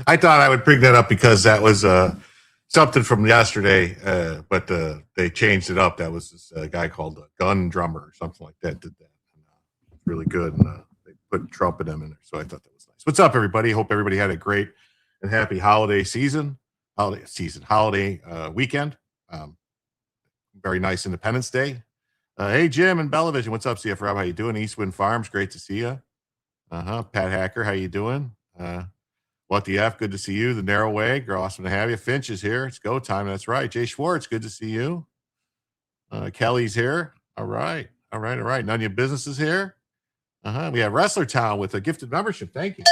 I thought I would bring that up because that was something from yesterday, but they changed it up. That was this guy called Gun Drummer or something like that did that. Really good, and they put Trump in there, so I thought that was nice. What's up, everybody? Hope everybody had a great and happy holiday weekend. Very nice Independence Day. Hey, Jim and Bellavision, what's up, CF Rob? How you doing? Eastwind Farms, great to see you. Pat Hacker, how you doing? What the F? Good to see you. The Narrow Way, girl, awesome to have you. Finch is here. It's go time. That's right. Jay Schwartz, good to see you. Kelly's here. All right. None of your business is here. We have Wrestler Town with a gifted membership. Thank you.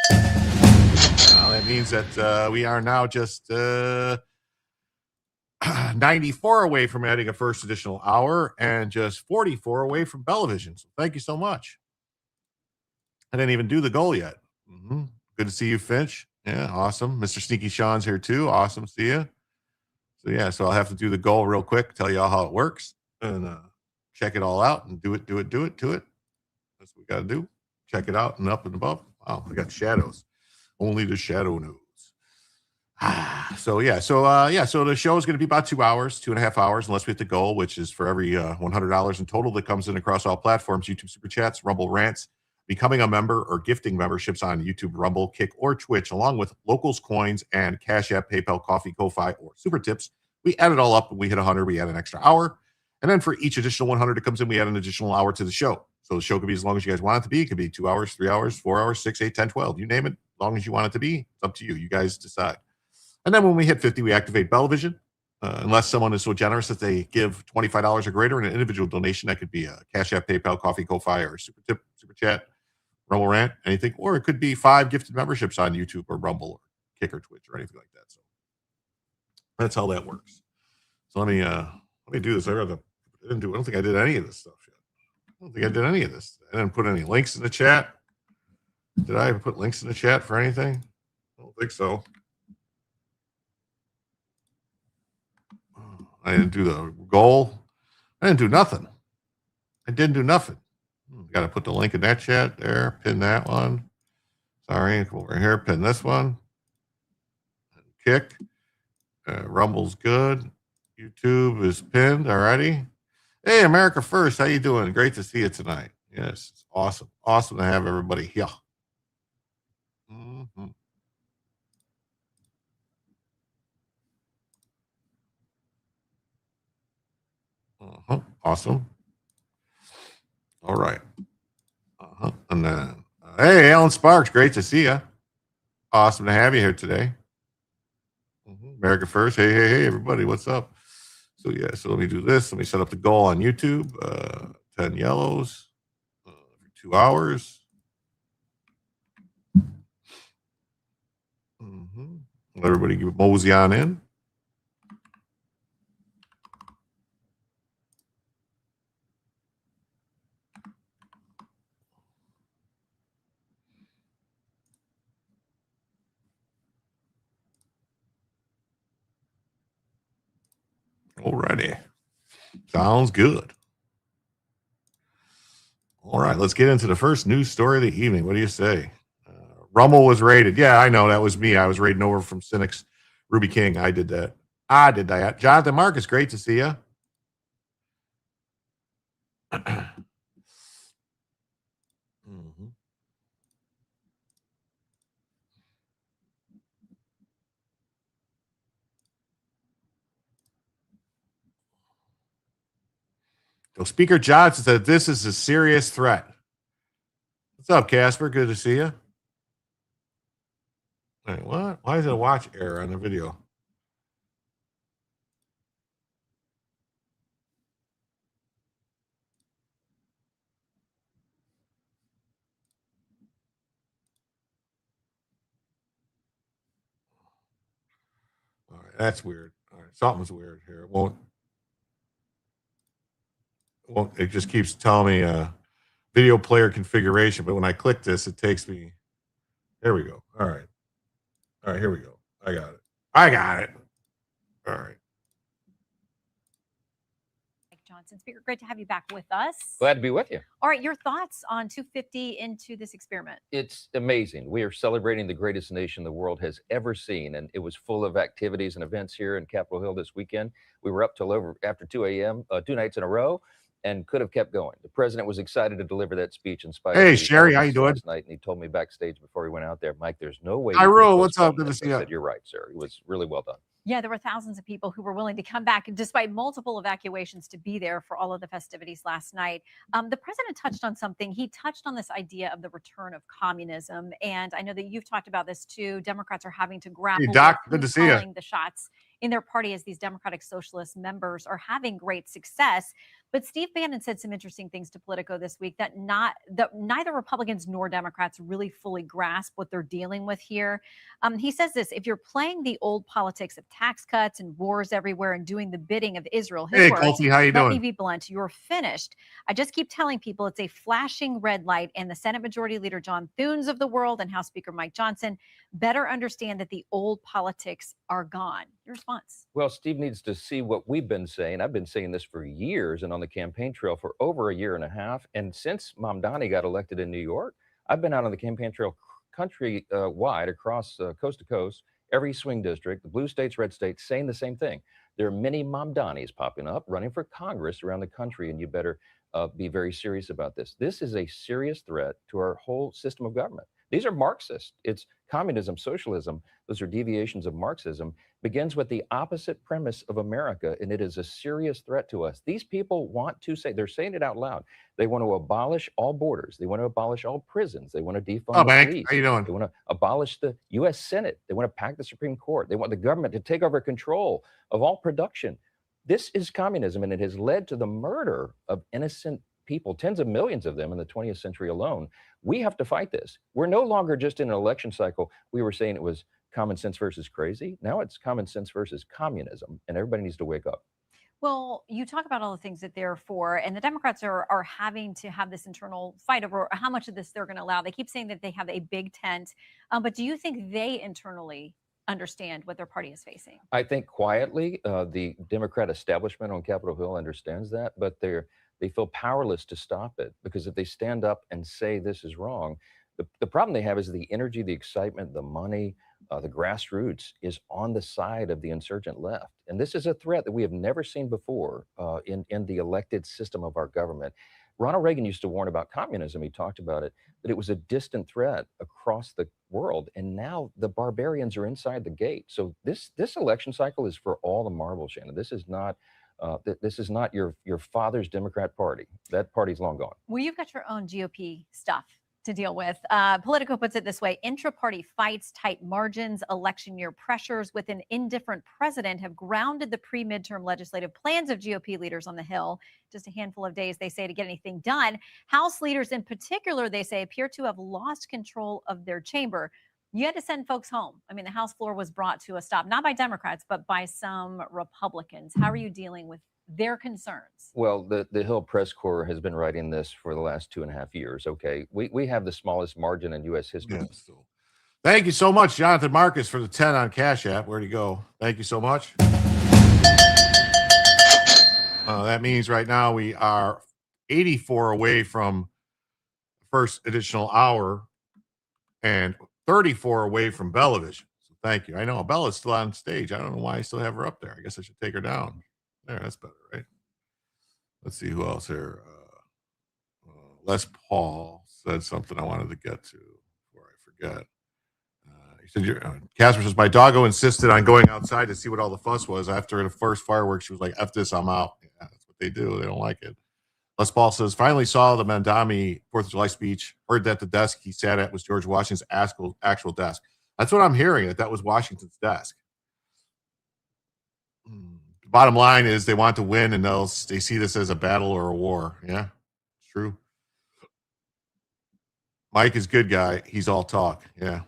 That means that we are now just 94 away from adding a first additional hour and just 44 away from Bellavision. So thank you so much. I didn't even do the goal yet. Good to see you, Finch. Yeah, awesome. Mr. Sneaky Sean's here too. Awesome to see you. So I'll have to do the goal real quick, tell you all how it works, and check it all out and do it. That's what we got to do. Check it out and up and above. Wow, I got shadows. Only the shadow knows. So the show is going to be about 2 hours, 2.5 hours, unless we hit the goal, which is for every $100 in total that comes in across all platforms, YouTube Super Chats, Rumble Rants, becoming a member or gifting memberships on YouTube, Rumble, Kick, or Twitch, along with Locals Coins and Cash App, PayPal, Coffee, Ko-Fi, or Super Tips. We add it all up. When we hit 100, we add an extra hour. And then for each additional 100 that comes in, we add an additional hour to the show. So the show could be as long as you guys want it to be. It could be 2 hours, 3 hours, 4 hours, 6, 8, 10, 12. You name it, as long as you want it to be. It's up to you. You guys decide. And then when we hit 50, we activate Bellavision. Unless someone is so generous that they give $25 or greater in an individual donation. That could be a Cash App, PayPal, Coffee, Ko-Fi, or Super Tip, Super Chat, Rumble Rant, anything. Or it could be 5 gifted memberships on YouTube or Rumble or Kick or Twitch or anything like that. So that's how that works. So let me do this. I don't think I did any of this stuff yet. I didn't put any links in the chat. Did I ever put links in the chat for anything? I don't think so. I didn't do the goal. I didn't do nothing. Got to put the link in that chat there. Pin that one. Sorry, come over here. Pin this one. Kick. Rumble's good. YouTube is pinned already. Hey, America First. How you doing? Great to see you tonight. Yes, it's awesome. Awesome to have everybody here. Awesome. All right. And then, hey, Alan Sparks, great to see you. Awesome to have you here today. America first. Hey, everybody, what's up? So yeah, so let me do this. Let me set up the goal on YouTube. 10 yellows for 2 hours. Everybody mosey on in. Alrighty. Sounds good. All right, let's get into the first news story of the evening. What do you say? Rummel was raided. Yeah, I know. That was me. I was raiding over from Cynics. Ruby King. I did that. Jonathan Marcus, great to see you. So Speaker Johnson said this is a serious threat. What's up, Casper? Good to see you. Wait, what? Why is it a watch error on the video? All right, that's weird. All right, something's weird here. It won't. It just keeps telling me video player configuration, but when I click this, it takes me. There we go. All right, here we go. I got it. All right. Johnson. Speaker, great to have you back with us. Glad to be with you. All right, your thoughts on 250 into this experiment? It's amazing. We are celebrating the greatest nation the world has ever seen, and it was full of activities and events here in Capitol Hill this weekend. We were up till after 2 a.m., 2 nights in a row, and could have kept going. The president was excited to deliver that speech in spite of Hey, Sherry, how you doing? Last night, and he told me backstage before he went out there, Mike, there's no way. Iro, what's up? Good to see you. I said, you're right, sir. It was really well done. Yeah, there were thousands of people who were willing to come back despite multiple evacuations to be there for all of the festivities last night. The president touched on something. He touched on this idea of the return of communism. And I know that you've talked about this too. Democrats are having to grapple with good to who's see you. calling the shots in their party as these Democratic Socialist members are having great success. But Steve Bannon said some interesting things to Politico this week that neither Republicans nor Democrats really fully grasp what they're dealing with here. He says this: if you're playing the old politics of tax cuts and wars everywhere and doing the bidding of Israel, his words, Colty, how you doing? Let me be blunt, you're finished. I just keep telling people it's a flashing red light, and the Senate Majority Leader John Thunes of the world and House Speaker Mike Johnson better understand that the old politics are gone. Your response? Well, Steve needs to see what we've been saying. I've been saying this for years and on the campaign trail for over a year and a half. And since Mamdani got elected in New York, I've been out on the campaign trail country-wide across coast to coast, every swing district, the blue states, red states, saying the same thing. There are many Mamdanis popping up, running for Congress around the country, and you better be very serious about this. This is a serious threat to our whole system of government. These are Marxist. It's communism, socialism. Those are deviations of Marxism. Begins with the opposite premise of America, and it is a serious threat to us. These people want to say, they're saying it out loud. They want to abolish all borders. They want to abolish all prisons. They want to defund the police. How you doing? They want to abolish the U.S. Senate. They want to pack the Supreme Court. They want the government to take over control of all production. This is communism, and it has led to the murder of innocent people, tens of millions of them in the 20th century alone. We have to fight this. We're no longer just in an election cycle. We were saying it was common sense versus crazy. Now it's common sense versus communism, and everybody needs to wake up. Well, you talk about all the things that they're for, and the Democrats are having to have this internal fight over how much of this they're going to allow. They keep saying that they have a big tent, but do you think they internally understand what their party is facing? I think quietly, the Democrat establishment on Capitol Hill understands that, but they feel powerless to stop it, because if they stand up and say this is wrong, the problem they have is the energy, the excitement, the money, the grassroots is on the side of the insurgent left. And this is a threat that we have never seen before in the elected system of our government. Ronald Reagan used to warn about communism. He talked about it, that it was a distant threat across the world. And now the barbarians are inside the gate. So this election cycle is for all the marbles, Shannon. This is not your father's Democrat Party. That party's long gone. Well, you've got your own GOP stuff to deal with. Politico puts it this way: intra-party fights, tight margins, election year pressures with an indifferent president have grounded the pre-midterm legislative plans of GOP leaders on the Hill. Just a handful of days, they say, to get anything done. House leaders in particular, they say, appear to have lost control of their chamber. You had to send folks home. I mean, the House floor was brought to a stop, not by Democrats, but by some Republicans. How are you dealing with their concerns? Well, the Hill Press Corps has been writing this for the last 2.5 years. Okay, we have the smallest margin in U.S. history. Yeah, so. Thank you so much, Jonathan Marcus, for the 10 on Cash App. Where'd he go? Thank you so much. That means right now we are 84 away from the first additional hour and 34 away from Bellavision. So thank you. I know Bella's still on stage. I don't know why I still have her up there. I guess I should take her down. There, that's better, right? Let's see who else here. Les Paul said something I wanted to get to before I forget. He said, Casper says, my doggo insisted on going outside to see what all the fuss was. After the first fireworks, she was like, F this, I'm out. Yeah, that's what they do. They don't like it. Les Paul says, finally saw the Mandami 4th of July speech. Heard that the desk he sat at was George Washington's actual desk. That's what I'm hearing, that was Washington's desk. Bottom line is they want to win, and they see this as a battle or a war. Yeah, it's true. Mike is good guy. He's all talk. Yeah.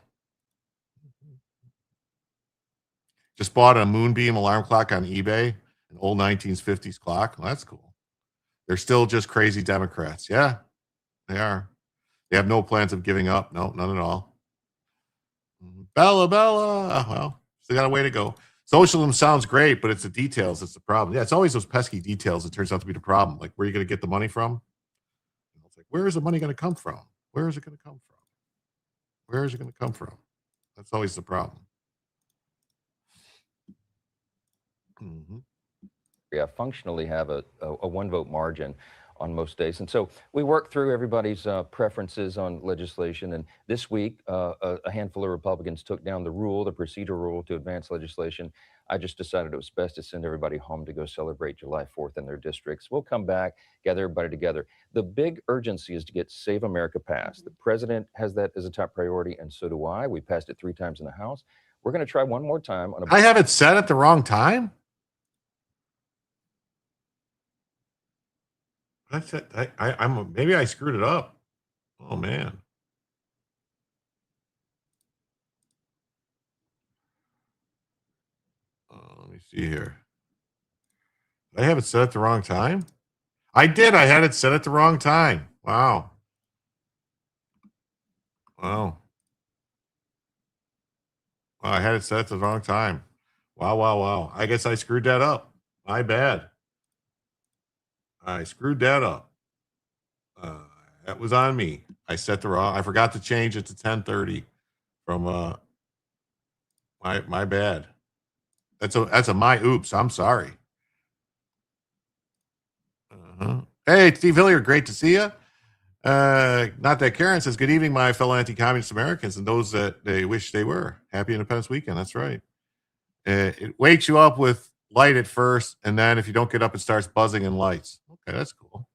Just bought a Moonbeam alarm clock on eBay, an old 1950s clock. Well, that's cool. They're still just crazy Democrats. Yeah, they are. They have no plans of giving up. No, none at all. Bella. Well, still got a way to go. Socialism sounds great, but it's the details that's the problem. Yeah, it's always those pesky details that turns out to be the problem. Like, where are you going to get the money from? It's like, where is the money going to come from? Where is it going to come from? Where is it going to come from? That's always the problem. Mm-hmm. Yeah, functionally have a one-vote margin on most days. And so we work through everybody's preferences on legislation. And this week, a handful of Republicans took down the procedural rule to advance legislation. I just decided it was best to send everybody home to go celebrate July 4th in their districts. We'll come back, gather everybody together. The big urgency is to get Save America passed. The president has that as a top priority, and so do I. We passed it 3 times in the House. We're going to try one more time. I have it set at the wrong time? That's it. Maybe I screwed it up. Oh man. Let me see here. Did I have it set at the wrong time? I did. I had it set at the wrong time. Wow. I had it set at the wrong time. Wow. I guess I screwed that up. My bad. I screwed that up. That was on me. I forgot to change it to 10:30 from my bad. That's a my oops. I'm sorry. Hey, Steve Hilliard, great to see you. Not that Karen says, good evening, my fellow anti-communist Americans and those that they wish they were. Happy Independence Weekend. That's right. It wakes you up with light at first, and then if you don't get up, it starts buzzing in lights. Okay, that's cool.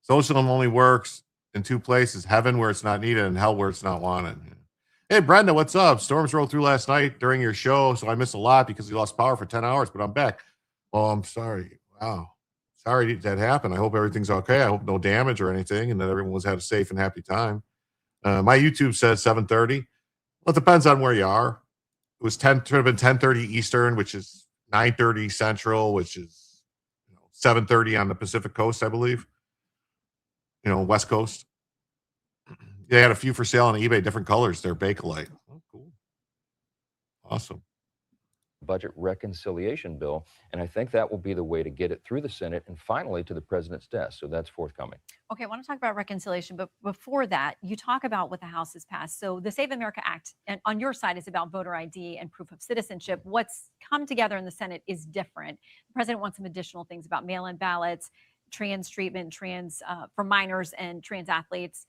Socialism only works in 2 places: heaven where it's not needed and hell where it's not wanted. Hey, Brenda, what's up? Storms rolled through last night during your show, so I missed a lot because we lost power for 10 hours, but I'm back. Oh, I'm sorry. Wow. Sorry that happened. I hope everything's okay. I hope no damage or anything, and that everyone had a safe and happy time. My YouTube says 7:30. Well, it depends on where you are. It was 10:30 Eastern, which is 9:30 Central, which is 7:30 on the Pacific Coast, I believe. West Coast. They had a few for sale on eBay, different colors. They're Bakelite. Oh, cool. Awesome. Budget reconciliation bill, and I think that will be the way to get it through the Senate and finally to the president's desk. So that's forthcoming. Okay, I want to talk about reconciliation, but before that, you talk about what the House has passed. So the Save America Act, and on your side, is about voter ID and proof of citizenship. What's come together in the Senate is different. The president wants some additional things about mail-in ballots, trans treatment, for minors and trans athletes.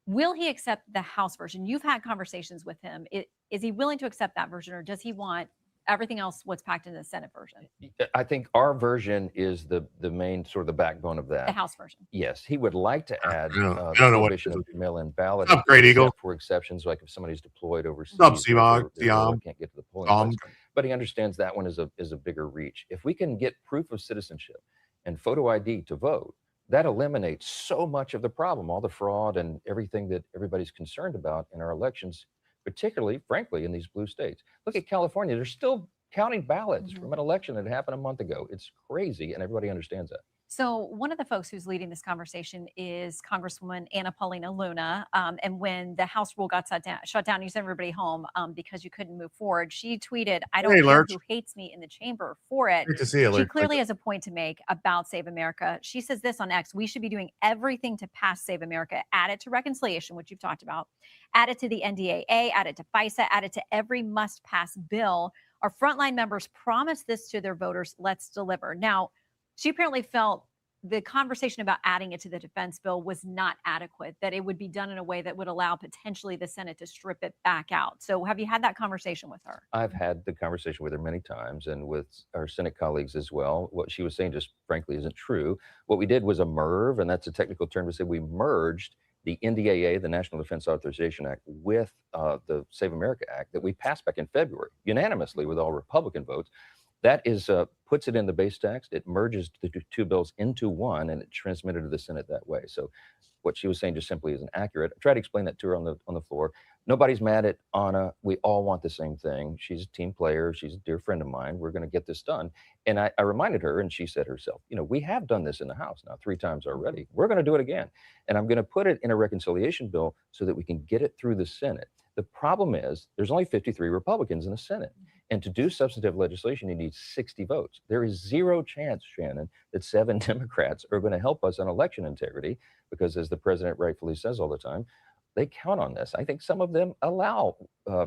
Will he accept the House version? You've had conversations with him. Is he willing to accept that version, or does he want everything else, what's packed into the Senate version, I think our version is the main sort of the backbone of the that. House version. Yes, he would like to add I don't know what prohibition it of is. mail-in balloting, What's up, Great Eagle? except for exceptions, like if somebody's deployed overseas, What's up, they really Siam? can't get to the polling place. But he understands that one is a bigger reach. If we can get proof of citizenship and photo ID to vote, that eliminates so much of the problem, all the fraud and everything that everybody's concerned about in our elections, particularly, frankly, in these blue states. Look at California. They're still counting ballots from an election that happened a month ago. It's crazy, and everybody understands that. So one of the folks who's leading this conversation is Congresswoman Anna Paulina Luna. And when the House rule got shut down, you sent everybody home because you couldn't move forward. She tweeted, "I don't care Lurch. who hates me in the chamber for it." Great to see you, She Lurch. clearly has a point to make about Save America. She says this on X: "We should be doing everything to pass Save America, add it to reconciliation, which you've talked about, add it to the NDAA, add it to FISA, add it to every must-pass bill. Our frontline members promised this to their voters. Let's deliver." Now, she apparently felt the conversation about adding it to the defense bill was not adequate, that it would be done in a way that would allow potentially the Senate to strip it back out. So have you had that conversation with her? I've had the conversation with her many times and with our Senate colleagues as well. What she was saying just frankly isn't true. What we did was a MERV, and that's a technical term to say we merged the NDAA, the National Defense Authorization Act, with the Save America Act that we passed back in February unanimously with all Republican votes. That is puts it in the base text. It merges the two bills into one, and it transmitted to the Senate that way. So what she was saying just simply isn't accurate. I tried to explain that to her on the floor. Nobody's mad at Anna. We all want the same thing. She's a team player. She's a dear friend of mine. We're going to get this done. And I reminded her, and she said herself, we have done this in the House now 3 times already. We're going to do it again. And I'm going to put it in a reconciliation bill so that we can get it through the Senate. The problem is there's only 53 Republicans in the Senate. And to do substantive legislation, you need 60 votes. There is zero chance, Shannon, that 7 Democrats are going to help us on election integrity because, as the president rightfully says all the time, they count on this. I think some of them allow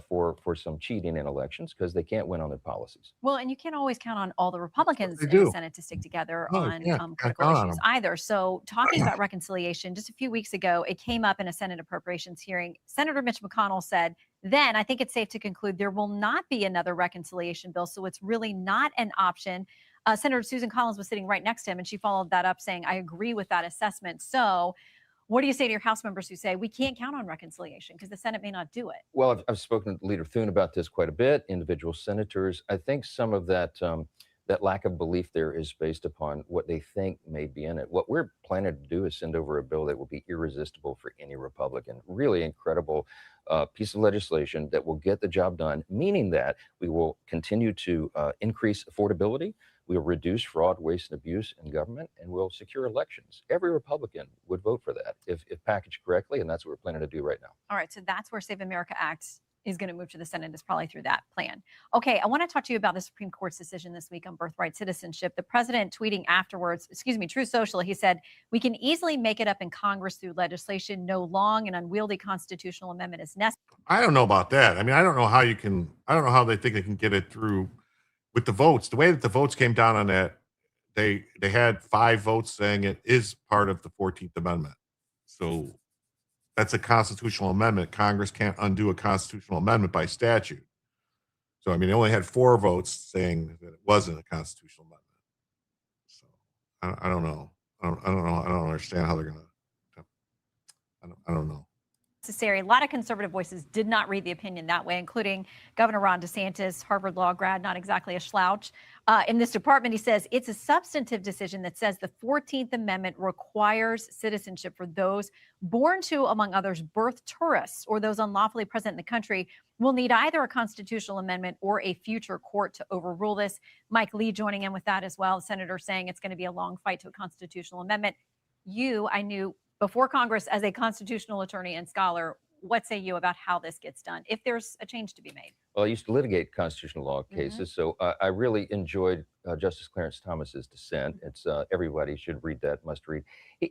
for some cheating in elections because they can't win on their policies. Well, and you can't always count on all the Republicans in the Senate to stick together on critical issues either. So talking about reconciliation, just a few weeks ago, it came up in a Senate Appropriations hearing. Senator Mitch McConnell said, "Then I think it's safe to conclude there will not be another reconciliation bill. So it's really not an option." Senator Susan Collins was sitting right next to him, and she followed that up saying, "I agree with that assessment." So what do you say to your House members who say we can't count on reconciliation because the Senate may not do it? Well, I've spoken to Leader Thune about this quite a bit, individual senators. I think some of that that lack of belief there is based upon what they think may be in it. What we're planning to do is send over a bill that will be irresistible for any Republican. Really incredible piece of legislation that will get the job done, meaning that we will continue to increase affordability. We'll reduce fraud, waste, and abuse in government, and we'll secure elections. Every Republican would vote for that if packaged correctly, and that's what we're planning to do right now. All right, so that's where Save America Act is going to move to the Senate, is probably through that plan. Okay, I want to talk to you about the Supreme Court's decision this week on birthright citizenship. The president tweeting afterwards, Truth Social, he said, "We can easily make it up in Congress through legislation. No long and unwieldy constitutional amendment is necessary." I don't know about that. I mean, I don't know how they think they can get it through with the votes. The way that the votes came down on that, they had 5 votes saying it is part of the 14th Amendment. So that's a constitutional amendment. Congress can't undo a constitutional amendment by statute. So, I mean, they only had 4 votes saying that it wasn't a constitutional amendment. So I don't know. I don't know. I don't understand how they're going to, I don't know. Necessary. A lot of conservative voices did not read the opinion that way, including Governor Ron DeSantis, Harvard Law grad, not exactly a slouch. In this department, he says it's a substantive decision that says the 14th Amendment requires citizenship for those born to, among others, birth tourists or those unlawfully present in the country. Will need either a constitutional amendment or a future court to overrule this. Mike Lee joining in with that as well. The senator saying it's going to be a long fight to a constitutional amendment. I knew before Congress as a constitutional attorney and scholar. What say you about how this gets done, if there's a change to be made? Well, I used to litigate constitutional law cases, so I really enjoyed Justice Clarence Thomas's dissent. It's everybody should read that, must read.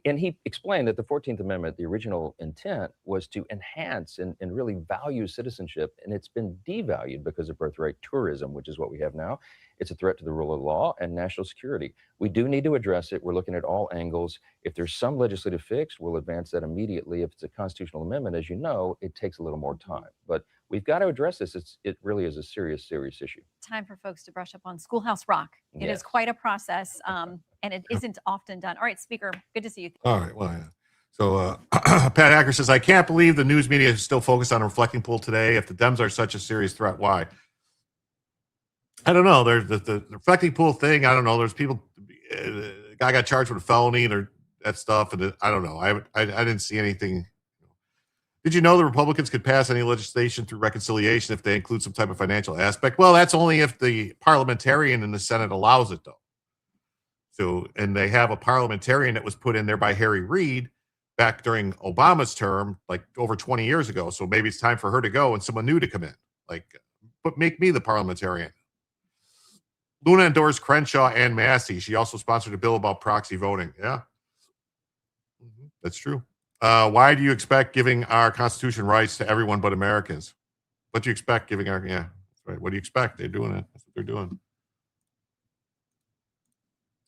And he explained that the 14th Amendment, the original intent was to enhance and really value citizenship, and it's been devalued because of birthright tourism, which is what we have now. It's a threat to the rule of law and national security. We do need to address it. We're looking at all angles. If there's some legislative fix, we'll advance that immediately. If it's a constitutional amendment, as you know, it takes a little more time. But we've got to address this. It really is a serious issue. Time for folks to brush up on Schoolhouse Rock. It is Yes. quite a process, and it isn't often done. All right, Speaker, good to see you. All right. Well, yeah. So Pat Hacker says, I can't believe the news media is still focused on a reflecting pool today. If the Dems are such a serious threat, why? I don't know. There's the reflecting pool thing. I don't know. There's people. The guy got charged with a felony and that stuff. And I don't know. I didn't see anything. Did you know the Republicans could pass any legislation through reconciliation if they include some type of financial aspect? Well, that's only if the parliamentarian in the Senate allows it, though. So, and they have a parliamentarian that was put in there by Harry Reid back during Obama's term, like over 20 years ago. So maybe it's time for her to go and someone new to come in. Like, but make me the parliamentarian. Luna endorsed Crenshaw and Massey. She also sponsored a bill about proxy voting. Yeah, that's true. Why do you expect giving our Constitution rights to everyone but Americans? What do you expect giving our, yeah, that's right. What do you expect? They're doing it. That's what they're doing.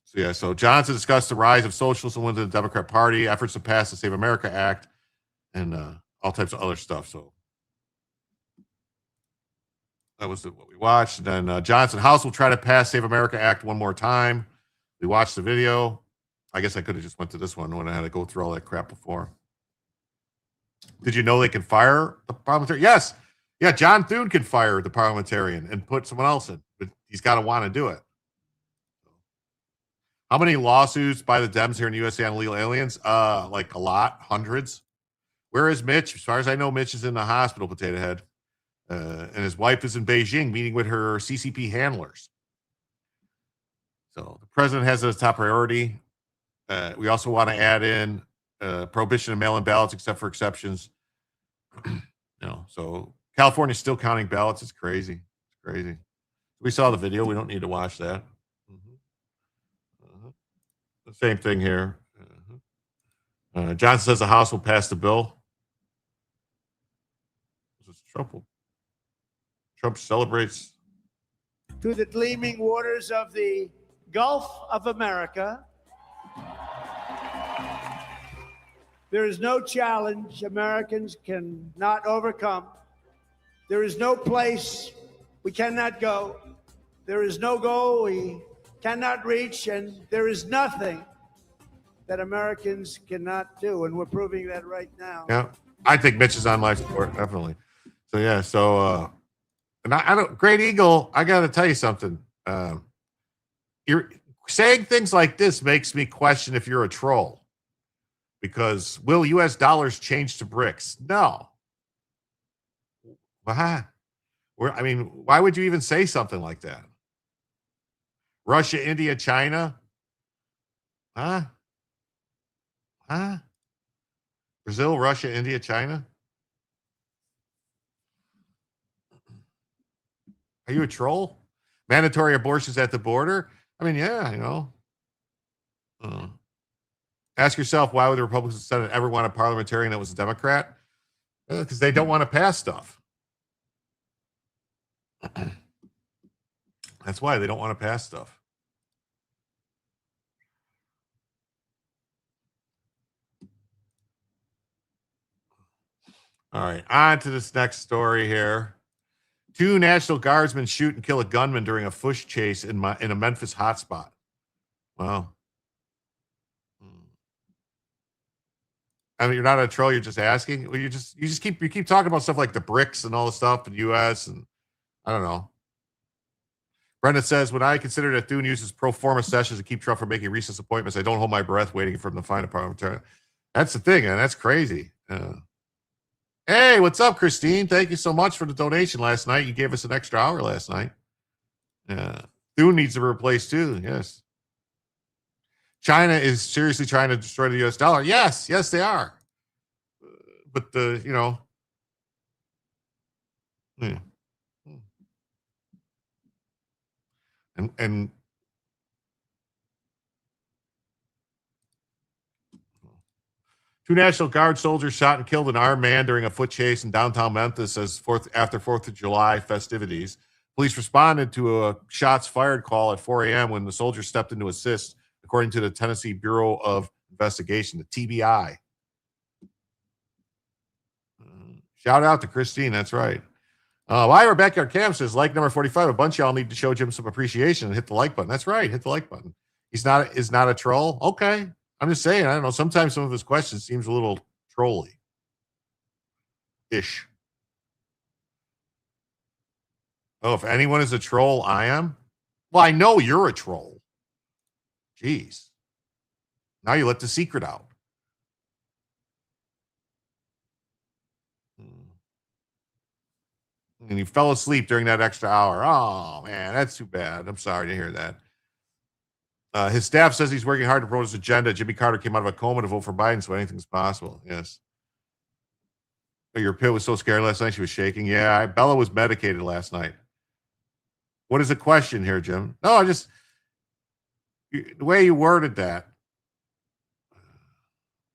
So, yeah, so Johnson discussed the rise of socialism within the Democrat Party, efforts to pass the Save America Act, and all types of other stuff. So that was what we watched. And then Johnson, House will try to pass Save America Act one more time. We watched the video. I guess I could have just went to this one when I had to go through all that crap before. Did you know they can fire the parliamentarian? Yes. Yeah, John Thune can fire the parliamentarian and put someone else in, but he's got to want to do it. How many lawsuits by the Dems here in the USA on illegal aliens? Like a lot, hundreds. Where is Mitch? As far as I know, Mitch is in the hospital, Potato Head. And his wife is in Beijing meeting with her CCP handlers. So the president has it as top priority. We also want to add in prohibition of mail-in ballots except for exceptions. So California's still counting ballots. It's crazy. It's crazy. We saw the video. We don't need to watch that. The same thing here. Johnson says the House will pass the bill. Trump celebrates. To the gleaming waters of the Gulf of America, there is no challenge Americans cannot overcome. There is no place we cannot go. There is no goal we cannot reach, and there is nothing that Americans cannot do, and we're proving that right now. Yeah, I think Mitch is on life support, definitely. So yeah, so and I don't. Great Eagle, I got to tell you something. You're saying things like this makes me question if you're a troll, because will U.S. dollars change to bricks? No. Why? Why would you even say something like that? Russia, India, China? Huh? Brazil, Russia, India, China? Are you a troll? Mandatory abortions at the border? Yeah, Ask yourself, why would the Republicans in the Senate ever want a parliamentarian that was a Democrat? Because they don't want to pass stuff. That's why they don't want to pass stuff. All right, on to this next story here. 2 National Guardsmen shoot and kill a gunman during a foot chase in a Memphis hotspot. Wow. You're not a troll. You're just asking. Well, you keep talking about stuff like the BRICS and all the stuff in the U.S. and I don't know. Brendan says, when I consider that Thune uses pro forma sessions to keep Trump from making recess appointments, I don't hold my breath waiting for him to find a parliamentarian. That's the thing, and that's crazy. Hey, what's up, Christine? Thank you so much for the donation last night. You gave us an extra hour last night. Thune needs to be replaced too. Yes. China is seriously trying to destroy the U.S. dollar. Yes, they are. But and 2 National Guard soldiers shot and killed an armed man during a foot chase in downtown Memphis after 4th of July festivities. Police responded to a shots fired call at 4 a.m. when the soldiers stepped in to assist, according to the Tennessee Bureau of Investigation, the TBI. Shout out to Christine. That's right. Why Backyard Cam says, like number 45, a bunch of y'all need to show Jim some appreciation and hit the like button. That's right. Hit the like button. Is not a troll. Okay. I'm just saying, I don't know. Sometimes some of his questions seems a little trolly-ish. Oh, if anyone is a troll, I am? Well, I know you're a troll. Jeez. Now you let the secret out. And he fell asleep during that extra hour. Oh, man, that's too bad. I'm sorry to hear that. His staff says he's working hard to promote his agenda. Jimmy Carter came out of a coma to vote for Biden, so anything's possible. Yes. Your pit was so scared last night, she was shaking. Yeah, Bella was medicated last night. What is the question here, Jim? No, the way you worded that.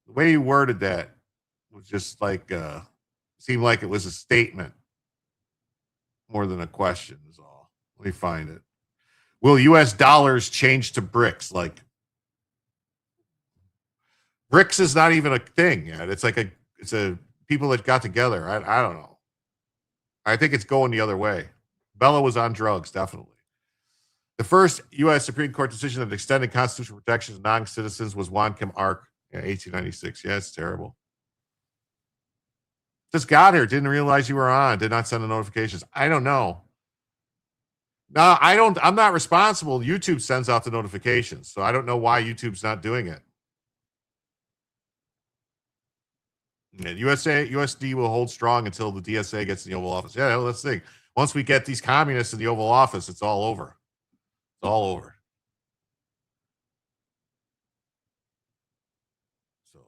The way you worded that was just like, seemed like it was a statement more than a question is all. Let me find it. Will U.S. dollars change to BRICS? Like, BRICS is not even a thing yet. It's like it's a people that got together. I don't know. I think it's going the other way. Bella was on drugs, definitely. The first U.S. Supreme Court decision that extended constitutional protections to non-citizens was Juan Kim Ark, 1896. Yeah, it's terrible. Just got here, didn't realize you were on, did not send the notifications. I don't know. No, I'm not responsible. YouTube sends out the notifications, so I don't know why YouTube's not doing it. And USD will hold strong until the DSA gets in the Oval Office. Yeah, let's think. Once we get these communists in the Oval Office, it's all over. It's all over. So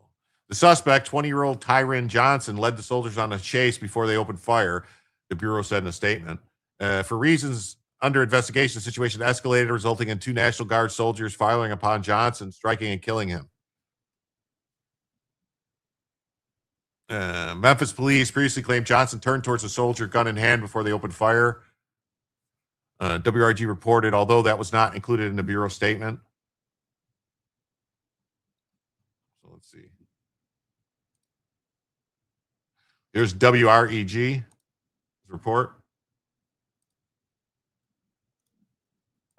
the suspect, 20-year-old Tyron Johnson, led the soldiers on a chase before they opened fire, the Bureau said in a statement. For reasons under investigation, the situation escalated, resulting in 2 National Guard soldiers firing upon Johnson, striking and killing him. Memphis police previously claimed Johnson turned towards a soldier, gun in hand, before they opened fire. WRG reported, although that was not included in the Bureau statement. So let's see. Here's WREG report.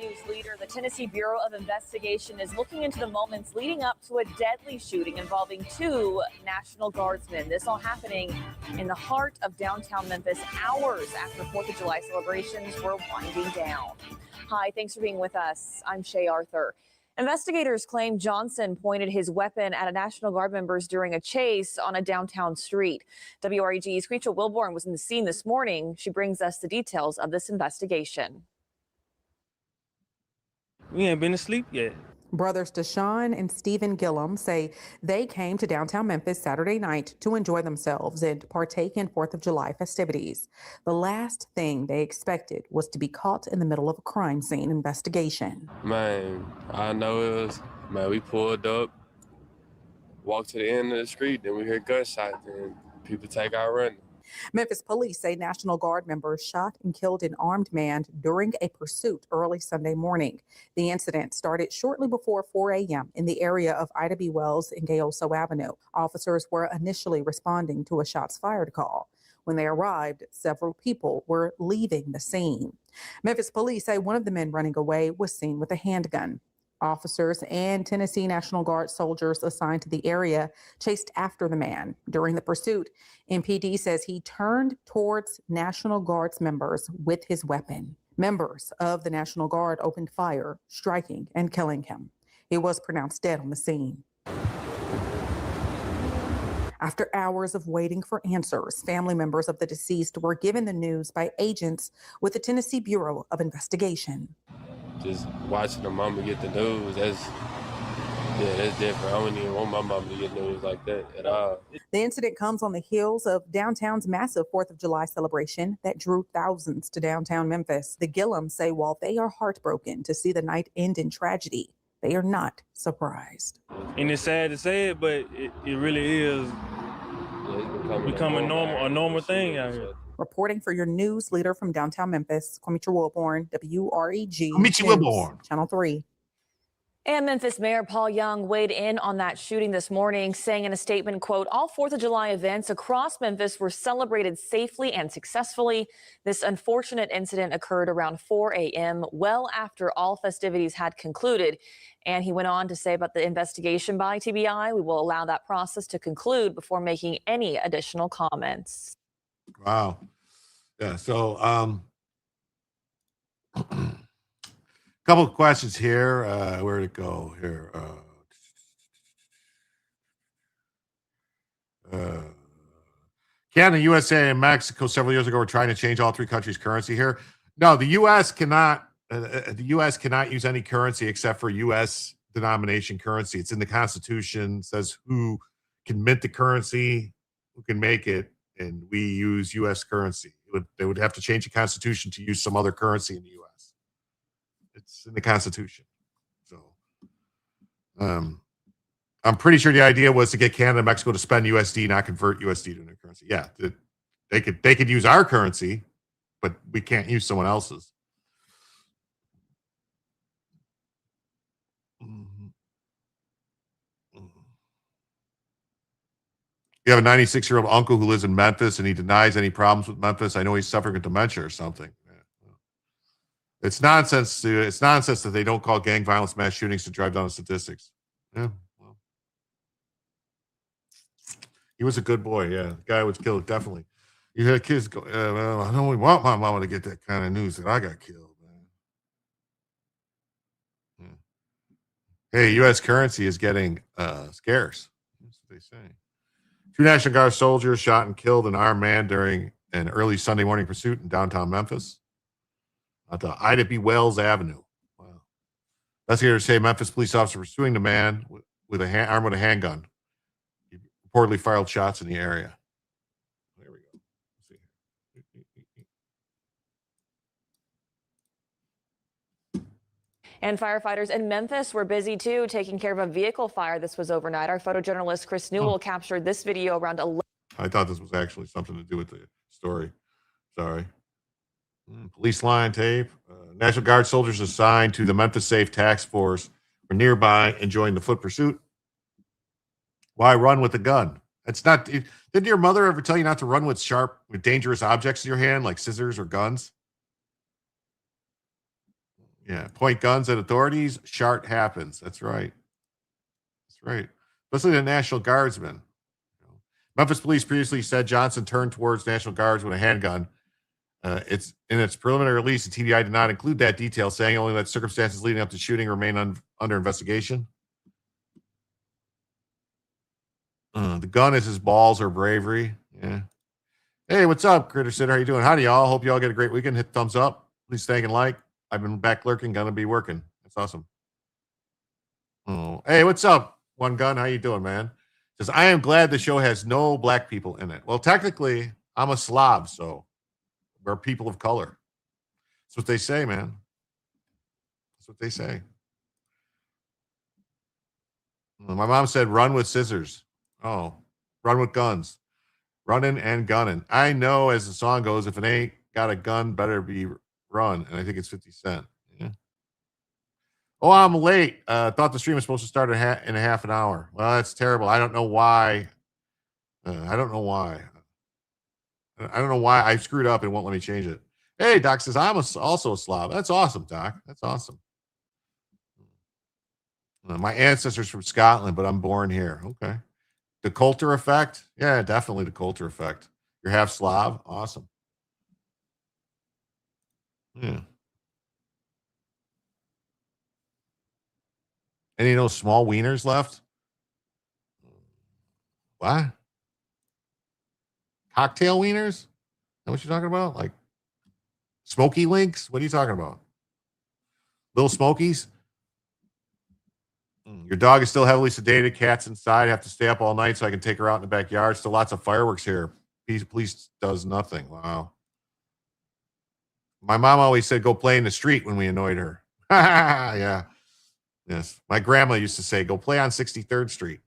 News leader, the Tennessee Bureau of Investigation is looking into the moments leading up to a deadly shooting involving 2 National Guardsmen. This all happening in the heart of downtown Memphis, hours after 4th of July celebrations were winding down. Hi, thanks for being with us. I'm Shay Arthur. Investigators claim Johnson pointed his weapon at a National Guard members during a chase on a downtown street. WREG's Rachel Wilborn was in the scene this morning. She brings us the details of this investigation. We ain't been asleep yet. Brothers Deshaun and Stephen Gillum say they came to downtown Memphis Saturday night to enjoy themselves and partake in 4th of July festivities. The last thing they expected was to be caught in the middle of a crime scene investigation. Man, I know it was, we pulled up, walked to the end of the street, then we heard gunshots, and people take out running. Memphis police say National Guard members shot and killed an armed man during a pursuit early Sunday morning. The incident started shortly before 4 a.m. in the area of Ida B. Wells and Gayoso Avenue. Officers were initially responding to a shots fired call. When they arrived, several people were leaving the scene. Memphis police say one of the men running away was seen with a handgun. Officers and Tennessee National Guard soldiers assigned to the area chased after the man. During the pursuit, MPD says he turned towards National Guard's members with his weapon. Members of the National Guard opened fire, striking and killing him. He was pronounced dead on the scene. After hours of waiting for answers, family members of the deceased were given the news by agents with the Tennessee Bureau of Investigation. Just watching the mama get the news, that's different. I wouldn't even want my mama to get news like that at all. The incident comes on the heels of downtown's massive 4th of July celebration that drew thousands to downtown Memphis. The Gillums say while they are heartbroken to see the night end in tragedy, they are not surprised. And it's sad to say it, but it really is becoming a normal thing out here. Reporting for your news leader from downtown Memphis, Kwame Wilborn, WREG Kwame Wilborn. Channel 3. And Memphis Mayor Paul Young weighed in on that shooting this morning, saying in a statement, quote, all 4th of July events across Memphis were celebrated safely and successfully. This unfortunate incident occurred around 4 a.m., well after all festivities had concluded. And he went on to say about the investigation by TBI, we will allow that process to conclude before making any additional comments. Wow. Yeah. So, couple of questions here. Where'd it go here? Canada, USA, and Mexico several years ago were trying to change all three countries' currency here. No, the U.S. cannot. The U.S. cannot use any currency except for U.S. denomination currency. It's in the Constitution. It says who can mint the currency, who can make it, and we use U.S. currency. They would have to change the Constitution to use some other currency in the U.S. It's in the Constitution. So, I'm pretty sure the idea was to get Canada and Mexico to spend USD, not convert USD to a new currency. Yeah, they could use our currency, but we can't use someone else's. You have a 96-year-old uncle who lives in Memphis, and he denies any problems with Memphis. I know he's suffering with dementia or something. It's nonsense. It's nonsense that they don't call gang violence mass shootings to drive down the statistics. Yeah, well, he was a good boy. Yeah, the guy was killed. Definitely. You had kids go. Well, I don't want my mama to get that kind of news that I got killed. Man. Yeah. Hey, U.S. currency is getting scarce. That's what they say. 2 National Guard soldiers shot and killed an armed man during an early Sunday morning pursuit in downtown Memphis. At the Ida B. Wells Avenue. Wow. Investigators say Memphis police officer pursuing the man with armed with a handgun. He reportedly fired shots in the area. There we go. And firefighters in Memphis were busy, too, taking care of a vehicle fire. This was overnight. Our photojournalist Chris Newell captured this video around 11. I thought this was actually something to do with the story. Sorry. Police line tape. National Guard soldiers assigned to the Memphis Safe Task Force were nearby enjoying the foot pursuit. Why run with a gun? It's not. Didn't your mother ever tell you not to run with sharp, with dangerous objects in your hand, like scissors or guns? Yeah, point guns at authorities. Shart happens. That's right. That's right. Especially the National Guardsmen. Memphis police previously said Johnson turned towards National Guards with a handgun. It's in its preliminary release. The TBI did not include that detail, saying only that circumstances leading up to shooting remain under investigation. The gun is his balls or bravery. Yeah. Hey, what's up, Critter Sitter? How you doing? Howdy, y'all. Hope y'all get a great weekend. Hit thumbs up. Please stay and like. I've been back lurking. Gonna be working. That's awesome. Oh, hey, what's up, One Gun? How you doing, man? Says I am glad the show has no black people in it. Well, technically, I'm a slob, so. We're people of color. That's what they say, man. That's what they say. My mom said, run with scissors. Oh, run with guns. Running and gunning. I know, as the song goes, if it ain't got a gun, better be run. And I think it's 50 Cent. Yeah. Oh, I'm late. Thought the stream was supposed to start in a half an hour. Well, that's terrible. I don't know why. I don't know why I screwed up and won't let me change it. Hey, Doc says, I'm also a Slav. That's awesome, Doc. That's awesome. My ancestors from Scotland, but I'm born here. Okay. The Coulter effect? Yeah, definitely the Coulter effect. You're half Slav? Awesome. Yeah. Any of those small wieners left? What? Cocktail wieners? Is that what you're talking about? Like smoky links? What are you talking about? Little smokies? Your dog is still heavily sedated. Cat's inside. Have to stay up all night so I can take her out in the backyard. Still lots of fireworks here. Police does nothing. Wow. My mom always said, go play in the street when we annoyed her. Yeah. Yes. My grandma used to say, go play on 63rd Street.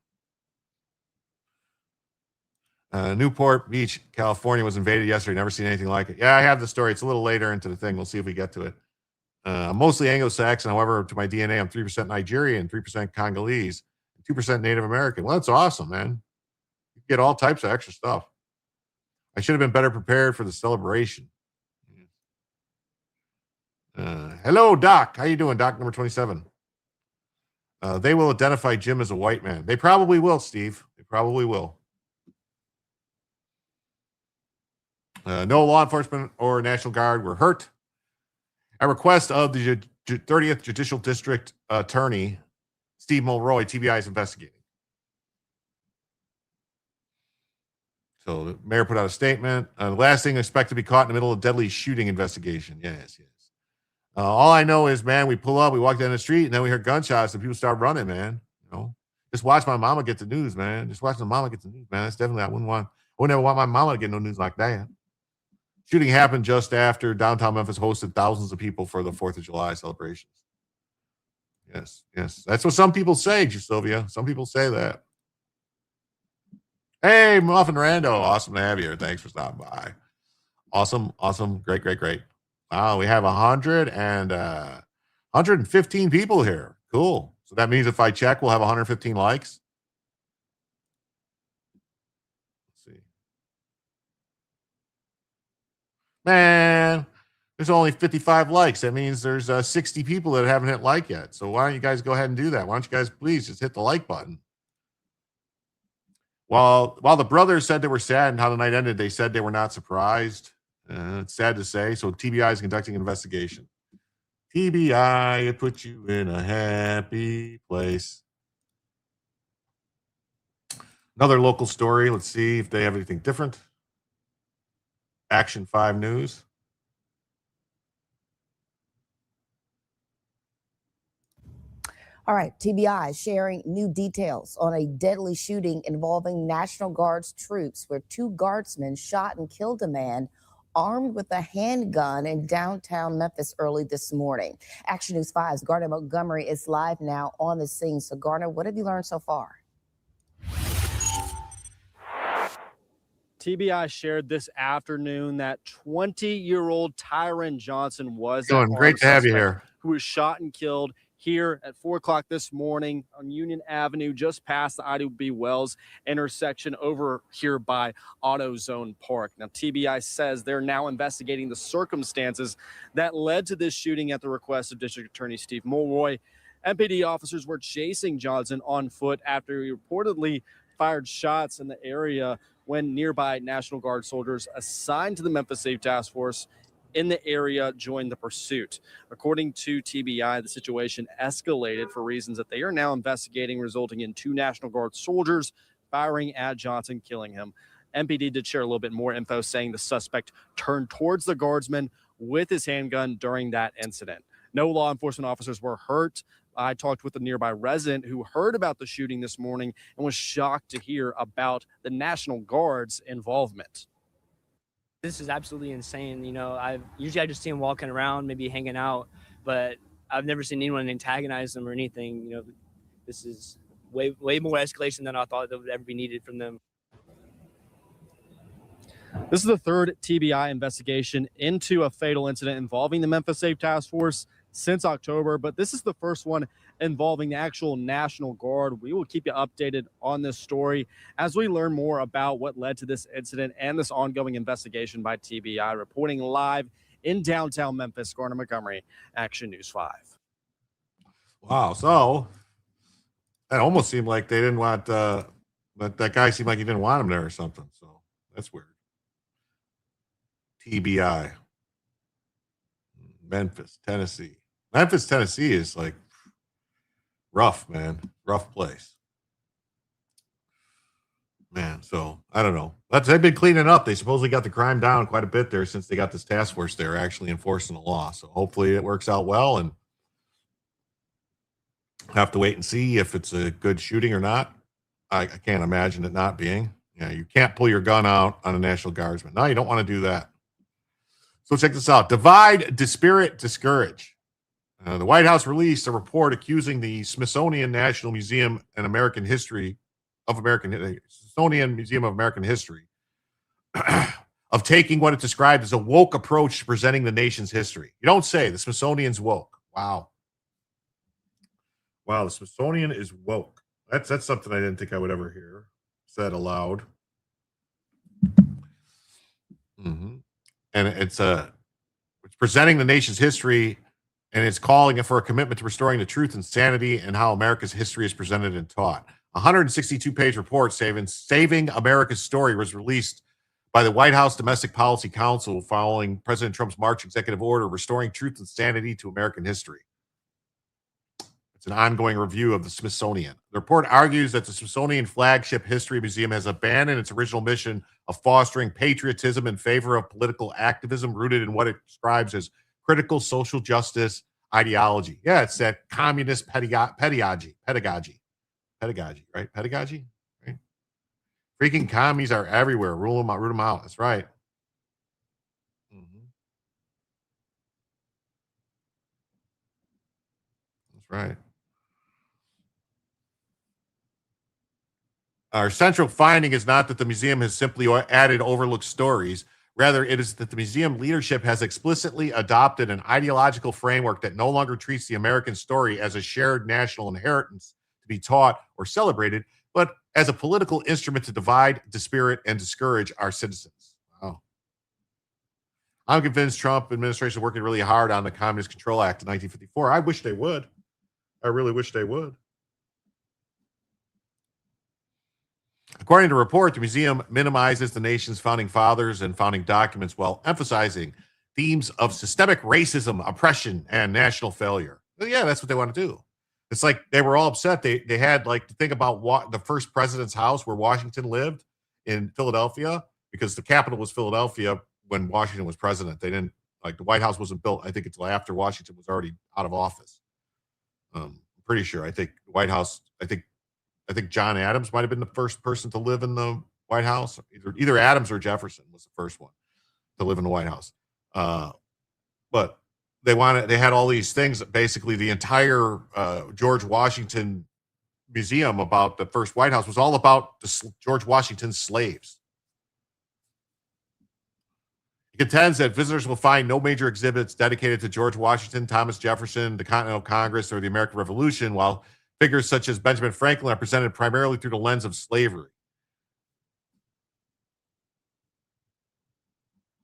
Newport Beach, California was invaded yesterday. Never seen anything like it. Yeah, I have the story. It's a little later into the thing. We'll see if we get to it. I'm mostly Anglo-Saxon. However, to my DNA, I'm 3% Nigerian, 3% Congolese, 2% Native American. Well, that's awesome, man. You get all types of extra stuff. I should have been better prepared for the celebration. Hello, Doc. How you doing, Doc number 27? They will identify Jim as a white man. They probably will, Steve. They probably will. No law enforcement or National Guard were hurt. At request of the 30th Judicial District Attorney, Steve Mulroy, TBI is investigating. So the mayor put out a statement. The last thing, expect to be caught in the middle of a deadly shooting investigation. Yes. All I know is, man, we pull up, we walk down the street, and then we hear gunshots, and people start running, man. You know, just watch my mama get the news, man. Just watch my mama get the news, man. That's definitely, I would never want my mama to get no news like that. Shooting happened just after downtown Memphis hosted thousands of people for the 4th of July celebrations. Yes. That's what some people say, Sylvia. Some people say that. Hey, Muffin Rando. Awesome to have you here. Thanks for stopping by. Awesome. Great. Wow, we have 115 people here. Cool. So that means if I check, we'll have 115 likes. Let's see. Man, there's only 55 likes. That means there's 60 people that haven't hit like yet. So why don't you guys go ahead and do that? Why don't you guys please just hit the like button? While the brothers said they were sad and how the night ended, they said they were not surprised. It's sad to say. So TBI is conducting an investigation. TBI, it puts you in a happy place. Another local story. Let's see if they have anything different. Action 5 News. All right, TBI sharing new details on a deadly shooting involving National Guard's troops where 2 guardsmen shot and killed a man armed with a handgun in downtown Memphis early this morning. Action News 5's Garner Montgomery is live now on the scene. So, Garner, what have you learned so far? TBI shared this afternoon that 20-year-old Tyron Johnson was Doing great to have you here. Who was shot and killed here at 4 o'clock this morning on Union Avenue, just past the Ida B. Wells intersection over here by AutoZone Park. Now, TBI says they're now investigating the circumstances that led to this shooting at the request of District Attorney Steve Mulroy. MPD officers were chasing Johnson on foot after he reportedly fired shots in the area when nearby National Guard soldiers assigned to the Memphis Safe Task Force in the area joined the pursuit. According to TBI, the situation escalated for reasons that they are now investigating, resulting in 2 National Guard soldiers firing at Johnson, killing him. MPD did share a little bit more info, saying the suspect turned towards the guardsman with his handgun during that incident. No law enforcement officers were hurt. I talked with a nearby resident who heard about the shooting this morning and was shocked to hear about the National Guard's involvement. This is absolutely insane. You know, I just see him walking around, maybe hanging out, but I've never seen anyone antagonize them or anything. You know, this is way more escalation than I thought that would ever be needed from them. This is the 3rd TBI investigation into a fatal incident involving the Memphis Safe Task Force since October, but this is the first one involving the actual National Guard. We will keep you updated on this story as we learn more about what led to this incident and this ongoing investigation by TBI. Reporting live in downtown Memphis, Garner Montgomery, Action News 5. Wow, so that almost seemed like they didn't want, but that guy seemed like he didn't want him there or something, so that's weird. TBI. Memphis, Tennessee. Memphis, Tennessee is like rough, man. Rough place. Man, so I don't know. They've been cleaning up. They supposedly got the crime down quite a bit there since they got this task force there actually enforcing the law. So hopefully it works out well, and have to wait and see if it's a good shooting or not. I can't imagine it not being. Yeah, you can't pull your gun out on a National Guardsman. No, you don't want to do that. So check this out. Divide, dispirit, discourage. The White House released a report accusing the Smithsonian National Museum and American History of Smithsonian Museum of American History of taking what it described as a woke approach to presenting the nation's history. You don't say. The Smithsonian's woke. Wow. Wow, the Smithsonian is woke. That's something I didn't think I would ever hear said aloud. Mm-hmm. And it's presenting the nation's history, and it's calling it for a commitment to restoring the truth and sanity and how America's history is presented and taught. A 162-page report Saving America's Story was released by the White House Domestic Policy Council following President Trump's March executive order restoring truth and sanity to American history. It's an ongoing review of the Smithsonian. The report argues that the Smithsonian Flagship History Museum has abandoned its original mission of fostering patriotism in favor of political activism rooted in what it describes as critical social justice ideology. Yeah, it's that communist pedagogy, right? Pedagogy, right? Freaking commies are everywhere. Root them out. That's right. That's right. Our central finding is not that the museum has simply added overlooked stories. Rather, it is that the museum leadership has explicitly adopted an ideological framework that no longer treats the American story as a shared national inheritance to be taught or celebrated, but as a political instrument to divide, dispirit, and discourage our citizens. Wow. I'm convinced Trump administration is working really hard on the Communist Control Act of 1954. I wish they would. I really wish they would. According to the report, the museum minimizes the nation's founding fathers and founding documents while emphasizing themes of systemic racism, oppression, and national failure. Well, yeah, that's what they want to do. It's like they were all upset. They had like to think about the first president's house where Washington lived in Philadelphia, because the capital was Philadelphia when Washington was president. They didn't, like, the White House wasn't built, I think, until after Washington was already out of office. I'm pretty sure. I think the White House, I think John Adams might have been the first person to live in the White House. Either Adams or Jefferson was the first one to live in the White House. But they had all these things. Basically, the entire George Washington Museum about the first White House was all about George Washington's slaves. He contends that visitors will find no major exhibits dedicated to George Washington, Thomas Jefferson, the Continental Congress, or the American Revolution, while figures such as Benjamin Franklin are presented primarily through the lens of slavery.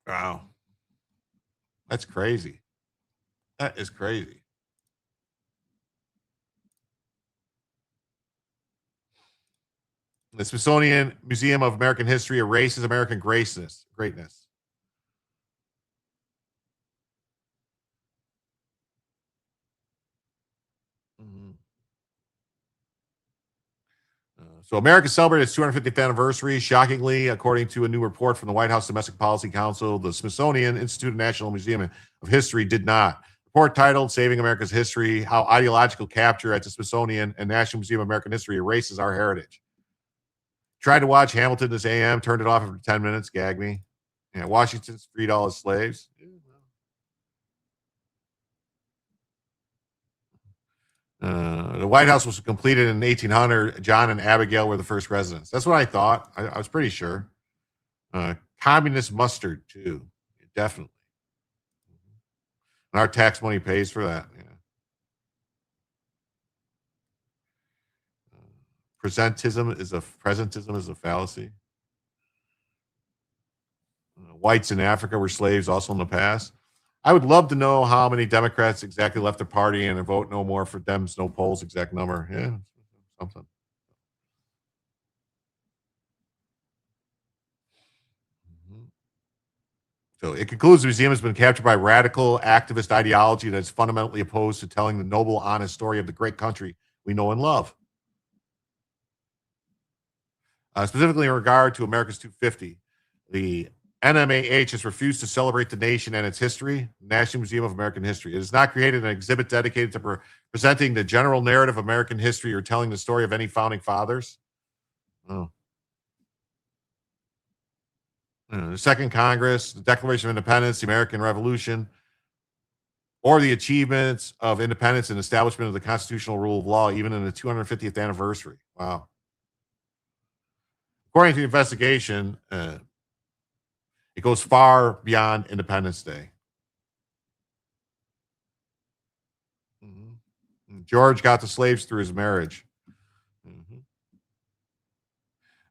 Wow. That's crazy. That is crazy. The Smithsonian Museum of American History erases American greatness. So America celebrated its 250th anniversary. Shockingly, according to a new report from the White House Domestic Policy Council, the Smithsonian Institute of National Museum of History did not. Report titled Saving America's History, How Ideological Capture at the Smithsonian and National Museum of American History Erases Our Heritage. Tried to watch Hamilton this AM, turned it off after 10 minutes, gagged me. Yeah, Washington's freed all his slaves. The White House was completed in 1800. John and Abigail were the first residents. That's what I thought. I was pretty sure. Communist mustard, too. Definitely. And our tax money pays for that. Yeah. Presentism is a fallacy. Whites in Africa were slaves also in the past. I would love to know how many Democrats exactly left the party and vote no more for Dems, no polls, exact number. Yeah, something. So it concludes the museum has been captured by radical activist ideology that is fundamentally opposed to telling the noble, honest story of the great country we know and love. Specifically in regard to America's 250, the NMAH has refused to celebrate the nation and its history, National Museum of American History. It has not created an exhibit dedicated to presenting the general narrative of American history or telling the story of any founding fathers. Oh. The Second Congress, the Declaration of Independence, the American Revolution, or the achievements of independence and establishment of the constitutional rule of law, even in the 250th anniversary. Wow. According to the investigation, It goes far beyond Independence Day. George got the slaves through his marriage.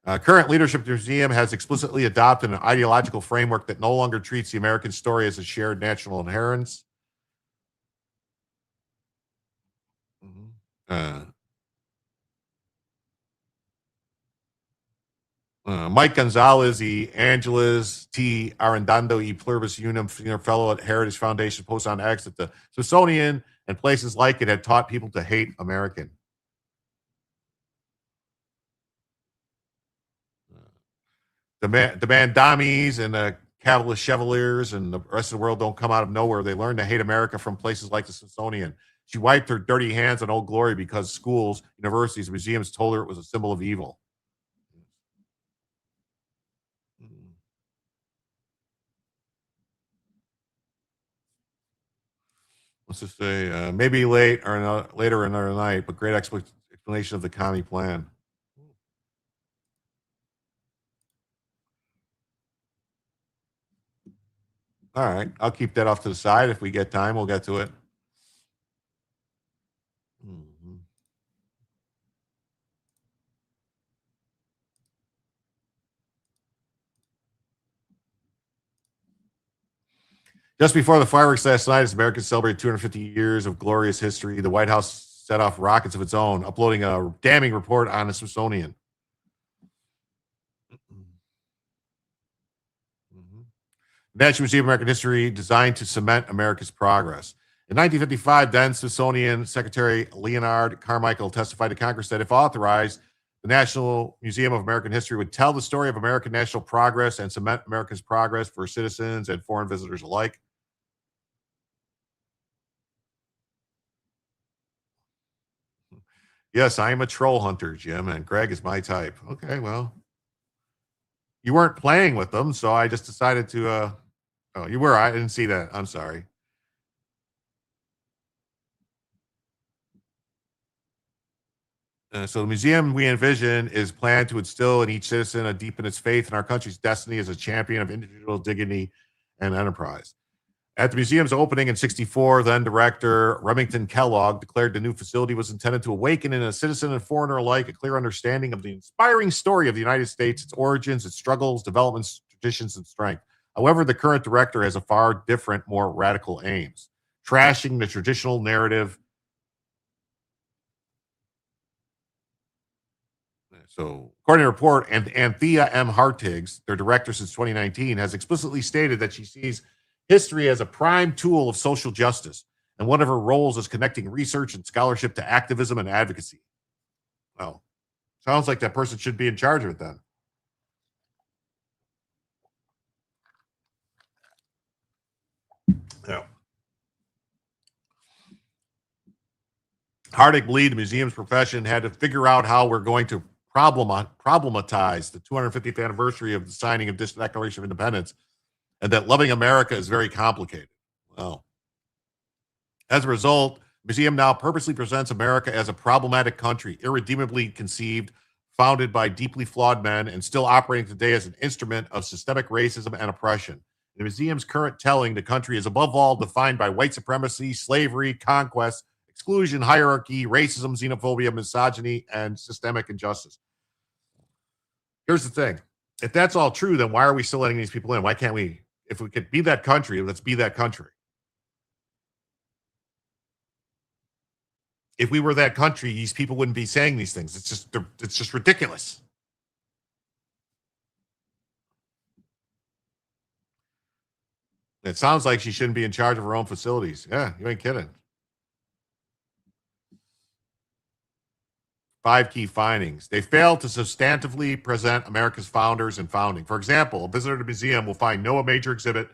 Current leadership of the museum has explicitly adopted an ideological framework that no longer treats the American story as a shared national inheritance. Mike Gonzalez, the Angeles T. Arrendando y Pluribus Unum Fellow at Heritage Foundation, posts on X that the Smithsonian and places like it had taught people to hate American. The Mandamis and the capitalist Chevaliers and the rest of the world don't come out of nowhere. They learn to hate America from places like the Smithsonian. She wiped her dirty hands on Old Glory because schools, universities, museums told her it was a symbol of evil. Let's just say maybe later another night, but great explanation of the commie plan. All right, I'll keep that off to the side. If we get time, we'll get to it. Just before the fireworks last night, as Americans celebrated 250 years of glorious history, the White House set off rockets of its own, uploading a damning report on the Smithsonian. National Museum of American History designed to cement America's progress. In 1955, then Smithsonian Secretary Leonard Carmichael testified to Congress that if authorized, the National Museum of American History would tell the story of American national progress and cement America's progress for citizens and foreign visitors alike. Yes, I am a troll hunter, Jim, and Greg is my type. Okay, well, you weren't playing with them, so I just decided to. Oh, you were. I didn't see that. I'm sorry. So the museum we envision is planned to instill in each citizen a deepen its faith in our country's destiny as a champion of individual dignity and enterprise. At the museum's opening in '64, then director Remington Kellogg declared the new facility was intended to awaken in a citizen and foreigner alike a clear understanding of the inspiring story of the United States, its origins, its struggles, developments, traditions, and strength. However, the current director has a far different, more radical aims, trashing the traditional narrative. So, according to the report, Anthea M. Hartigs, their director since 2019, has explicitly stated that she sees history as a prime tool of social justice, and one of her roles is connecting research and scholarship to activism and advocacy. Well, sounds like that person should be in charge of it then. Yeah. Hartig believed the museum's profession had to figure out how we're going to problematize the 250th anniversary of the signing of this Declaration of Independence, and that loving America is very complicated. Well, as a result, the museum now purposely presents America as a problematic country, irredeemably conceived, founded by deeply flawed men, and still operating today as an instrument of systemic racism and oppression. The museum's current telling, the country is above all defined by white supremacy, slavery, conquest, exclusion, hierarchy, racism, xenophobia, misogyny, and systemic injustice. Here's the thing. If that's all true, then why are we still letting these people in? Why can't we, if we could be that country, let's be that country. If we were that country, these people wouldn't be saying these things. It's just ridiculous. It sounds like she shouldn't be in charge of her own facilities. Yeah, you ain't kidding. 5 key findings. They failed to substantively present America's founders and founding. For example, a visitor to the museum will find no major exhibit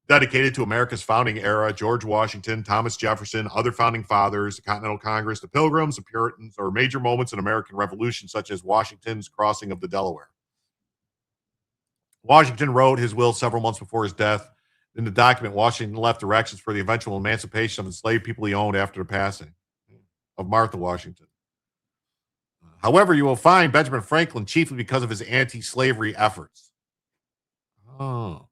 dedicated to America's founding era, George Washington, Thomas Jefferson, other founding fathers, the Continental Congress, the Pilgrims, the Puritans, or major moments in American Revolution, such as Washington's crossing of the Delaware. Washington wrote his will several months before his death. In the document, Washington left directions for the eventual emancipation of enslaved people he owned after the passing of Martha Washington. However, you will find Benjamin Franklin chiefly because of his anti-slavery efforts. Oh.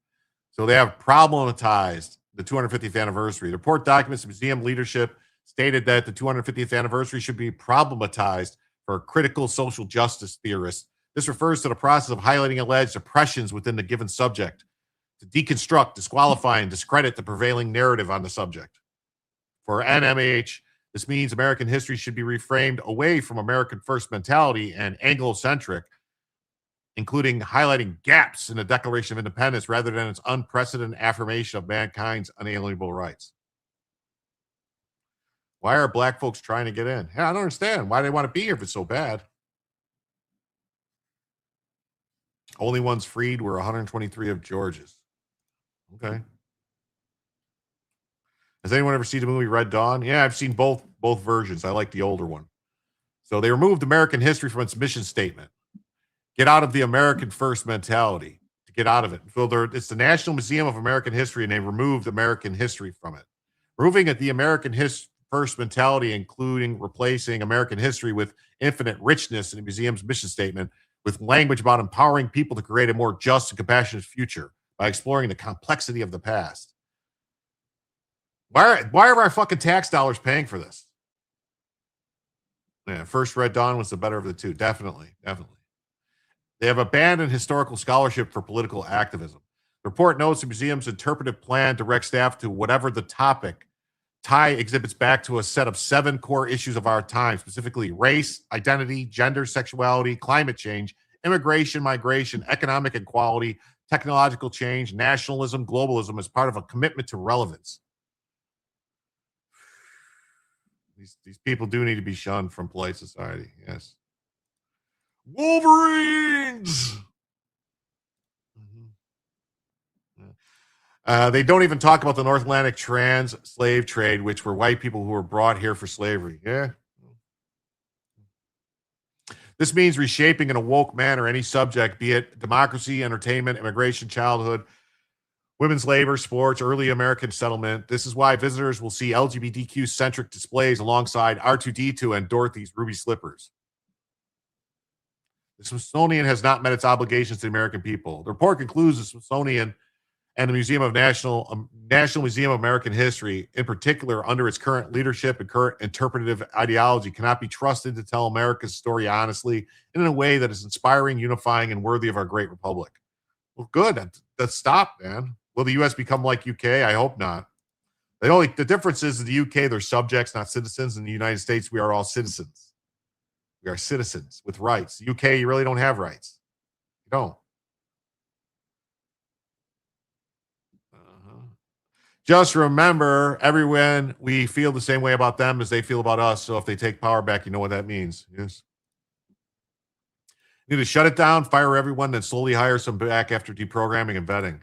So they have problematized the 250th anniversary. The report documents the museum leadership stated that the 250th anniversary should be problematized for critical social justice theorists. This refers to the process of highlighting alleged oppressions within the given subject to deconstruct, disqualify, and discredit the prevailing narrative on the subject. For NMH, this means American history should be reframed away from American first mentality and Anglo-centric, including highlighting gaps in the Declaration of Independence rather than its unprecedented affirmation of mankind's unalienable rights. Why are black folks trying to get in? Yeah, I don't understand why they want to be here if it's so bad. Only ones freed were 123 of George's. Okay. Has anyone ever seen the movie Red Dawn? Yeah, I've seen both versions. I like the older one. So they removed American history from its mission statement. Get out of the American first mentality. To get out of it. So it's the National Museum of American History, and they removed American history from it. Removing the American first mentality, including replacing American history with infinite richness in the museum's mission statement with language about empowering people to create a more just and compassionate future by exploring the complexity of the past. Why are our fucking tax dollars paying for this? Yeah, first Red Dawn was the better of the two. Definitely. They have abandoned historical scholarship for political activism. The report notes the museum's interpretive plan directs staff to whatever the topic. tie exhibits back to a set of 7 core issues of our time, specifically race, identity, gender, sexuality, climate change, immigration, migration, economic equality, technological change, nationalism, globalism as part of a commitment to relevance. These people do need to be shunned from polite society. Yes. Wolverines. They don't even talk about the North Atlantic trans slave trade, which were white people who were brought here for slavery. Yeah. This means reshaping in a woke manner any subject, be it democracy, entertainment, immigration, childhood, women's labor, sports, early American settlement. This is why visitors will see LGBTQ-centric displays alongside R2-D2 and Dorothy's ruby slippers. The Smithsonian has not met its obligations to the American people. The report concludes the Smithsonian and the National Museum of American History, in particular, under its current leadership and current interpretive ideology, cannot be trusted to tell America's story honestly and in a way that is inspiring, unifying, and worthy of our great republic. Well, good. Let's stop, man. Will the U.S. become like UK? I hope not. The difference is in the UK, they're subjects, not citizens. In the United States, we are all citizens. We are citizens with rights. The UK, you really don't have rights. You don't. Just remember, everyone, we feel the same way about them as they feel about us. So if they take power back, you know what that means. Yes. You need to shut it down, fire everyone, then slowly hire some back after deprogramming and vetting.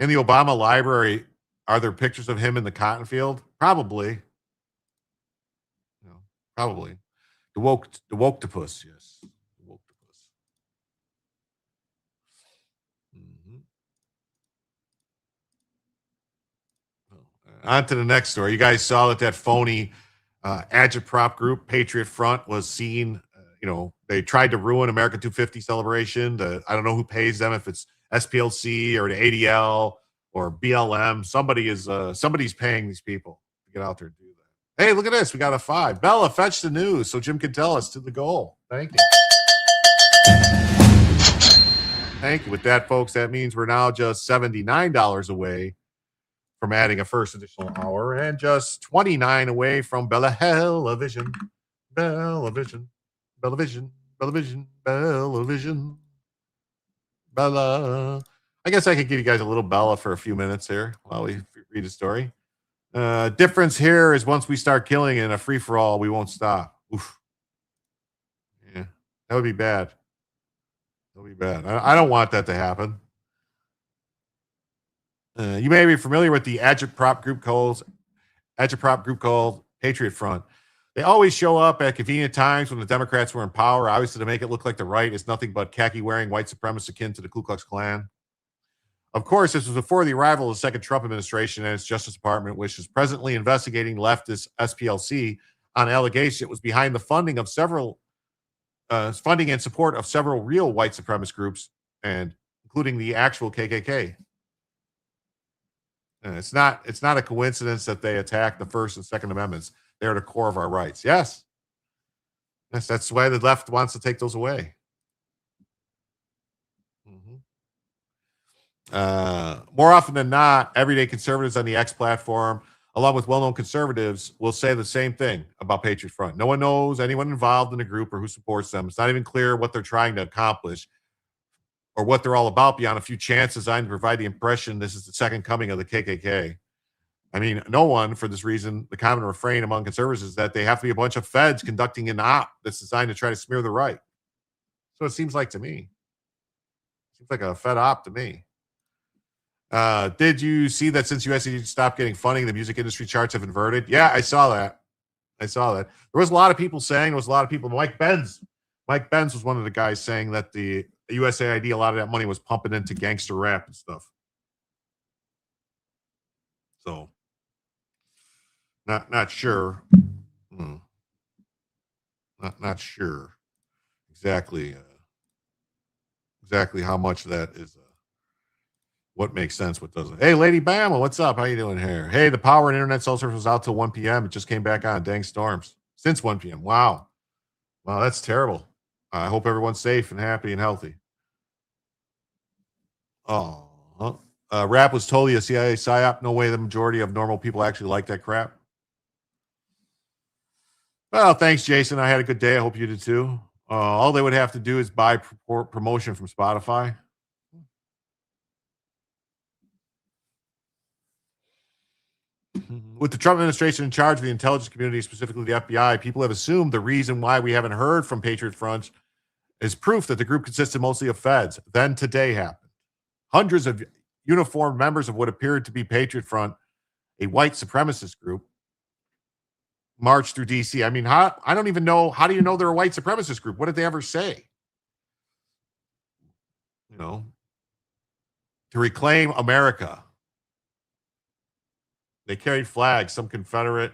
In the Obama library, are there pictures of him in the cotton field? Probably. No, probably. The woke-topus, yes. The woke-topus. On to the next story. You guys saw that phony agitprop group, Patriot Front, was seen. They tried to ruin America 250 celebration. I don't know who pays them, if it's SPLC or the ADL or BLM. Somebody's paying these people to get out there and do that. Hey, look at this. We got a 5. Bella, fetch the news so Jim can tell us to the goal. Thank you. Thank you. With that, folks, that means we're now just $79 away from adding a first additional hour and just $29 away from Bella Hell-a-Vision. Bella-Vision. Bella-Vision. Bella-Vision. Bella-Vision. Bella. I guess I could give you guys a little Bella for a few minutes here while we read a story. Difference here is once we start killing in a free-for-all, we won't stop. Oof. Yeah, that would be bad. That would be bad. I don't want that to happen. You may be familiar with the agitprop group called Patriot Front. They always show up at convenient times when the Democrats were in power, obviously to make it look like the right is nothing but khaki-wearing white supremacists akin to the Ku Klux Klan. Of course, this was before the arrival of the second Trump administration and its Justice Department, which is presently investigating leftist SPLC on allegations it was behind the funding and support of several real white supremacist groups and including the actual KKK. And it's not a coincidence that they attack the First and Second Amendments. They're the core of our rights. Yes. Yes, that's why the left wants to take those away. More often than not, everyday conservatives on the X platform, along with well-known conservatives, will say the same thing about Patriot Front. No one knows anyone involved in the group or who supports them. It's not even clear what they're trying to accomplish or what they're all about beyond a few chants designed to provide the impression this is the second coming of the KKK. I mean, no one, for this reason, the common refrain among conservatives is that they have to be a bunch of feds conducting an op that's designed to try to smear the right. So it seems like to me. Seems like a fed op to me. Did you see that since USC stopped getting funding, the music industry charts have inverted? Yeah, I saw that. There was a lot of people saying, Mike Benz was one of the guys saying that the USAID, a lot of that money was pumping into gangster rap and stuff. So, not sure. Not sure exactly how much that is. What makes sense, what doesn't. Hey, Lady Bama, what's up? How you doing here? Hey, the power and internet cell service was out till 1 p.m. It just came back on. Dang storms. Since 1 p.m. Wow, that's terrible. I hope everyone's safe and happy and healthy. Rap was totally a CIA psyop. No way the majority of normal people actually like that crap. Well, thanks, Jason. I had a good day. I hope you did too. All they would have to do is buy promotion from Spotify. With the Trump administration in charge of the intelligence community, specifically the FBI, people have assumed the reason why we haven't heard from Patriot Front is proof that the group consisted mostly of feds. Then today happened. Hundreds of uniformed members of what appeared to be Patriot Front, a white supremacist group, marched through D.C. I mean, I don't even know. How do you know they're a white supremacist group? What did they ever say? To reclaim America. They carried flags, some Confederate.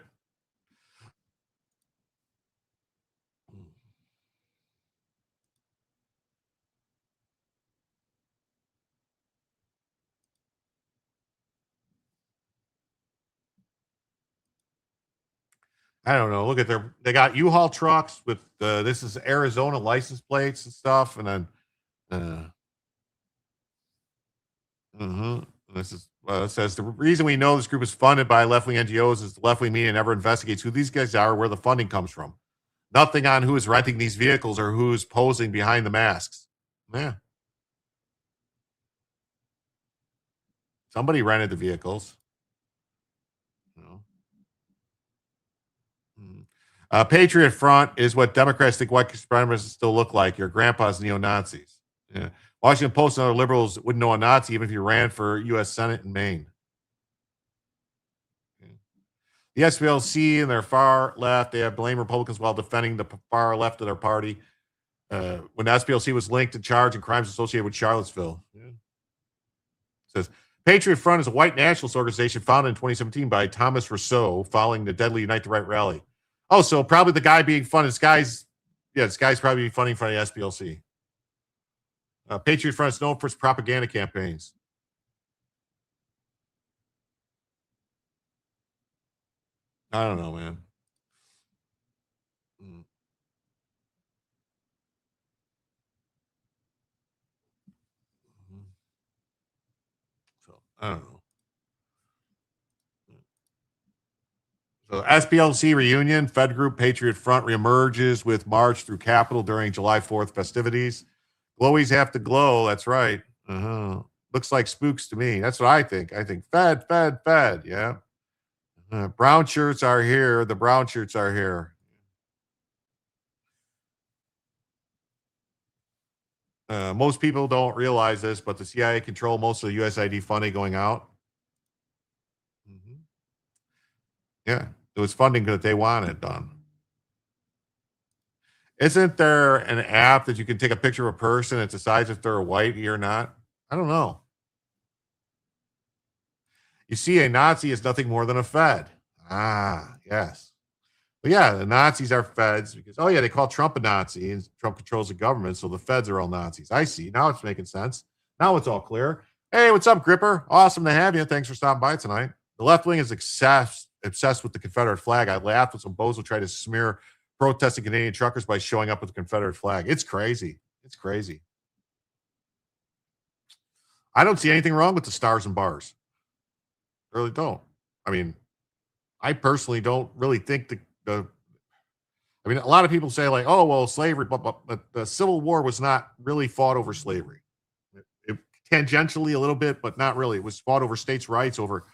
I don't know. Look at they got U-Haul trucks with this is Arizona license plates and stuff, and then this is it says the reason we know this group is funded by left-wing NGOs is the left-wing media never investigates who these guys are, where the funding comes from. Nothing on who is renting these vehicles or who is posing behind the masks. Yeah. Somebody rented the vehicles. Patriot Front is what Democrats think white supremacists still look like. Your grandpa's neo-Nazis. Yeah. Washington Post and other liberals wouldn't know a Nazi even if you ran for U.S. Senate in Maine. Okay. The SPLC and their far left, they have blamed Republicans while defending the far left of their party. When the SPLC was linked to charge and crimes associated with Charlottesville. Yeah. It says, Patriot Front is a white nationalist organization founded in 2017 by Thomas Rousseau following the deadly Unite the Right rally. Oh, so probably the guy being funded. This guy's probably being funding for the SPLC. Patriot Front is known for its propaganda campaigns. I don't know, man. So I don't know. So SPLC reunion, Fed Group Patriot Front reemerges with march through Capitol during July 4th festivities. Glowies have to glow. That's right. Looks like spooks to me. That's what I think. I think Fed. Yeah. Brown shirts are here. The brown shirts are here. Most people don't realize this, but the CIA control most of the USAID funding going out. Yeah, it was funding that they wanted done. Isn't there an app that you can take a picture of a person that decides if they're white or not? I don't know. You see, a Nazi is nothing more than a Fed. Ah, yes. But yeah, the Nazis are Feds because, they call Trump a Nazi and Trump controls the government, so the Feds are all Nazis. I see. Now it's making sense. Now it's all clear. Hey, what's up, Gripper? Awesome to have you. Thanks for stopping by tonight. The left wing is obsessed with the Confederate flag. I laughed when some bozo tried to smear protesting Canadian truckers by showing up with the Confederate flag. It's crazy. It's crazy. I don't see anything wrong with the stars and bars. I really don't. I mean, I personally don't really think I mean, a lot of people say like, oh, well, slavery, but the Civil War was not really fought over slavery. It tangentially a little bit, but not really. It was fought over states' rights, over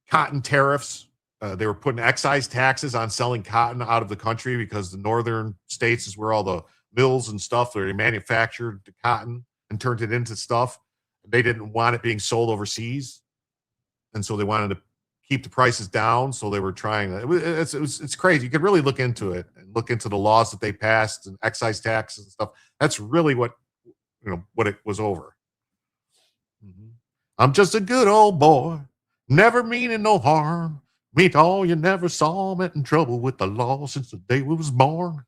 cotton tariffs. They were putting excise taxes on selling cotton out of the country because the northern states is where all the mills and stuff where they manufactured the cotton and turned it into stuff. They didn't want it being sold overseas, and so they wanted to keep the prices down. So they were trying. It's crazy. You could really look into it and look into the laws that they passed and excise taxes and stuff. That's really what it was over. Mm-hmm. I'm just a good old boy, never meaning no harm. Meet all you never saw, met in trouble with the law since the day we was born.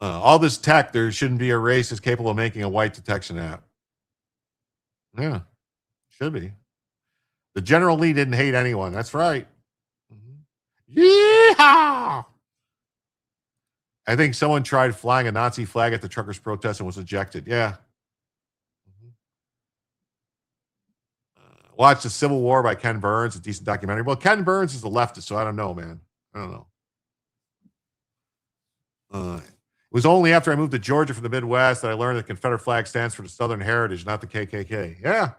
All this tech, there shouldn't be a race that's capable of making a white detection app. Yeah, should be. The General Lee didn't hate anyone. That's right. Mm-hmm. Yeehaw! I think someone tried flying a Nazi flag at the truckers' protest and was ejected. Yeah. Watch The Civil War by Ken Burns, a decent documentary. Well, Ken Burns is a leftist, so I don't know, man. I don't know. It was only after I moved to Georgia from the Midwest that I learned the Confederate flag stands for the Southern Heritage, not the KKK. Yeah.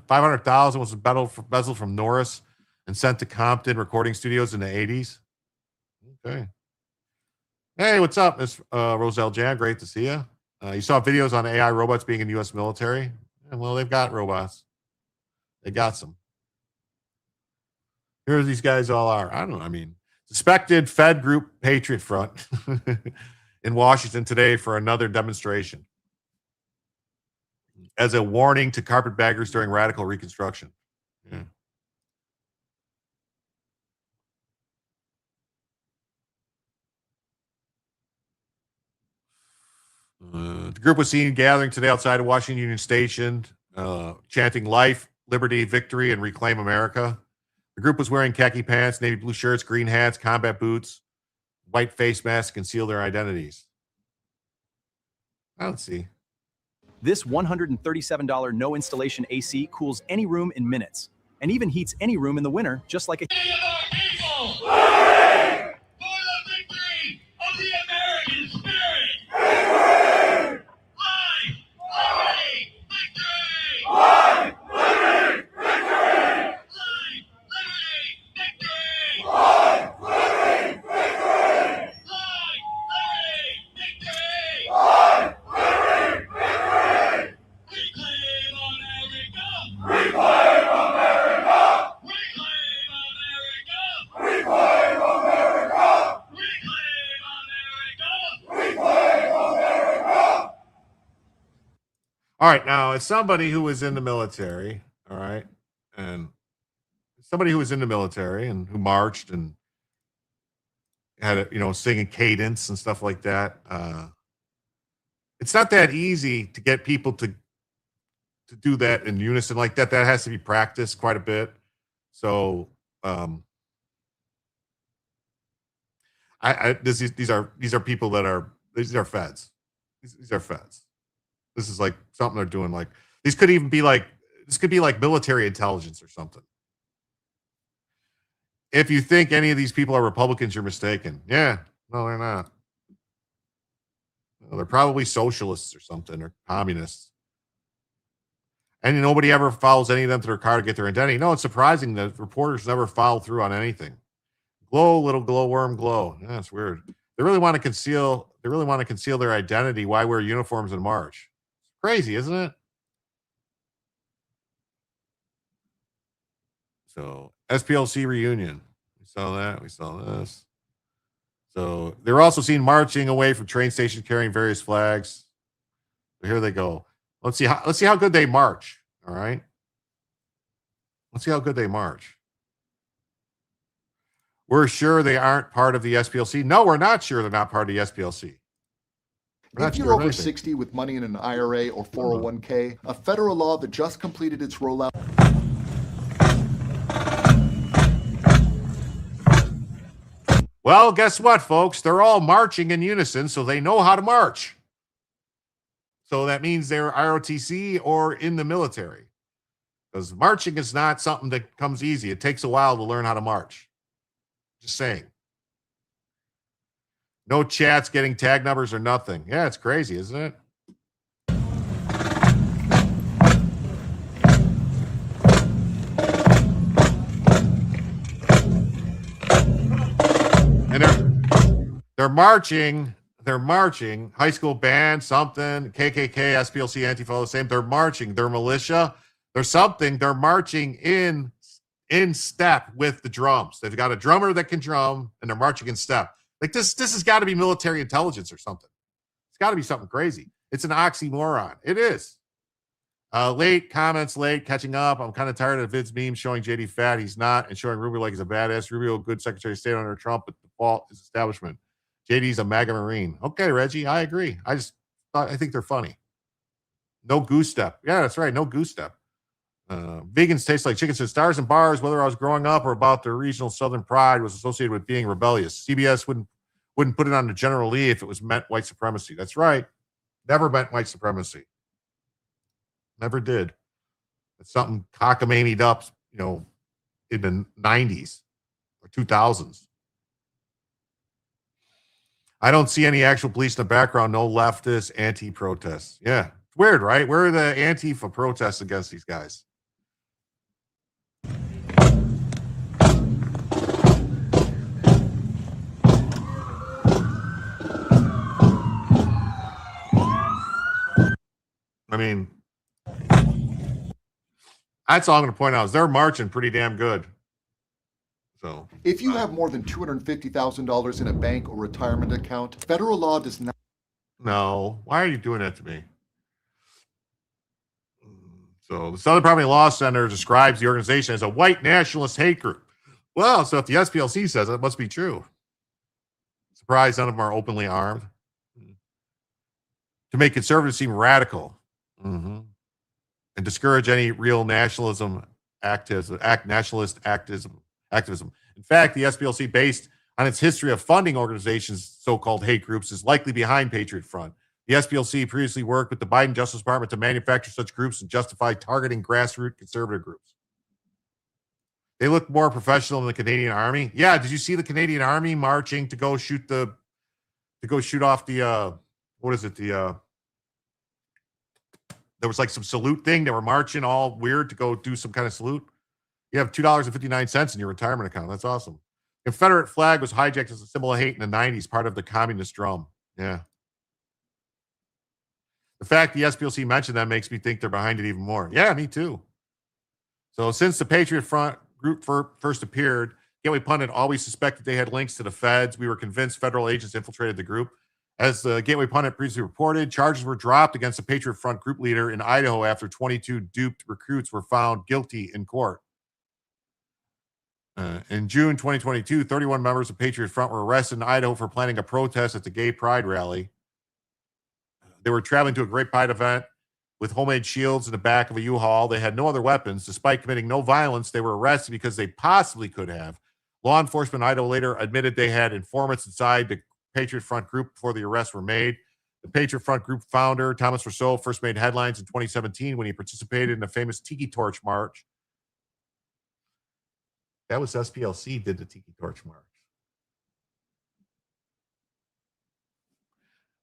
500,000 was embezzled from Norris and sent to Compton recording studios in the 80s. Okay. Hey, what's up, Miss Roselle Jan? Great to see you. You saw videos on AI robots being in U.S. military? Yeah, well, they've got robots. They got some. Here these guys all are. I don't know. I mean, suspected Fed group Patriot Front in Washington today for another demonstration as a warning to carpetbaggers during radical reconstruction. Yeah. The group was seen gathering today outside of Washington Union Station, chanting life, liberty, victory, and reclaim America. The group was wearing khaki pants, navy blue shirts, green hats, combat boots, white face masks to conceal their identities. Let's see. This $137 no installation AC cools any room in minutes and even heats any room in the winter, just like a All right, now as somebody who was in the military, all right, and somebody who was in the military and who marched and had a singing cadence and stuff like that, it's not that easy to get people to do that in unison like that. That has to be practiced quite a bit. So these are people that are feds. These are feds. This is like something they're doing. Like this could be like military intelligence or something. If you think any of these people are Republicans, you're mistaken. Yeah, no, they're not. No, they're probably socialists or something, or communists. And nobody ever follows any of them to their car to get their identity. No, it's surprising that reporters never follow through on anything. Glow, little glowworm, glow. Yeah, it's weird. They really want to conceal their identity. Why wear uniforms in March? Crazy, isn't it? So SPLC reunion. We saw that. We saw this. So they're also seen marching away from train stations carrying various flags. So here they go. Let's see how good they march. All right. Let's see how good they march. We're sure they aren't part of the SPLC. No, we're not sure they're not part of the SPLC. If you're over 60 with money in an IRA or 401k, a federal law that just completed its rollout. Well, guess what, folks? They're all marching in unison, so they know how to march. So that means they're ROTC or in the military. Because marching is not something that comes easy. It takes a while to learn how to march. Just saying. No chats, getting tag numbers or nothing. Yeah, it's crazy, isn't it? And they're marching. They're marching. High school band, something. KKK, SPLC, Antifa, the same. They're marching. They're militia. There's something. They're marching in step with the drums. They've got a drummer that can drum, and they're marching in step. Like this has got to be military intelligence or something. It's got to be something crazy. It's an oxymoron. It is. Late comments, late catching up. I'm kind of tired of Vid's meme showing JD fat. He's not, and showing Rubio like he's a badass. Rubio, good Secretary of State under Trump, but the fault is establishment. JD's a MAGA Marine. Okay, Reggie, I agree. I think they're funny. No goose step. Yeah, that's right. No goose step. Vegans taste like chicken. Says stars and bars, whether I was growing up or about their regional Southern pride, was associated with being rebellious. CBS wouldn't put it on the General Lee if it was meant white supremacy. That's right. Never meant white supremacy. Never did. It's something cockamamie up, in the 90s or 2000s. I don't see any actual police in the background. No leftist anti-protests. Yeah, it's weird, right? Where are the Antifa protests against these guys? I mean, that's all I'm going to point out is they're marching pretty damn good. So, if you have more than $250,000 in a bank or retirement account, federal law does not. No, why are you doing that to me? So, the Southern Poverty Law Center describes the organization as a white nationalist hate group. Well, so if the SPLC says it must be true. Surprised none of them are openly armed. To make conservatives seem radical. Mm-hmm. And discourage any real nationalist activism. In fact, the SPLC, based on its history of funding organizations, so-called hate groups, is likely behind Patriot Front. The SPLC previously worked with the Biden Justice Department to manufacture such groups and justify targeting grassroots conservative groups. They look more professional than the Canadian Army. Yeah, did you see the Canadian Army marching to go shoot off the what is it? There was like some salute thing. They were marching all weird to go do some kind of salute. You have $2.59 in your retirement account. That's awesome. Confederate flag was hijacked as a symbol of hate in the 90s, part of the communist drum. Yeah. The fact the SPLC mentioned that makes me think they're behind it even more. Yeah, me too. So since the Patriot Front group first appeared, Gateway Pundit always suspected they had links to the feds. We were convinced federal agents infiltrated the group. As the Gateway Pundit previously reported, charges were dropped against the Patriot Front group leader in Idaho after 22 duped recruits were found guilty in court. In June 2022, 31 members of Patriot Front were arrested in Idaho for planning a protest at the Gay Pride rally. They were traveling to a Great Pride event with homemade shields in the back of a U-Haul. They had no other weapons. Despite committing no violence, they were arrested because they possibly could have. Law enforcement in Idaho later admitted they had informants inside the Patriot Front group before the arrests were made. The Patriot Front group founder, Thomas Rousseau, first made headlines in 2017 when he participated in the famous Tiki Torch March. That was SPLC did the Tiki Torch March.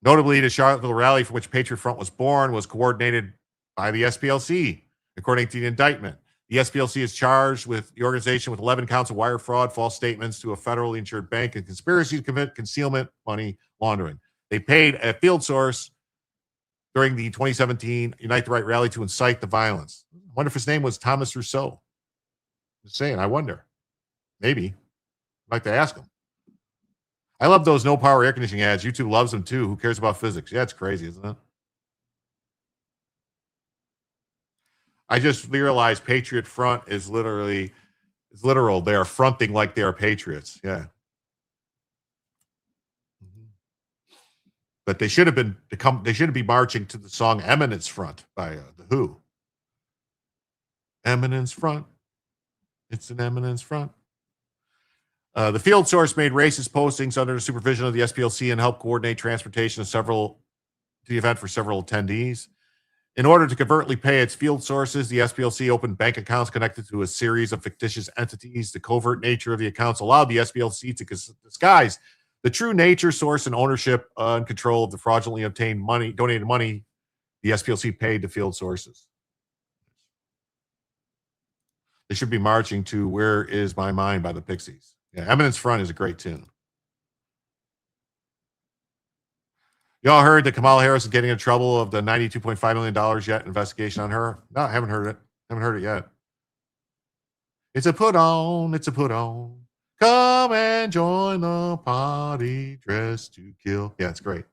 Notably, the Charlottesville rally for which Patriot Front was born was coordinated by the SPLC, according to the indictment. The SPLC is charged with the organization with 11 counts of wire fraud, false statements to a federally insured bank, and conspiracy to commit concealment money laundering. They paid a field source during the 2017 Unite the Right rally to incite the violence. I wonder if his name was Thomas Rousseau. Just saying, I wonder. Maybe. I'd like to ask him. I love those no power air conditioning ads. YouTube loves them too. Who cares about physics? Yeah, it's crazy, isn't it? I just realized Patriot Front is literally It's literal. They are fronting like they are patriots. Yeah. But they should have been they should be marching to the song Eminence Front by The Who. Eminence Front. It's an eminence front. The field source made racist postings under the supervision of the SPLC and helped coordinate transportation of to the event for several attendees. In order to covertly pay its field sources, the SPLC opened bank accounts connected to a series of fictitious entities. The covert nature of the accounts allowed the SPLC to disguise the true nature, source, and ownership and control of the fraudulently obtained donated money the SPLC paid to field sources. They should be marching to Where Is My Mind by the Pixies. Yeah, Eminence Front is a great tune. Y'all heard that Kamala Harris is getting in trouble of the $92.5 million yet investigation on her? No, I haven't heard it. Haven't heard it yet. It's a put on. It's a put on. Come and join the party dressed to kill. Yeah, it's great.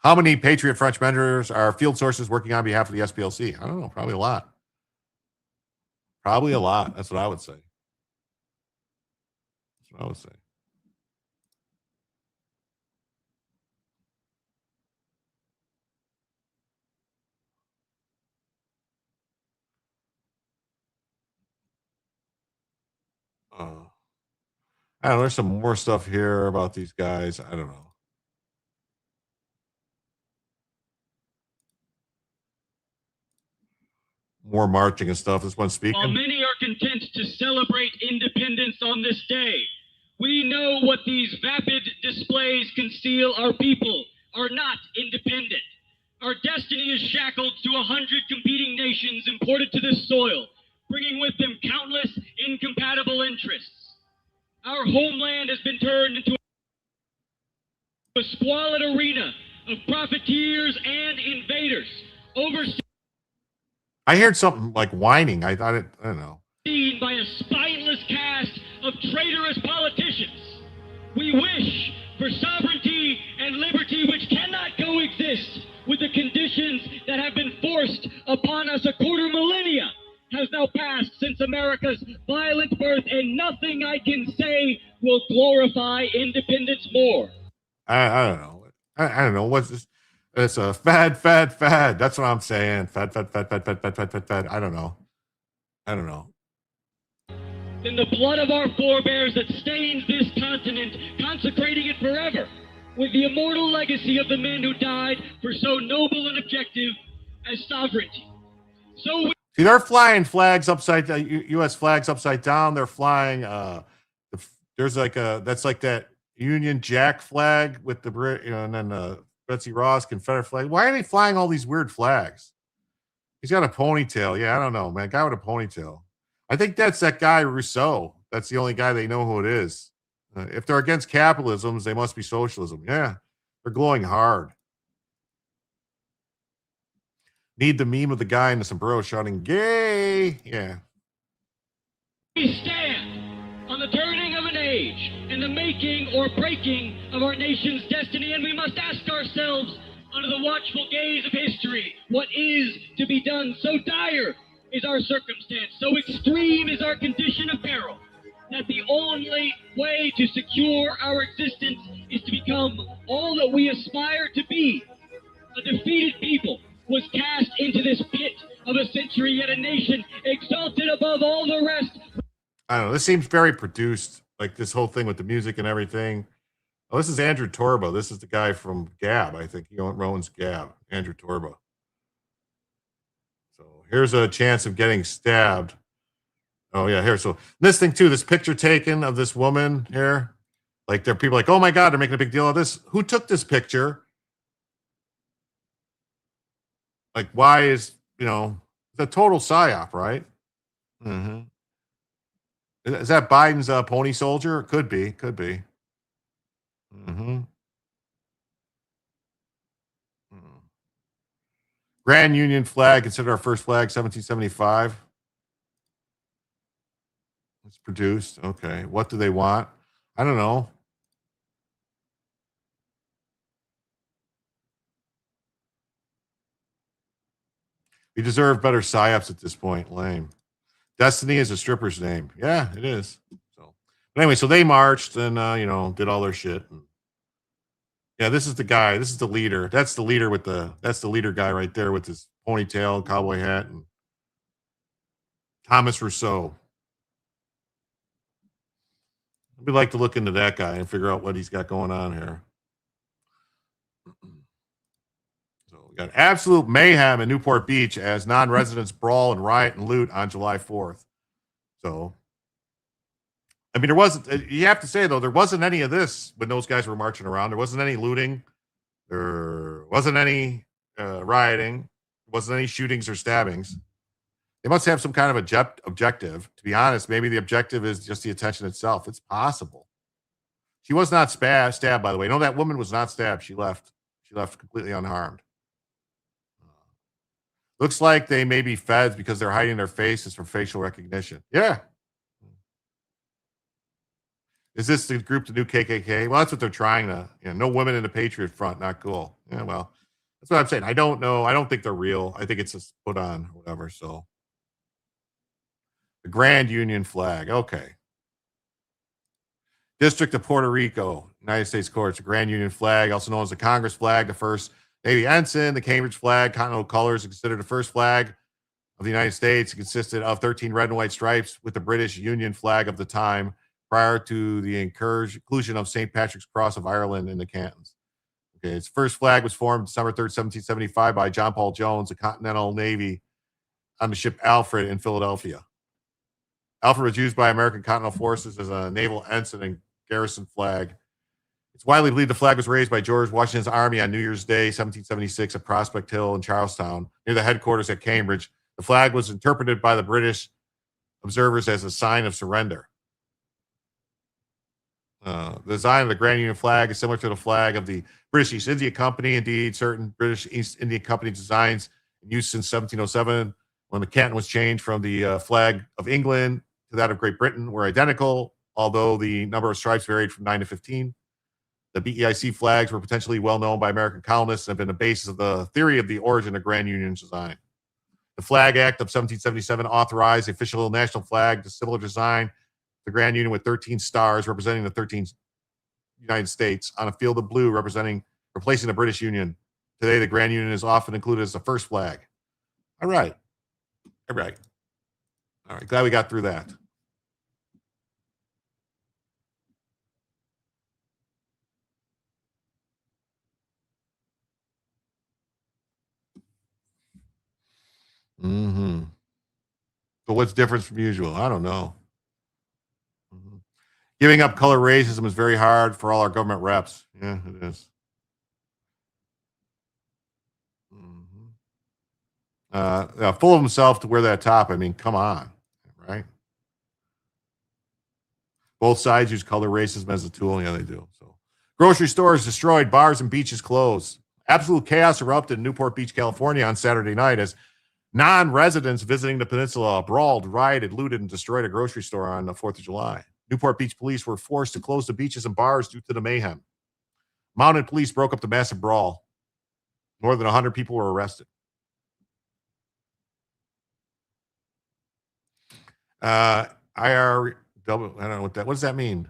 How many Patriot French members are field sources working on behalf of the SPLC? I don't know. Probably a lot. Probably a lot. That's what I would say. That's what I would say. I don't know. There's some more stuff here about these guys. I don't know. More marching and stuff. This one speaking. While many are content to celebrate independence on this day, we know what these vapid displays conceal. Our people are not independent. Our destiny is shackled to 100 competing nations imported to this soil, bringing with them countless incompatible interests. Our homeland has been turned into a squalid arena of profiteers and invaders. I heard something like whining. I thought I don't know. Seen by a spineless cast of traitorous politicians. We wish for sovereignty and liberty which cannot coexist with the conditions that have been forced upon us. A quarter millennia has now passed since America's violent birth, and nothing I can say will glorify independence more. I don't know. I don't know. What's this? It's a fad. That's what I'm saying. Fad. I don't know. Than the blood of our forebears that stains this continent, consecrating it forever with the immortal legacy of the men who died for so noble an objective as sovereignty. So see, they're flying flags upside down, U.S. flags upside down. They're flying. There's like that's like that Union Jack flag with the Brit, and then Betsy Ross Confederate flag. Why are they flying all these weird flags? He's got a ponytail. Yeah, I don't know, man. Guy with a ponytail. I think that's that guy Rousseau. That's the only guy they know who it is. If they're against capitalism, they must be socialism. Yeah, they're glowing hard. Need the meme of the guy in the sombrero shouting "gay." Yeah. We stand on the turning of an age and the making or breaking of our nation's destiny, and we must ask ourselves, under the watchful gaze of history, what is to be done? So dire is our circumstance, so extreme is our condition of peril, that the only way to secure our existence is to become all that we aspire to be. A defeated people was cast into this pit of a century, yet a nation exalted above all the rest. I don't know. This seems very produced, like this whole thing with the music and everything. Oh, this is Andrew Torba. This is the guy from Gab, I think. He owns Gab, Andrew Torba. So here's a chance of getting stabbed. Oh, yeah, here. So this thing, too, this picture taken of this woman here. Like, there are people like, oh, my God, they're making a big deal of this. Who took this picture? Like, why is, it's a total psyop, right? Mm-hmm. Is that Biden's pony soldier? Could be. Mm-hmm. Grand Union flag, considered our first flag, 1775. It's produced. Okay. What do they want? I don't know. You deserve better psyops at this point. Lame. Destiny is a stripper's name. Yeah, it is. So, but anyway, so they marched and did all their shit. And yeah, this is the guy. This is the leader. That's the leader that's the leader guy right there with his ponytail, cowboy hat, and Thomas Rousseau. We'd like to look into that guy and figure out what he's got going on here. So we got absolute mayhem in Newport Beach as non-residents brawl and riot and loot on July 4th. So, I mean, there wasn't, you have to say, though, there wasn't any of this when those guys were marching around. There wasn't any looting. There wasn't any rioting. There wasn't any shootings or stabbings. They must have some kind of objective. To be honest, maybe the objective is just the attention itself. It's possible. She was not stabbed, by the way. No, that woman was not stabbed. She left. She left completely unharmed. Looks like they may be feds because they're hiding their faces from facial recognition. Yeah. Is this the group, the new KKK? Well, that's what they're trying to. No women in the Patriot Front. Not cool. Yeah, well, that's what I'm saying. I don't know. I don't think they're real. I think it's just put on or whatever. So. The Grand Union flag. Okay. District of Puerto Rico, United States Courts, the Grand Union flag, also known as the Congress flag, the first Navy ensign, the Cambridge flag, continental colors, are considered the first flag of the United States. It consisted of 13 red and white stripes with the British Union flag of the time prior to the inclusion of St. Patrick's Cross of Ireland in the cantons. Okay, its first flag was formed December 3rd, 1775 by John Paul Jones, the Continental Navy, on the ship Alfred in Philadelphia. Alfred was used by American Continental Forces as a naval ensign and garrison flag. It's widely believed the flag was raised by George Washington's army on New Year's Day, 1776, at Prospect Hill in Charlestown, near the headquarters at Cambridge. The flag was interpreted by the British observers as a sign of surrender. The design of the Grand Union flag is similar to the flag of the British East India Company. Indeed, certain British East India Company designs in use since 1707, when the canton was changed from the flag of England to that of Great Britain, were identical, although the number of stripes varied from 9 to 15. The BEIC flags were potentially well known by American colonists and have been the basis of the theory of the origin of Grand Union's design. The Flag Act of 1777 authorized the official national flag, the similar design, the Grand Union with 13 stars representing the 13 United States on a field of blue replacing the British Union. Today, the Grand Union is often included as the first flag. All right. All right. Glad we got through that. Mm-hmm. So what's different from usual? I don't know. Mm-hmm. Giving up color racism is very hard for all our government reps. Yeah, it is. Mm-hmm. Full of himself to wear that top. I mean, come on, right? Both sides use color racism as a tool. Yeah, they do. So, grocery stores destroyed, bars and beaches closed. Absolute chaos erupted in Newport Beach, California on Saturday night as non-residents visiting the peninsula brawled, rioted, looted, and destroyed a grocery store on the 4th of July. Newport Beach police were forced to close the beaches and bars due to the mayhem. Mounted police broke up the massive brawl. More than 100 people were arrested. I don't know what does that mean?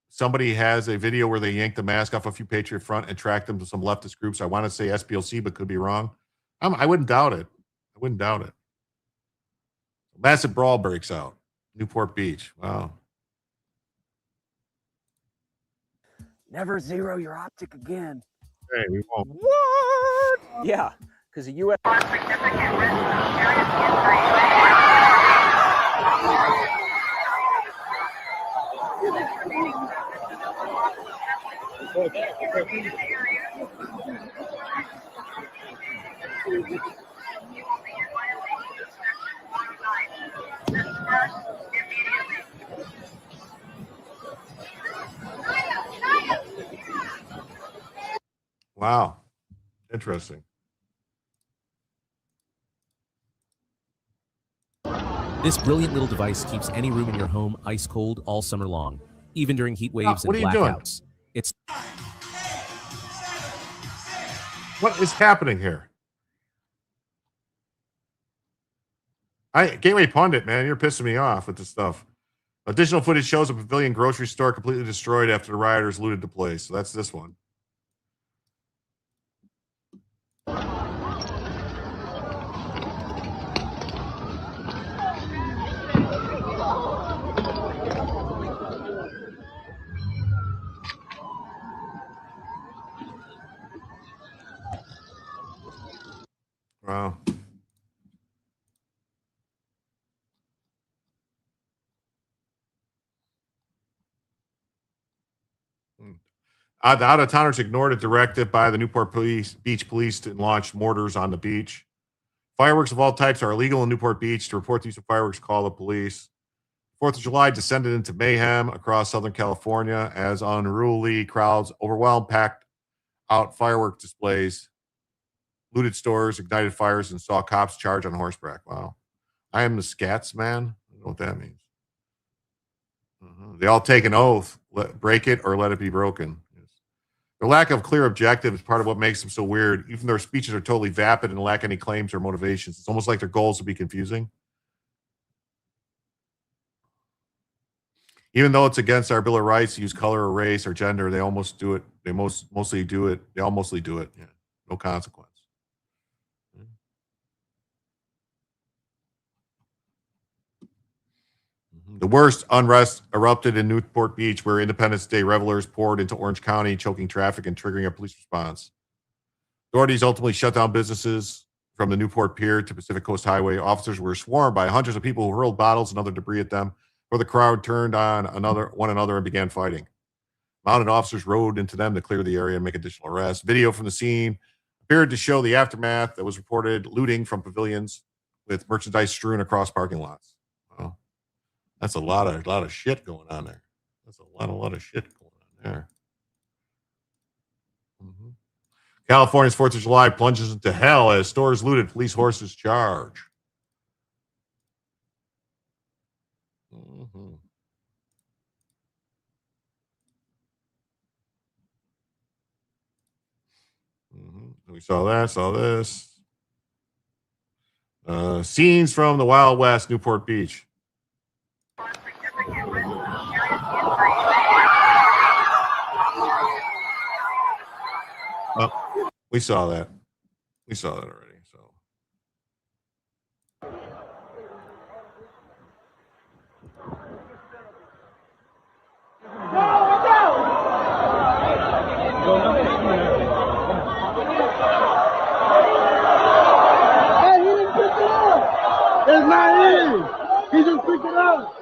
Somebody has a video where they yanked the mask off a few Patriot Front and tracked them to some leftist groups. I want to say SPLC, but could be wrong. I wouldn't doubt it. I wouldn't doubt it. Massive brawl breaks out. Newport Beach. Wow. Never zero your optic again. Hey, we won't. What? Yeah, because the U.S. Wow. Interesting. This brilliant little device keeps any room in your home ice cold all summer long, even during heat waves and blackouts. It's what is happening here? Gateway Pundit, man, you're pissing me off with this stuff. Additional footage shows a Pavilion grocery store completely destroyed after the rioters looted the place. So that's this one. Wow. The out-of-towners ignored a directive by the Newport Beach Police to launch mortars on the beach. Fireworks of all types are illegal in Newport Beach. To report the use of fireworks, call the police. 4th of July descended into mayhem across Southern California as unruly crowds overwhelmed, packed out firework displays, looted stores, ignited fires, and saw cops charge on horseback. Wow. I am the scats, man. I don't know what that means. They all take an oath, break it or let it be broken. Their lack of clear objective is part of what makes them so weird. Even their speeches are totally vapid and lack any claims or motivations. It's almost like their goals will be confusing. Even though it's against our Bill of Rights to use color or race or gender, they almost do it. They mostly do it. They all mostly do it. Yeah. No consequence. The worst unrest erupted in Newport Beach, where Independence Day revelers poured into Orange County, choking traffic and triggering a police response. Authorities ultimately shut down businesses from the Newport Pier to Pacific Coast Highway. Officers were swarmed by hundreds of people who hurled bottles and other debris at them, where the crowd turned on one another and began fighting. Mounted officers rode into them to clear the area and make additional arrests. Video from the scene appeared to show the aftermath that was reported looting from pavilions with merchandise strewn across parking lots. Wow. That's a lot of shit going on there. That's a lot of shit going on there. California's 4th of July plunges into hell as stores looted, police horses charge. We saw this. Scenes from the Wild West, Newport Beach. We saw that. We saw that already. So. Hey, he didn't pick it up. It's not him. He just picked it up.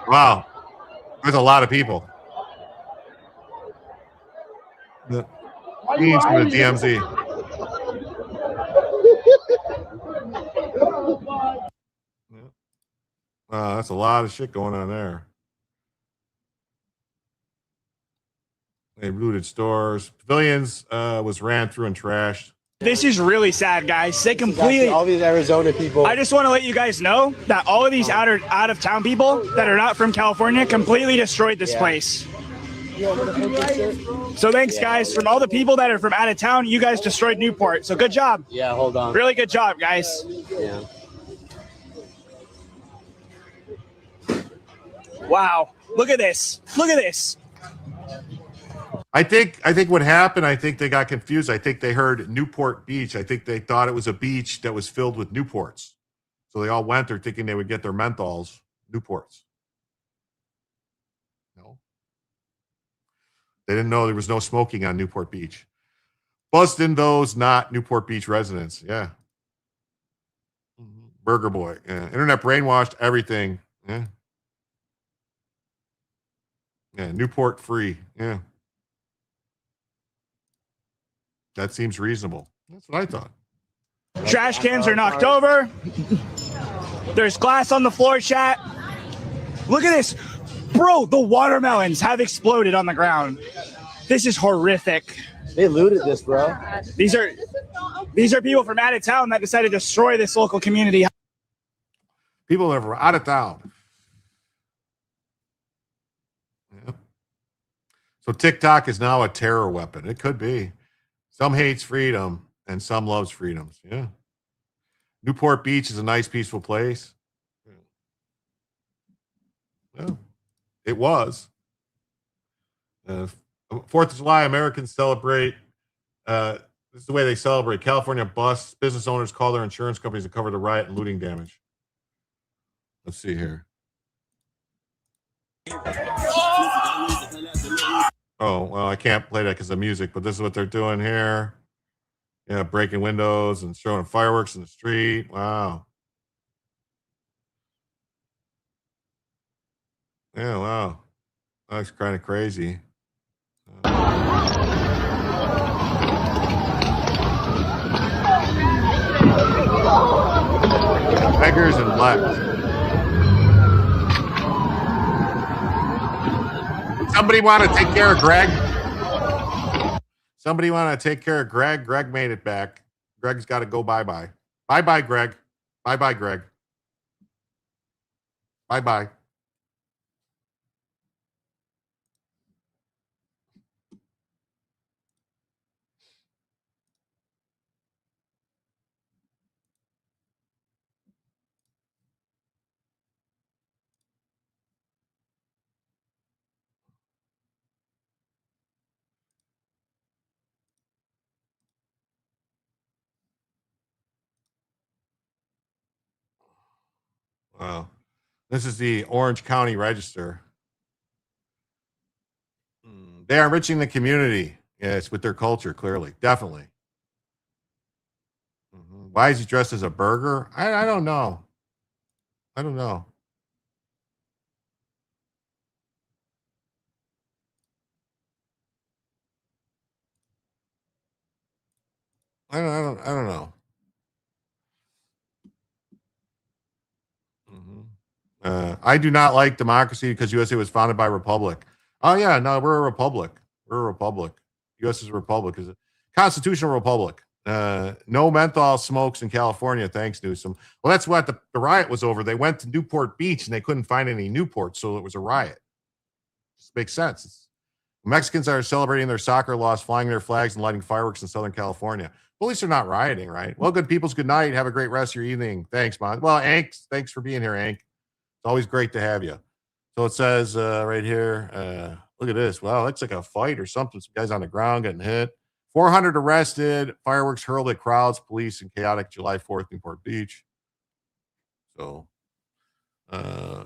Wow. There's a lot of people. The scenes from the DMZ. That's a lot of shit going on there. They looted stores. Pavilions was ran through and trashed. This is really sad, guys. They completely, all these Arizona people. I just want to let you guys know that all of these out of town people that are not from California completely destroyed this place. So thanks, guys. From all the people that are from out of town, you guys destroyed Newport. So good job. Yeah, hold on. Really good job, guys. Yeah. Wow. Look at this. Look at this. I think what happened, I think they got confused. I think they heard Newport Beach. I think they thought it was a beach that was filled with Newports. So they all went there thinking they would get their menthols, Newports. No. They didn't know there was no smoking on Newport Beach. Busting those not Newport Beach residents. Yeah. Burger Boy. Yeah. Internet brainwashed everything. Yeah. Yeah. Newport free. Yeah. That seems reasonable. That's what I thought. Trash cans are knocked over. There's glass on the floor, chat. Look at this. Bro, the watermelons have exploded on the ground. This is horrific. They looted this, bro. These are people from out of town that decided to destroy this local community. People that are out of town. Yeah. So TikTok is now a terror weapon. It could be. Some hates freedom and some loves freedoms. Yeah. Newport Beach is a nice, peaceful place. Yeah, it was. 4th of July, Americans celebrate. This is the way they celebrate. California business owners call their insurance companies to cover the riot and looting damage. Let's see here. Oh, well, I can't play that because of music, but this is what they're doing here. Yeah, breaking windows and throwing fireworks in the street. Wow. Yeah, wow. That's kind of crazy. Beggars and blacks. Somebody want to take care of Greg? Somebody want to take care of Greg? Greg made it back. Greg's got to go bye-bye. Bye-bye, Greg. Bye-bye, Greg. Bye-bye. Wow. This is the Orange County Register. They are enriching the community. Yes, with their culture, clearly. Definitely. Why is he dressed as a burger? I don't know. I don't know. I don't know. I do not like democracy because USA was founded by a republic. Oh yeah, no, we're a republic. We're a republic. U.S. is a republic. Is a constitutional republic. No menthol smokes in California. Thanks, Newsom. Well, that's what the riot was over. They went to Newport Beach and they couldn't find any Newport, so it was a riot. Just makes sense. Mexicans are celebrating their soccer loss, flying their flags and lighting fireworks in Southern California. Well, at least they're not rioting, right? Well, good peoples, good night. Have a great rest of your evening. Thanks, Mon. Well, Hank, thanks for being here, Hank. It's always great to have you. So it says right here, look at this. Wow, looks like a fight or something. Some guys on the ground getting hit. 400 arrested. Fireworks hurled at crowds. Police in chaotic July 4th, Newport Beach. So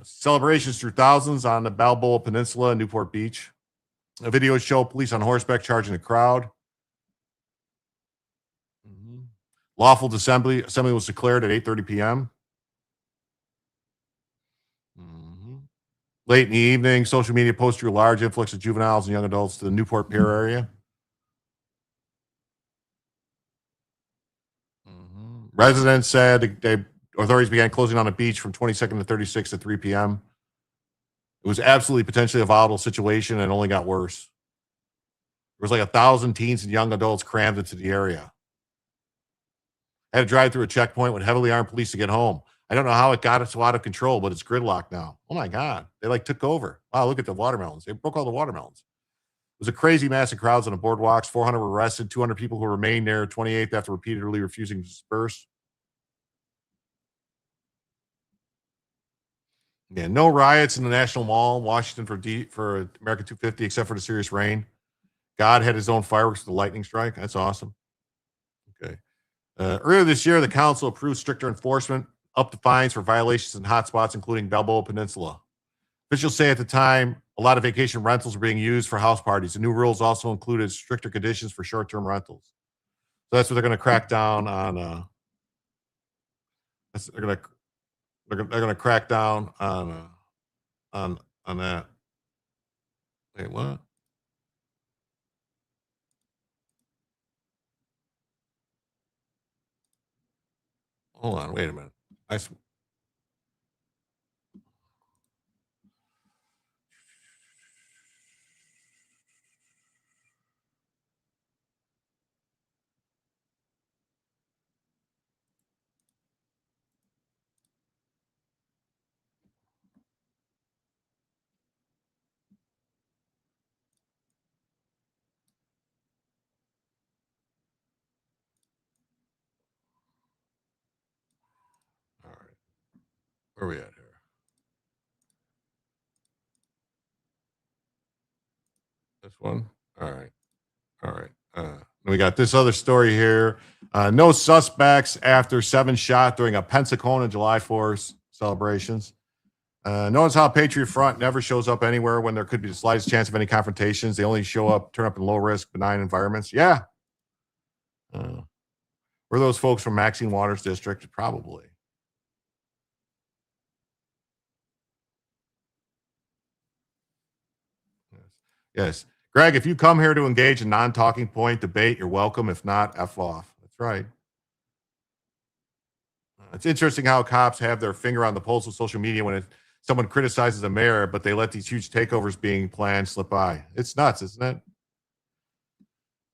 celebrations through thousands on the Balboa Peninsula in Newport Beach. A video show police on horseback charging the crowd. Lawful assembly was declared at 8:30 p.m. Late in the evening, social media posts drew a large influx of juveniles and young adults to the Newport Pier area. Residents said authorities began closing on the beach from 22nd to 36th at 3 p.m. It was absolutely potentially a volatile situation and only got worse. There was like 1,000 teens and young adults crammed into the area. I had to drive through a checkpoint with heavily armed police to get home. I don't know how it got so out of control, but it's gridlocked now. Oh my God. They like took over. Wow, look at the watermelons. They broke all the watermelons. It was a crazy mass of crowds on the boardwalks. 400 were arrested, 200 people who remained there, 28th after repeatedly refusing to disperse. Yeah, no riots in the National Mall, Washington for America 250, except for the serious rain. God had his own fireworks with the lightning strike. That's awesome. Okay. Earlier this year, the council approved stricter enforcement, up to fines for violations in hotspots, including Balboa Peninsula. Officials say at the time, a lot of vacation rentals were being used for house parties. The new rules also included stricter conditions for short-term rentals. So that's what they're going to crack down on. They're going to crack down on that. Wait, what? Hold on, wait a minute. Where are we at here? This one? All right. All right. We got this other story here. No suspects after 7 shot during a Pensacola July 4th celebrations. Notice how Patriot Front never shows up anywhere when there could be the slightest chance of any confrontations. They only turn up in low-risk, benign environments. Yeah. Were those folks from Maxine Waters District? Probably. Yes. Greg, if you come here to engage in non-talking point debate, you're welcome. If not, F off. That's right. It's interesting how cops have their finger on the pulse of social media when someone criticizes a mayor, but they let these huge takeovers being planned slip by. It's nuts, isn't it?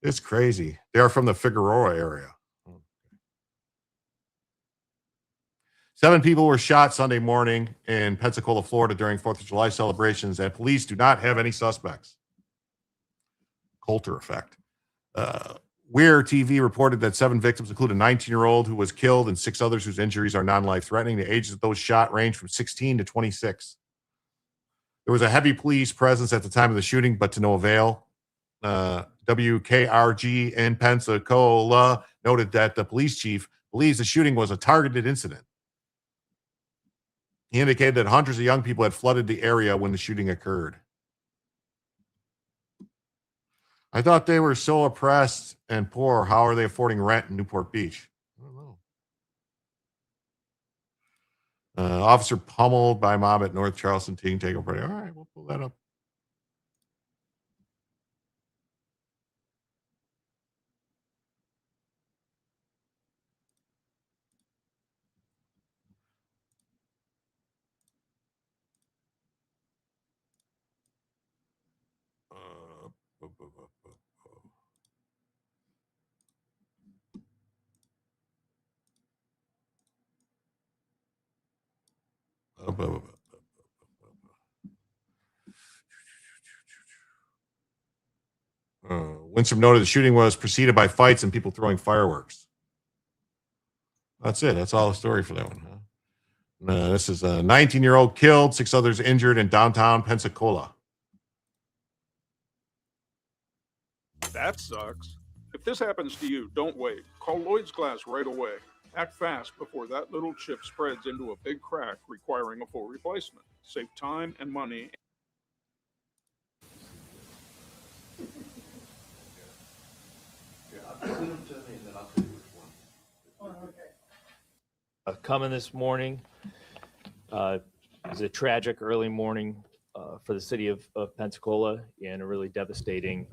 It's crazy. They are from the Figueroa area. 7 people were shot Sunday morning in Pensacola, Florida during 4th of July celebrations, and police do not have any suspects. Coulter effect. Weir TV reported that 7 victims include a 19-year-old who was killed and 6 others whose injuries are non-life-threatening. The ages of those shot range from 16 to 26. There was a heavy police presence at the time of the shooting, but to no avail. WKRG in Pensacola noted that the police chief believes the shooting was a targeted incident. He indicated that hundreds of young people had flooded the area when the shooting occurred. I thought they were so oppressed and poor. How are they affording rent in Newport Beach? I don't know. Officer pummeled by mob at North Charleston teen takeover party. All right, we'll pull that up. Winstrom noted the shooting was preceded by fights and people throwing fireworks. That's it. That's all the story for that one. Huh? This is a 19-year-old killed, 6 others injured in downtown Pensacola. That sucks. If this happens to you, don't wait. Call Lloyd's Glass right away. Act fast before that little chip spreads into a big crack requiring a full replacement. Save time and money. Coming this morning is a tragic early morning for the city of Pensacola, and a really devastating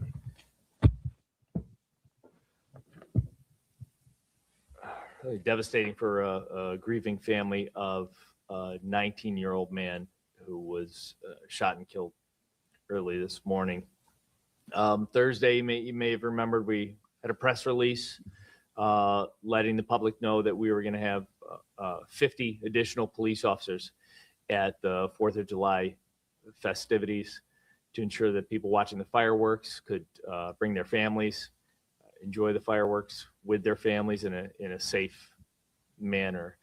for a grieving family of a 19-year-old man who was shot and killed early this morning. Thursday, you may have remembered, we had a press release letting the public know that we were going to have 50 additional police officers at the 4th of July festivities to ensure that people watching the fireworks could bring their families, enjoy the fireworks with their families in a safe manner.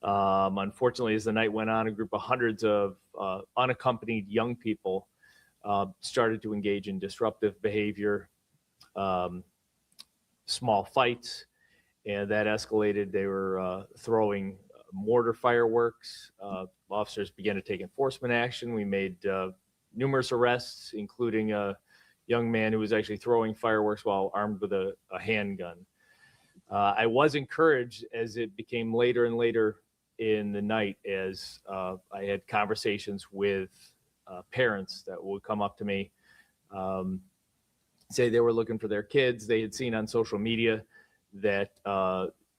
Unfortunately, as the night went on, a group of hundreds of unaccompanied young people started to engage in disruptive behavior, small fights, and that escalated. They were throwing mortar fireworks. Officers began to take enforcement action. We made numerous arrests, including a young man who was actually throwing fireworks while armed with a handgun. I was encouraged as it became later and later in the night, as I had conversations with parents that would come up to me, say they were looking for their kids. They had seen on social media that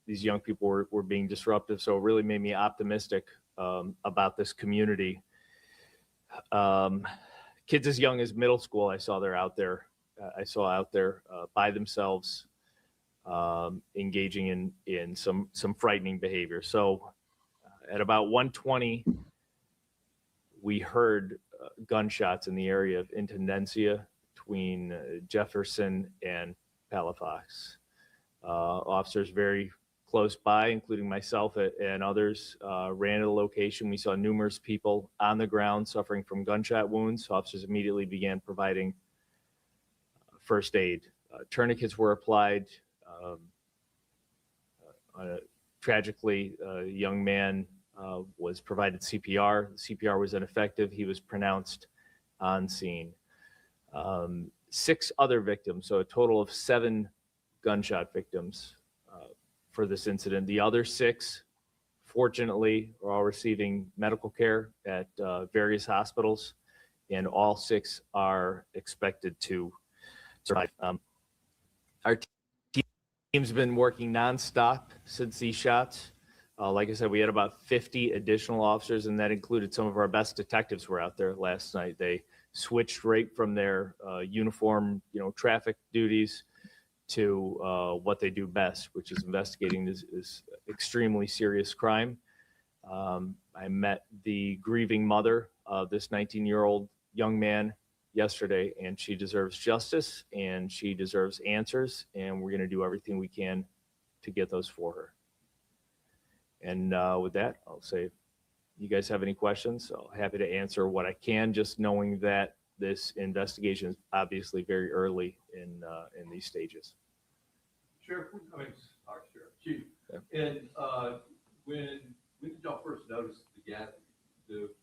these young people were being disruptive. So it really made me optimistic about this community. Kids as young as middle school, I saw out there by themselves, engaging in some frightening behavior. So at about 1:20, we heard gunshots in the area of Intendencia between Jefferson and Palafox. Officers very close by, including myself and others, ran to the location. We saw numerous people on the ground suffering from gunshot wounds. Officers immediately began providing first aid. Tourniquets were applied. Tragically, a young man was provided CPR. The CPR was ineffective. He was pronounced on scene. 6 other victims, so a total of 7 gunshot victims for this incident. The other 6, fortunately, are all receiving medical care at various hospitals, and all 6 are expected to survive. Our team's been working nonstop since these shots. Like I said, we had about 50 additional officers, and that included some of our best detectives were out there last night. They switched right from their uniform, traffic duties to what they do best, which is investigating this extremely serious crime. I met the grieving mother of this 19-year-old young man yesterday, and she deserves justice and she deserves answers, and we're going to do everything we can to get those for her. And with that, I'll say, if you guys have any questions, so happy to answer what I can, just knowing that this investigation is obviously very early in these stages. Sheriff, Chief. Yeah. And when did y'all first notice the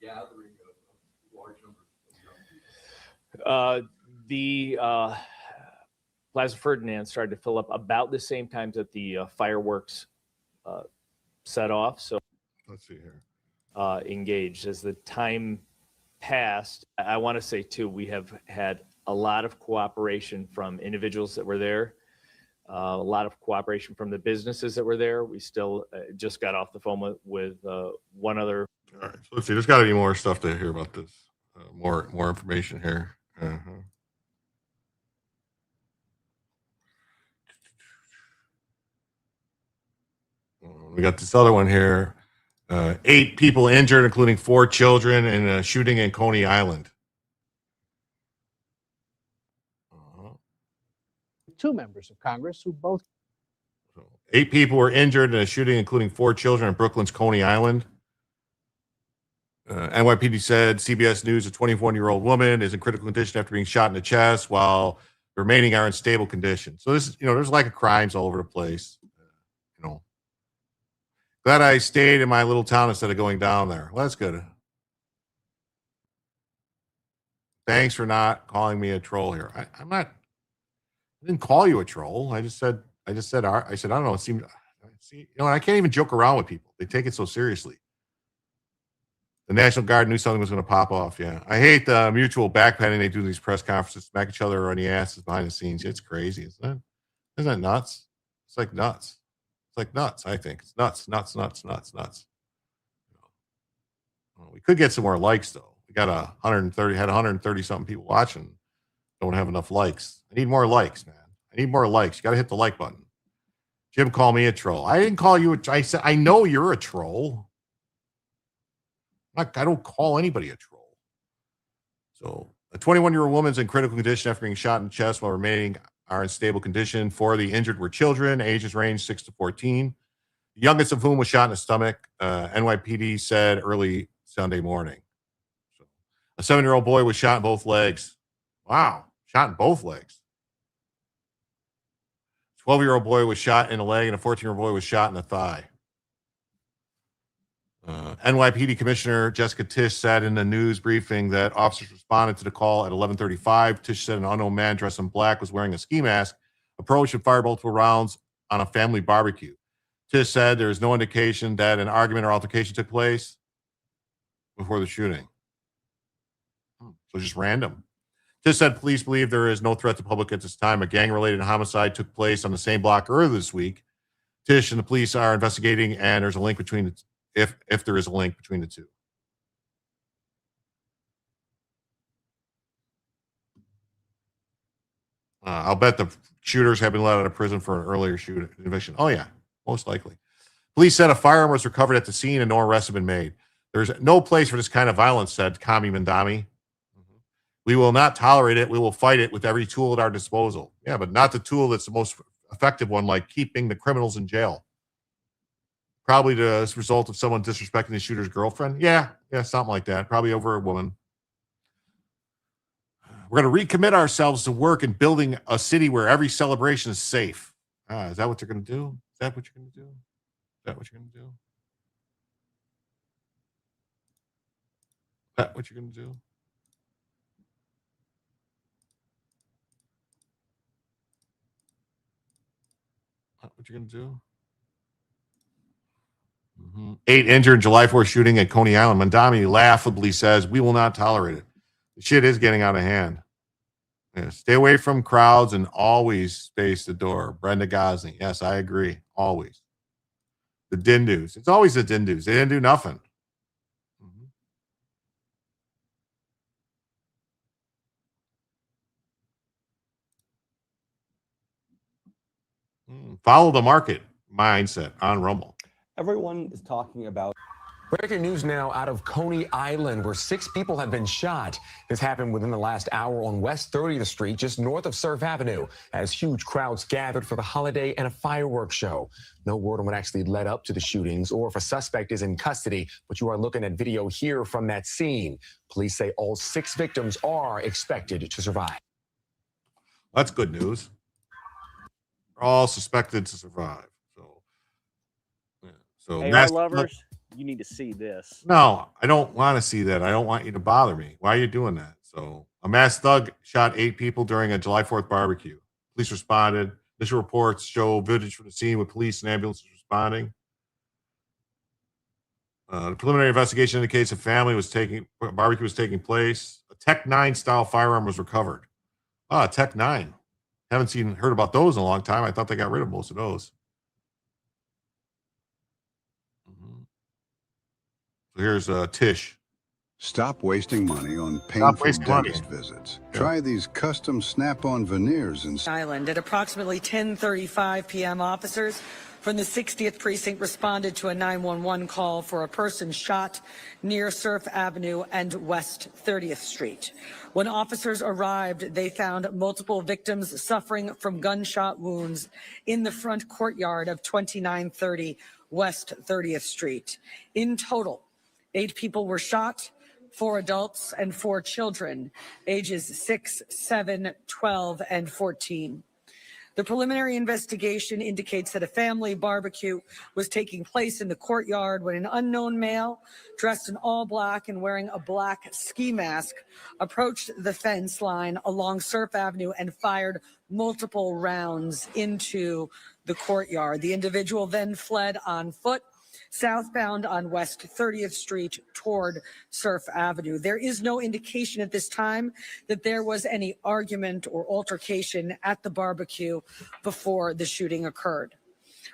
gathering of large numbers of young people? The Plaza Ferdinand started to fill up about the same time that the fireworks set off. So let's see here. Engaged as the time passed. I want to say too, we have had a lot of cooperation from individuals that were there, a lot of cooperation from the businesses that were there. We still just got off the phone with one other. All right, so let's see. There's got to be more stuff to hear about this. More information here. We got this other one here. 8 people injured, including 4 children, in a shooting in Coney Island. 2 members of Congress who both. 8 people were injured in a shooting, including 4 children in Brooklyn's Coney Island. NYPD said CBS News, a 21-year-old woman is in critical condition after being shot in the chest, while the remaining are in stable condition. So this is, there's like crimes all over the place. Glad I stayed in my little town instead of going down there. Well, that's good. Thanks for not calling me a troll here. I didn't call you a troll. I said, I don't know. It seemed, and I can't even joke around with people. They take it so seriously. The National Guard knew something was going to pop off. Yeah. I hate the mutual backpedaling. They do these press conferences, smack each other on the asses behind the scenes. It's crazy. Isn't that nuts? It's like nuts. It's like nuts, I think. It's nuts. We could get some more likes, though. We got 130 something people watching. Don't have enough likes. I need more likes, man. I need more likes. You got to hit the like button. Jim called me a troll. I didn't call you I said, I know you're a troll. I don't call anybody a troll. So a 21-year-old woman's in critical condition after being shot in the chest, while remaining are in stable condition. 4 of the injured were children, ages range 6 to 14, the youngest of whom was shot in the stomach, NYPD said early Sunday morning. So, a 7-year-old boy was shot in both legs. Wow, shot in both legs. 12-year-old boy was shot in the leg, and a 14-year-old boy was shot in the thigh. NYPD Commissioner Jessica Tisch said in the news briefing that officers responded to the call at 11:35. Tisch said an unknown man dressed in black was wearing a ski mask, approached and fired multiple rounds on a family barbecue. Tisch said there is no indication that an argument or altercation took place before the shooting. So just random. Tisch said police believe there is no threat to public at this time. A gang-related homicide took place on the same block earlier this week. Tisch and the police are investigating, and there's a link between the if there is a link between the two. I'll bet the shooters have been let out of prison for an earlier shooting conviction. Oh yeah, most likely. Police said a firearm was recovered at the scene and no arrests have been made. There's no place for this kind of violence, said Kami Mandami. We will not tolerate it. We will fight it with every tool at our disposal. Yeah, but not the tool that's the most effective one, like keeping the criminals in jail. Probably the result of someone disrespecting the shooter's girlfriend. Yeah, something like that. Probably over a woman. We're going to recommit ourselves to work in building a city where every celebration is safe. Is that what they're going to do? Is that what you're going to do? Is that what you're going to do? Is that what you're going to do? What you're going to do? 8 injured in July 4th shooting at Coney Island. Mandami laughably says, we will not tolerate it. The shit is getting out of hand. Yeah, stay away from crowds and always space the door. Brenda Gosling. Yes, I agree. Always. The Dindus. It's always the Dindus. They didn't do nothing. Follow the market mindset on Rumble. Everyone is talking about. Breaking news now out of Coney Island, where 6 people have been shot. This happened within the last hour on West 30th Street, just north of Surf Avenue, as huge crowds gathered for the holiday and a fireworks show. No word on what actually led up to the shootings or if a suspect is in custody, but you are looking at video here from that scene. Police say all 6 victims are expected to survive. That's good news. They're all suspected to survive. So AR lovers, you need to see this. No, I don't want to see that. I don't want you to bother me. Why are you doing that? So a masked thug shot 8 people during a July 4th barbecue. Police responded. Initial reports show footage from the scene with police and ambulances responding. The preliminary investigation indicates a barbecue was taking place. A Tech 9 style firearm was recovered. Tech 9. Haven't heard about those in a long time. I thought they got rid of most of those. So here's Tish. Stop wasting money on painful dentist visits. Try these custom snap-on veneers in Island. At approximately 10:35 p.m., officers from the 60th Precinct responded to a 911 call for a person shot near Surf Avenue and West 30th Street. When officers arrived, they found multiple victims suffering from gunshot wounds in the front courtyard of 2930 West 30th Street. In total, 8 people were shot, 4 adults and 4 children, ages 6, 7, 12, and 14. The preliminary investigation indicates that a family barbecue was taking place in the courtyard when an unknown male, dressed in all black and wearing a black ski mask, approached the fence line along Surf Avenue and fired multiple rounds into the courtyard. The individual then fled on foot southbound on West 30th Street toward Surf Avenue. There is no indication at this time that there was any argument or altercation at the barbecue before the shooting occurred.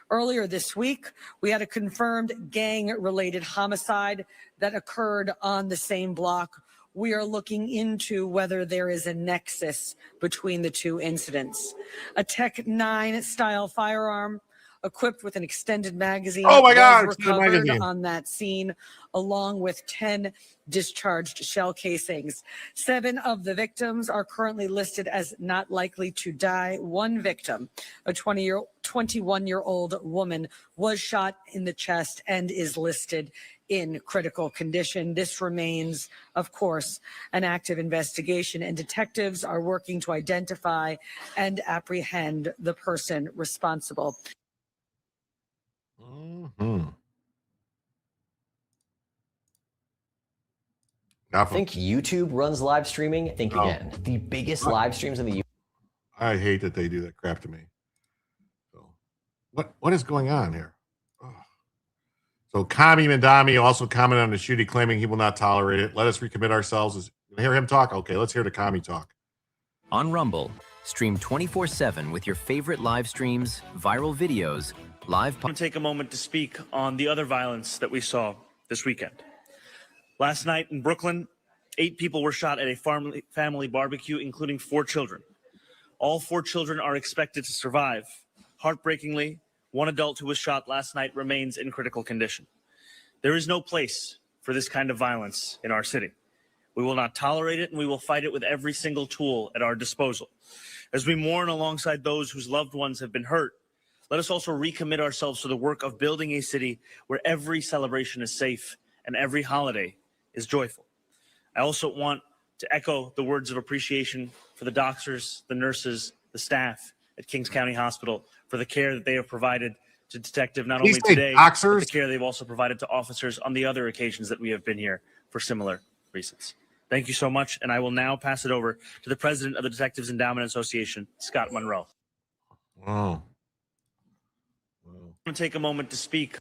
Earlier this week, we had a confirmed gang-related homicide that occurred on the same block. We are looking into whether there is a nexus between the 2 incidents. A Tech 9 style firearm equipped with an extended magazine was recovered on that scene, along with 10 discharged shell casings. 7 of the victims are currently listed as not likely to die. 1 victim, a 21-year-old woman, was shot in the chest and is listed in critical condition. This remains, of course, an active investigation, and detectives are working to identify and apprehend the person responsible. I think YouTube runs live streaming. Think again. The biggest live streams in the U.S. I hate that they do that crap to me. So, what is going on here? So, Kami Mandami also commented on the shooting, claiming he will not tolerate it. Let us recommit ourselves. Hear him talk? Okay, let's hear the Kami talk. On Rumble, stream 24/7 with your favorite live streams, viral videos, live. I'm going to take a moment to speak on the other violence that we saw this weekend. Last night in Brooklyn, 8 people were shot at a family barbecue, including 4 children. All 4 children are expected to survive. Heartbreakingly, 1 adult who was shot last night remains in critical condition. There is no place for this kind of violence in our city. We will not tolerate it, and we will fight it with every single tool at our disposal. As we mourn alongside those whose loved ones have been hurt, Let us also recommit ourselves to the work of building a city where every celebration is safe and every holiday is joyful. I also want to echo the words of appreciation for the doctors, the nurses, the staff at Kings County Hospital for the care that they have provided to Detective not only today, but the care they've also provided to officers on the other occasions that we have been here for similar reasons. Thank you so much, and I will now pass it over to the president of the Detectives Endowment Association, Scott Monroe. Wow. I'm going to take a moment to speak.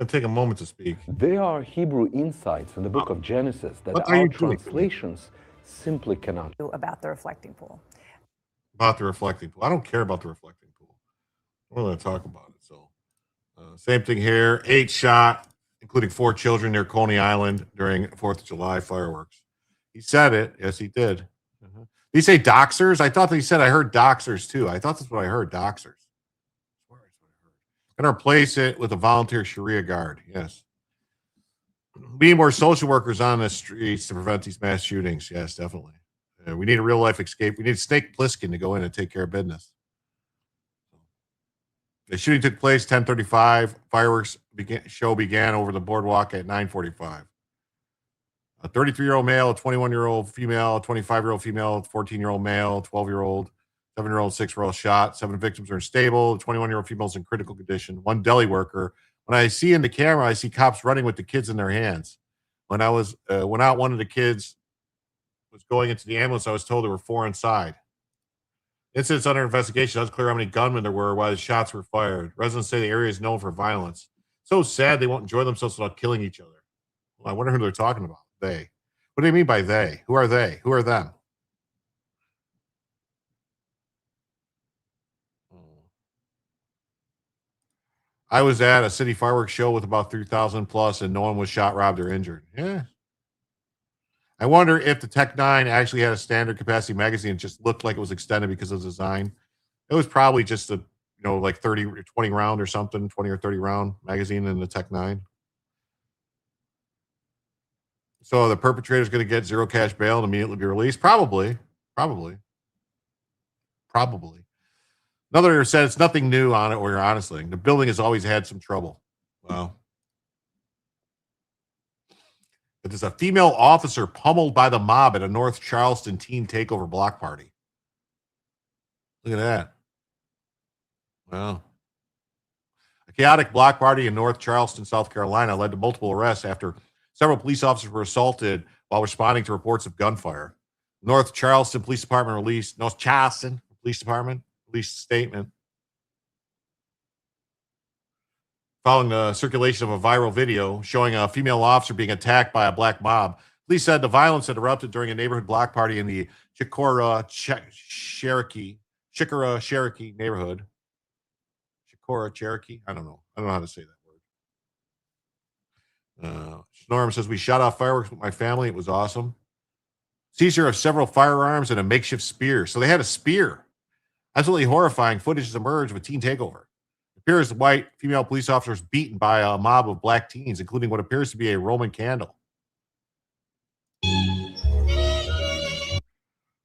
Take a moment to speak. There are Hebrew insights in the book of Genesis that our translations simply cannot. About the reflecting pool. About the reflecting pool. I don't care about the reflecting pool. We're going to talk about it. So, same thing here. 8 shot, including 4 children near Coney Island during 4th of July fireworks. He said it. Yes, he did. Did he say doxers? I thought that he said I heard doxers too. I thought that's what I heard, doxers. Going to replace it with a volunteer Sharia guard. Yes. We need more social workers on the streets to prevent these mass shootings. Yes, definitely. We need a real life escape. We need Snake Plissken to go in and take care of business. The shooting took place 10:35. Fireworks show began over the boardwalk at 9:45. A 33-year-old male, a 21-year-old female, a 25-year-old female, a 14-year-old male, 12-year-old, 7-year-old, 6-year-old shot. 7 victims are unstable. The 21-year-old female is in critical condition. 1 deli worker. When I see in the camera, I see cops running with the kids in their hands. When I was went out, one of the kids was going into the ambulance. I was told there were 4 inside. Incidents under investigation. It's unclear how many gunmen there were, why the shots were fired. Residents say the area is known for violence. So sad they won't enjoy themselves without killing each other. Well, I wonder who they're talking about. They. What do you mean by they? Who are they? Who are them? I was at a city fireworks show with about 3,000 plus, and no one was shot, robbed, or injured. Yeah. I wonder if the Tech 9 actually had a standard capacity magazine and just looked like it was extended because of the design. It was probably just a, like 30 or 20 round or something, 20 or 30 round magazine in the Tech 9. So the perpetrator is going to get 0 cash bail and immediately be released? Probably. Another said it's nothing new on it, or honestly, the building has always had some trouble. Wow. But there's a female officer pummeled by the mob at a North Charleston teen takeover block party. Look at that. Wow. A chaotic block party in North Charleston, South Carolina led to multiple arrests after several police officers were assaulted while responding to reports of gunfire. North Charleston Police Department released statement following the circulation of a viral video showing a female officer being attacked by a black mob. Police said the violence had erupted during a neighborhood block party in the Chicora Cherokee neighborhood. Chicora Cherokee? I don't know how to say that word. Norm says, we shot off fireworks with my family. It was awesome. Seizure of several firearms and a makeshift spear. So they had a spear. Absolutely horrifying footage has emerged with teen takeover. It appears the white female police officer was beaten by a mob of black teens, including what appears to be a Roman candle.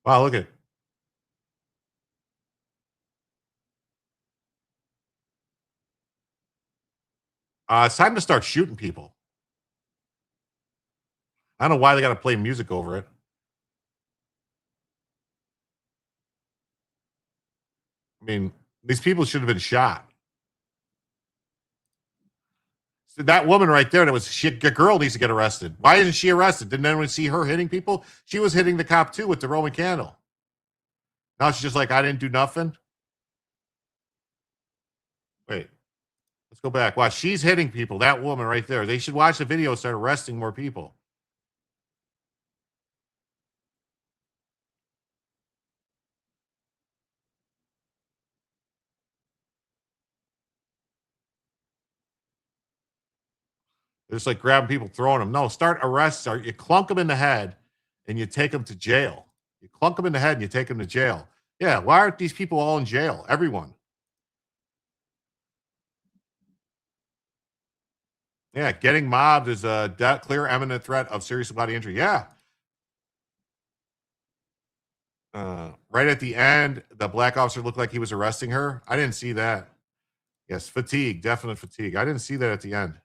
Wow, look at it. It's time to start shooting people. I don't know why they got to play music over it. I mean, these people should have been shot. So that woman right there, the girl needs to get arrested. Why isn't she arrested? Didn't anyone see her hitting people? She was hitting the cop too with the Roman candle. Now she's just like, I didn't do nothing. Wait, let's go back. Watch, she's hitting people. That woman right there. They should watch the video and start arresting more people. They're just like grabbing people, throwing them. No, start arrests. You clunk them in the head and you take them to jail. You clunk them in the head and you take them to jail. Yeah, why aren't these people all in jail? Everyone. Yeah, getting mobbed is a clear, imminent threat of serious bodily injury. Yeah. Right at the end, the black officer looked like he was arresting her. I didn't see that. Yes, fatigue, definite fatigue. I didn't see that at the end.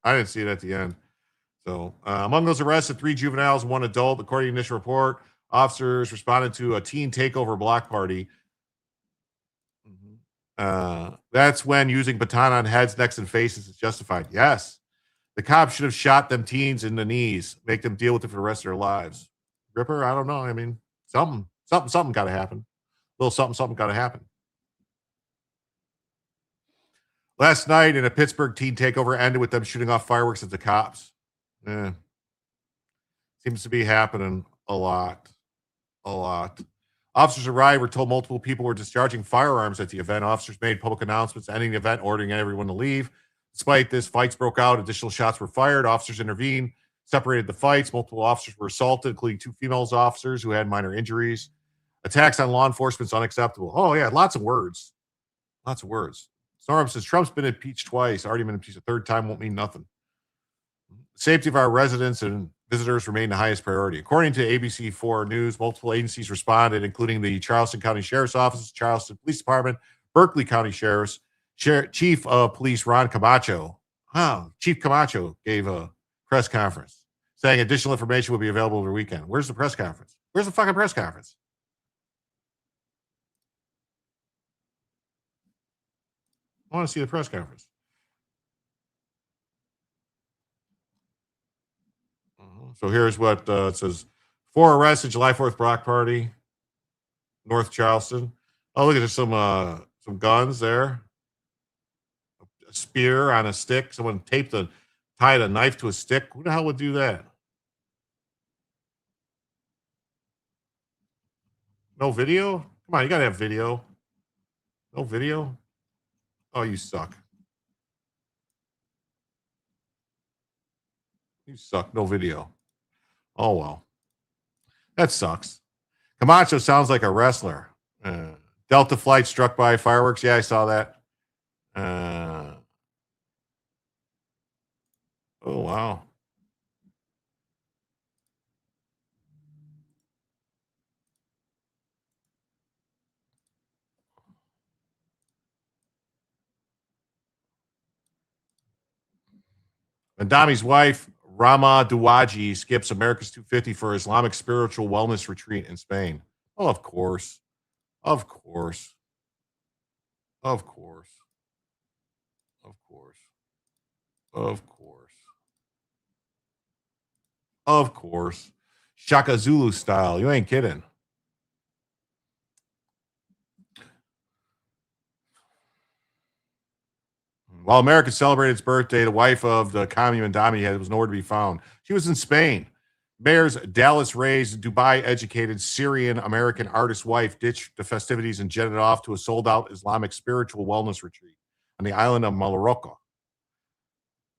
I didn't see it at the end. So, among those arrested, 3 juveniles and 1 adult. According to the initial report, officers responded to a teen takeover block party. That's when using baton on heads, necks, and faces is justified. Yes. The cops should have shot them teens in the knees, make them deal with it for the rest of their lives. Ripper, I don't know. I mean, something got to happen. A little something got to happen. Last night in a Pittsburgh teen takeover ended with them shooting off fireworks at the cops. Seems to be happening a lot. Officers arrived, were told multiple people were discharging firearms at the event. Officers made public announcements ending the event, ordering everyone to leave. Despite this, fights broke out. Additional shots were fired. Officers intervened, separated the fights. Multiple officers were assaulted, including 2 female officers who had minor injuries. Attacks on law enforcement is unacceptable. Oh, yeah, lots of words. Storm says Trump's been impeached twice. Already been impeached a 3rd time, won't mean nothing. The safety of our residents and visitors remain the highest priority. According to ABC4 News, multiple agencies responded, including the Charleston County Sheriff's Office, Charleston Police Department, Berkeley County Sheriff's, Chief of Police Ron Camacho. Chief Camacho gave a press conference saying additional information will be available over the weekend. Where's the press conference? Where's the fucking press conference? I want to see the press conference. So here's what it says. 4 arrests at July 4th block party, North Charleston. Oh, look at there's some guns there. A spear on a stick. Someone tied a knife to a stick. Who the hell would do that? No video? Come on, you gotta have video. No video? Oh, you suck. You suck. No video. Oh, well. That sucks. Camacho sounds like a wrestler. Delta flight struck by fireworks. Yeah, I saw that. Oh, wow. Adami's wife, Rama Duwaji, skips America's 250 for Islamic spiritual wellness retreat in Spain. Oh, of course. Of course. Of course. Of course. Of course. Of course. Shaka Zulu style. You ain't kidding. While America celebrated its birthday, the wife of the commune Dami was nowhere to be found. She was in Spain. Mayor's Dallas-raised, Dubai-educated Syrian-American artist wife ditched the festivities and jetted off to a sold-out Islamic spiritual wellness retreat on the island of Mallorca.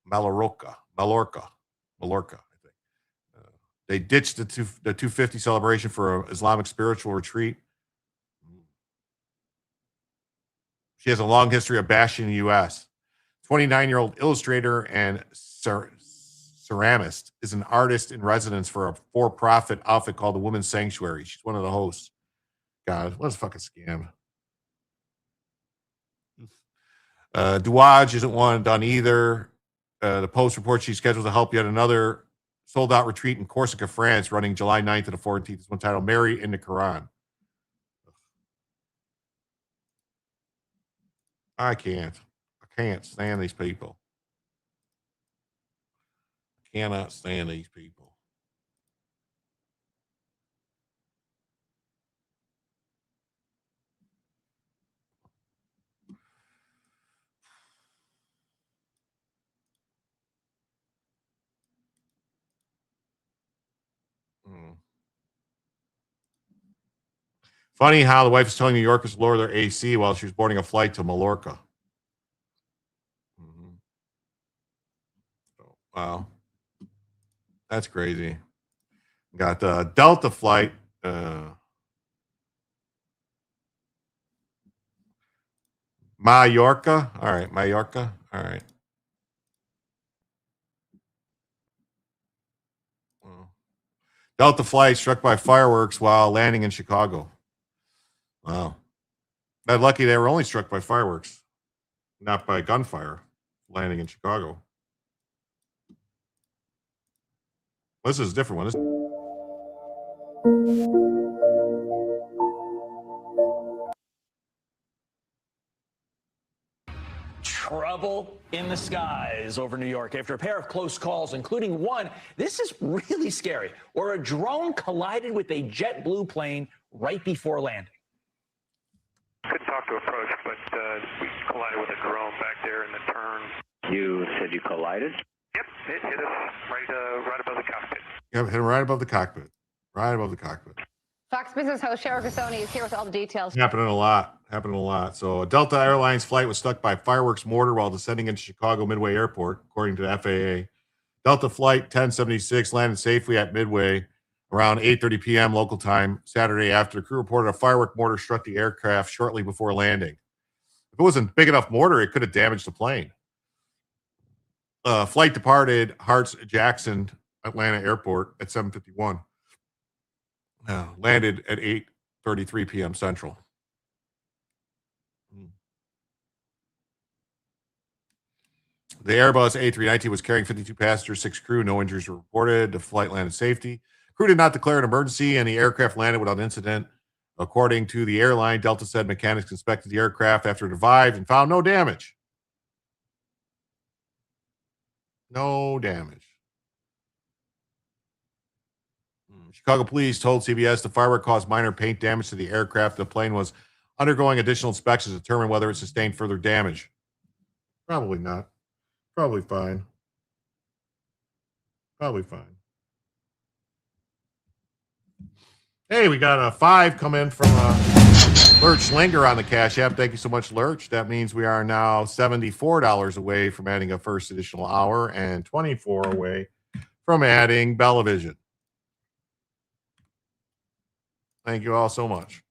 Mallorca, I think. They ditched the 250 celebration for an Islamic spiritual retreat. She has a long history of bashing the U.S. 29-year-old illustrator and ceramist is an artist in residence for a for-profit outfit called the Women's Sanctuary. She's one of the hosts. God, what a fucking scam. Duwaj isn't one done either. The Post reports she's scheduled to help yet another sold-out retreat in Corsica, France, running July 9th to the 14th. This one titled Mary in the Quran. I can't stand these people. I cannot stand these people. Funny how the wife is telling New Yorkers to lower their AC while she was boarding a flight to Mallorca. Wow. That's crazy. Got the Delta flight. Mallorca. All right. Mallorca. All right. Delta flight struck by fireworks while landing in Chicago. Wow. They're lucky they were only struck by fireworks, not by gunfire, landing in Chicago. This is a different one. Trouble in the skies over New York after a pair of close calls, including one, this is really scary, where a drone collided with a JetBlue plane right before landing. Couldn't talk to approach, but we collided with a drone back there in the turn. You said you collided? Yep, it hit us right above the cockpit. Yep, hit him right above the cockpit. Right above the cockpit. Fox Business host Sheriff Phony is here with all the details. Happening a lot. So a Delta Airlines flight was struck by fireworks mortar while descending into Chicago Midway Airport, according to the FAA. Delta Flight 1076 landed safely at Midway around 8:30 p.m. local time Saturday after the crew reported a firework mortar struck the aircraft shortly before landing. If it wasn't big enough mortar, it could have damaged the plane. Flight departed Harts-Jackson Atlanta Airport at 7:51. Landed at 8:33 p.m. Central. The Airbus A319 was carrying 52 passengers, 6 crew. No injuries were reported. The flight landed safety. Crew did not declare an emergency, and the aircraft landed without incident. According to the airline, Delta said mechanics inspected the aircraft after it arrived and found no damage. No damage. Chicago police told CBS the firework caused minor paint damage to the aircraft. The plane was undergoing additional inspections to determine whether it sustained further damage. Probably not. Probably fine. Probably fine. Hey, we got a 5 come in from Lurch Linger on the Cash App. Thank you so much, Lurch. That means we are now $74 away from adding a first additional hour and $24 away from adding Bellavision. Thank you all so much.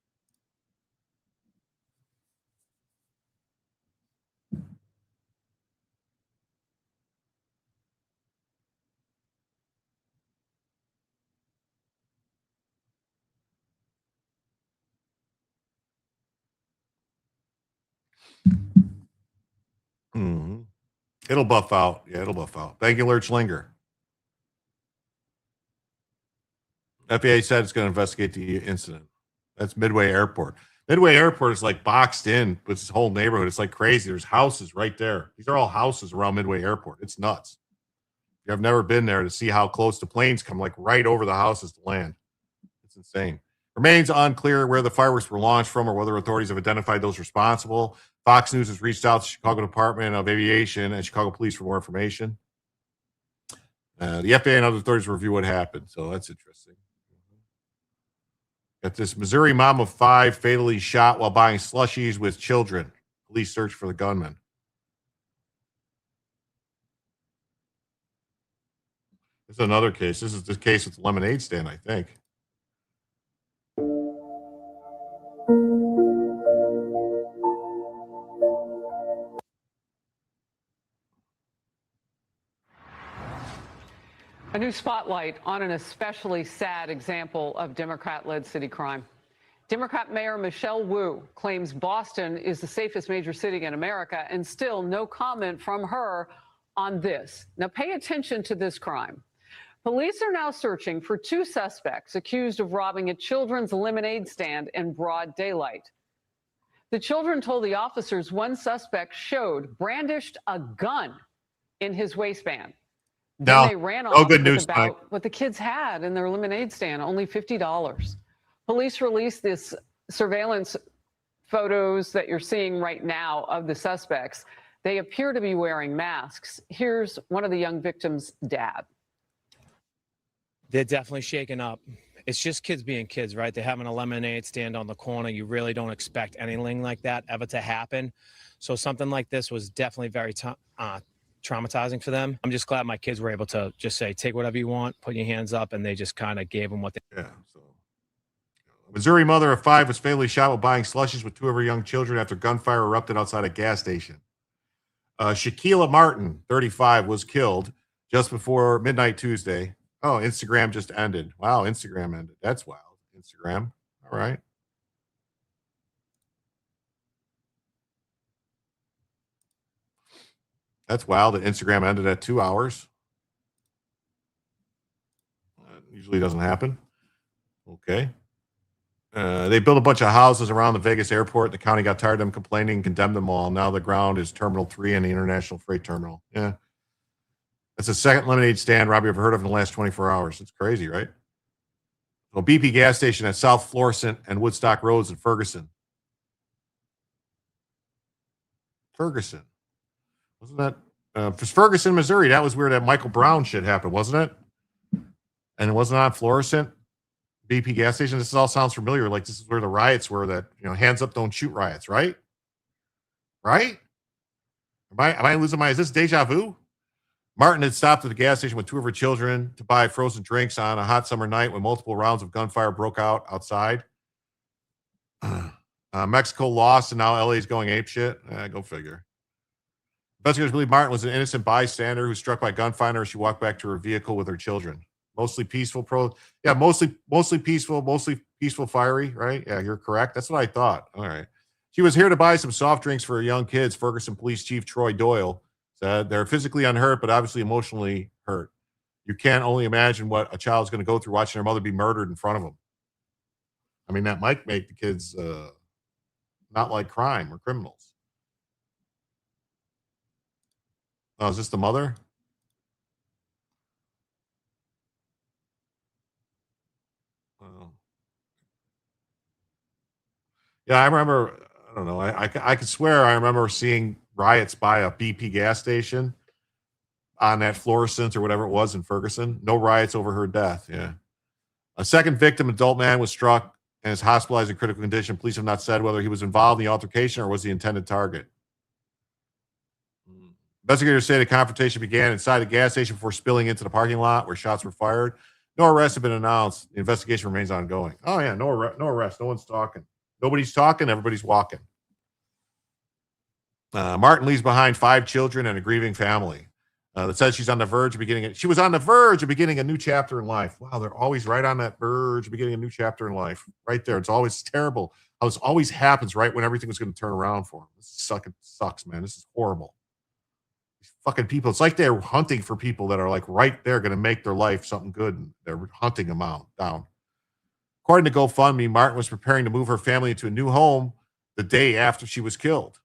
Mm-hmm. It'll buff out. Yeah, it'll buff out. Thank you, Lurch Linger. FAA said it's going to investigate the incident. That's Midway Airport. Midway Airport is like boxed in with this whole neighborhood. It's like crazy. There's houses right there. These are all houses around Midway Airport. It's nuts. If you've never been there to see how close the planes come, like right over the houses to land. It's insane. Remains unclear where the fireworks were launched from or whether authorities have identified those responsible. Fox News has reached out to Chicago Department of Aviation and Chicago Police for more information. The FAA and other authorities review what happened. So that's interesting. Got this Missouri mom of 5 fatally shot while buying slushies with children. Police search for the gunman. This is another case. This is the case with the lemonade stand, I think. A new spotlight on an especially sad example of Democrat-led city crime. Democrat Mayor Michelle Wu claims Boston is the safest major city in America, and still no comment from her on this. Now pay attention to this crime. Police are now searching for 2 suspects accused of robbing a children's lemonade stand in broad daylight. The children told the officers one suspect brandished a gun in his waistband. Then they ran off good news, about what the kids had in their lemonade stand, only $50. Police released this surveillance photos that you're seeing right now of the suspects. They appear to be wearing masks. Here's one of the young victims' dad. They're definitely shaken up. It's just kids being kids, right? They're having a lemonade stand on the corner. You really don't expect anything like that ever to happen. So something like this was definitely very traumatizing for them. I'm just glad my kids were able to just say, take whatever you want, put your hands up, and they just kind of gave them what they... Yeah, so... A Missouri mother of 5 was fatally shot while buying slushies with 2 of her young children after gunfire erupted outside a gas station. Shaquila Martin, 35, was killed just before midnight Tuesday. Oh, Instagram just ended. Wow, Instagram ended. That's wild. Instagram. All right. That's wild that Instagram ended at 2 hours. Usually doesn't happen. Okay. They built a bunch of houses around the Vegas airport. The county got tired of them complaining and condemned them all. Now the ground is Terminal 3 and the International Freight Terminal. Yeah. That's the second lemonade stand Robbie ever heard of in the last 24 hours. It's crazy, right? Well, BP gas station at South Florissant and Woodstock Roads in Ferguson. Ferguson. Wasn't that Ferguson, Missouri? That was where that Michael Brown shit happened, wasn't it? And it wasn't on Florissant BP gas station. This all sounds familiar. Like this is where the riots were. That hands up, don't shoot riots, right? Right? Am I losing my? Is this deja vu? Martin had stopped at the gas station with 2 of her children to buy frozen drinks on a hot summer night when multiple rounds of gunfire broke out outside. Mexico lost, and now LA is going apeshit. Go figure. Investigators believe Martin was an innocent bystander who was struck by gunfire as she walked back to her vehicle with her children. Mostly peaceful, mostly peaceful, fiery, right? Yeah, you're correct. That's what I thought. All right. She was here to buy some soft drinks for her young kids. Ferguson Police Chief Troy Doyle said they're physically unhurt, but obviously emotionally hurt. You can't only imagine what a child's going to go through watching their mother be murdered in front of them. I mean, that might make the kids not like crime or criminals. Oh, is this the mother? Yeah, I remember. I don't know. I could swear I remember seeing riots by a BP gas station on that Florissant or whatever it was in Ferguson. No riots over her death. Yeah. A second victim, adult man, was struck and is hospitalized in critical condition. Police have not said whether he was involved in the altercation or was the intended target. Investigators say the confrontation began inside the gas station before spilling into the parking lot where shots were fired. No arrests have been announced. The investigation remains ongoing. Oh, yeah, no arrest. No one's talking. Nobody's talking. Everybody's walking. Martin leaves behind 5 children and a grieving family. That says she's on the verge of beginning. She was on the verge of beginning a new chapter in life. Wow, they're always right on that verge of beginning a new chapter in life. Right there. It's always terrible. How this always happens right when everything was going to turn around for them. This sucks, man. This is horrible. These fucking people. It's like they're hunting for people that are like right there going to make their life something good. And they're hunting them down. According to GoFundMe, Martin was preparing to move her family into a new home the day after she was killed.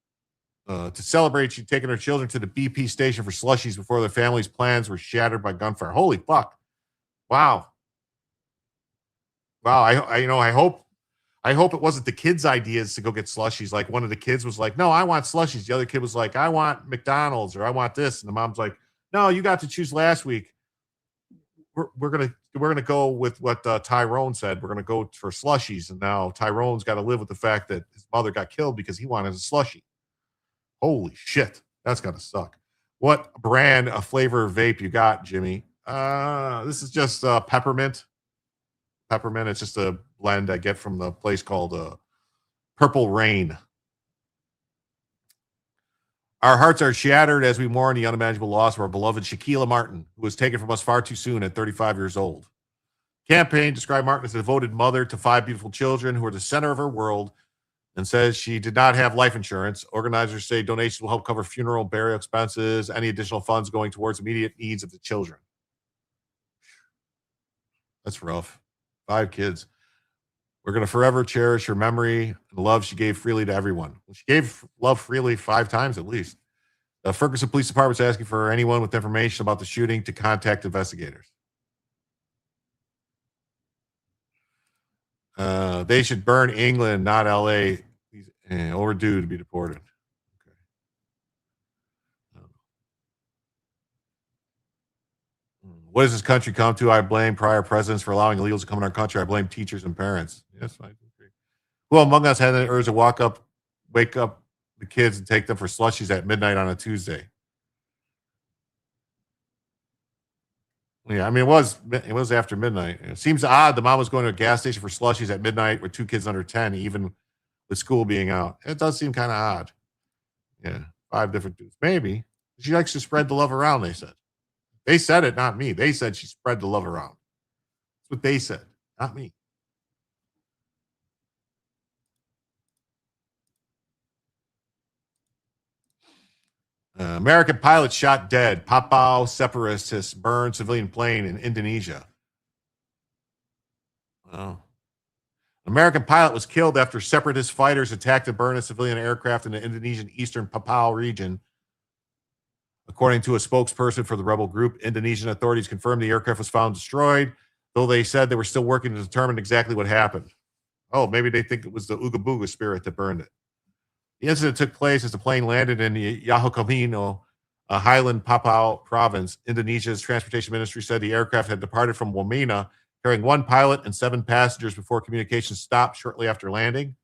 To celebrate, she'd taken her children to the BP station for slushies before their family's plans were shattered by gunfire. Holy fuck. Wow. I hope it wasn't the kids' ideas to go get slushies. Like one of the kids was like, no, I want slushies. The other kid was like, I want McDonald's or I want this. And the mom's like, no, you got to choose last week. We're gonna go with what Tyrone said. We're gonna go for slushies, and now Tyrone's got to live with the fact that his mother got killed because he wanted a slushie. Holy shit, that's gotta suck. What brand of flavor vape you got, Jimmy? This is just peppermint. Peppermint. It's just a blend I get from the place called Purple Rain. Our hearts are shattered as we mourn the unimaginable loss of our beloved Shaquilla Martin, who was taken from us far too soon at 35 years old. Campaign described Martin as a devoted mother to 5 beautiful children who are the center of her world and says she did not have life insurance. Organizers say donations will help cover funeral, burial expenses, any additional funds going towards immediate needs of the children. That's rough. 5 kids. We're going to forever cherish her memory and the love she gave freely to everyone. She gave love freely 5 times at least. The Ferguson Police Department is asking for anyone with information about the shooting to contact investigators. They should burn England, not LA. Overdue to be deported. Okay. What does this country come to? I blame prior presidents for allowing illegals to come in our country. I blame teachers and parents. Yes, I agree. Who among us had the urge to wake up the kids and take them for slushies at midnight on a Tuesday? Yeah, I mean, it was after midnight. It seems odd the mom was going to a gas station for slushies at midnight with 2 kids under 10, even with school being out. It does seem kind of odd. Yeah, 5 different dudes. Maybe. She likes to spread the love around, they said. They said it, not me. They said she spread the love around. That's what they said, not me. American pilot shot dead. Papua separatists burn civilian plane in Indonesia. Oh. American pilot was killed after separatist fighters attacked and burned a civilian aircraft in the Indonesian eastern Papua region. According to a spokesperson for the rebel group, Indonesian authorities confirmed the aircraft was found destroyed, though they said they were still working to determine exactly what happened. Oh, maybe they think it was the Ooga Booga spirit that burned it. The incident took place as the plane landed in Yahokamino, a highland Papua province. Indonesia's transportation ministry said the aircraft had departed from Wamena, carrying one pilot and 7 passengers before communication stopped shortly after landing.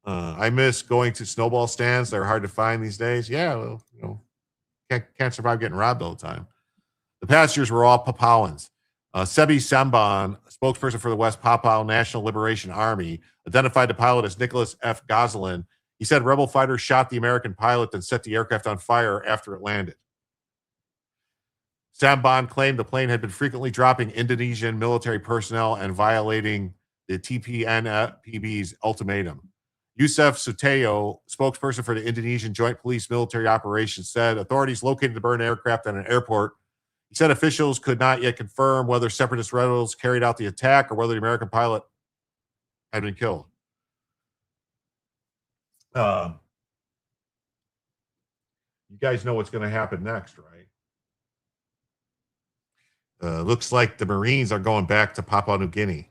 I miss going to snowball stands. They're hard to find these days. Yeah, well, can't survive getting robbed all the time. The passengers were all Papuans. Sebi Samban, spokesperson for the West Papua National Liberation Army, identified the pilot as Nicholas F. Gosselin. He said rebel fighters shot the American pilot and set the aircraft on fire after it landed. Samban claimed the plane had been frequently dropping Indonesian military personnel and violating the TPNPB's ultimatum. Yusuf Suteyo, spokesperson for the Indonesian Joint Police Military Operations, said authorities located the burned aircraft at an airport. He said officials could not yet confirm whether separatist rebels carried out the attack or whether the American pilot had been killed. You guys know what's going to happen next, right? Looks like the Marines are going back to Papua New Guinea.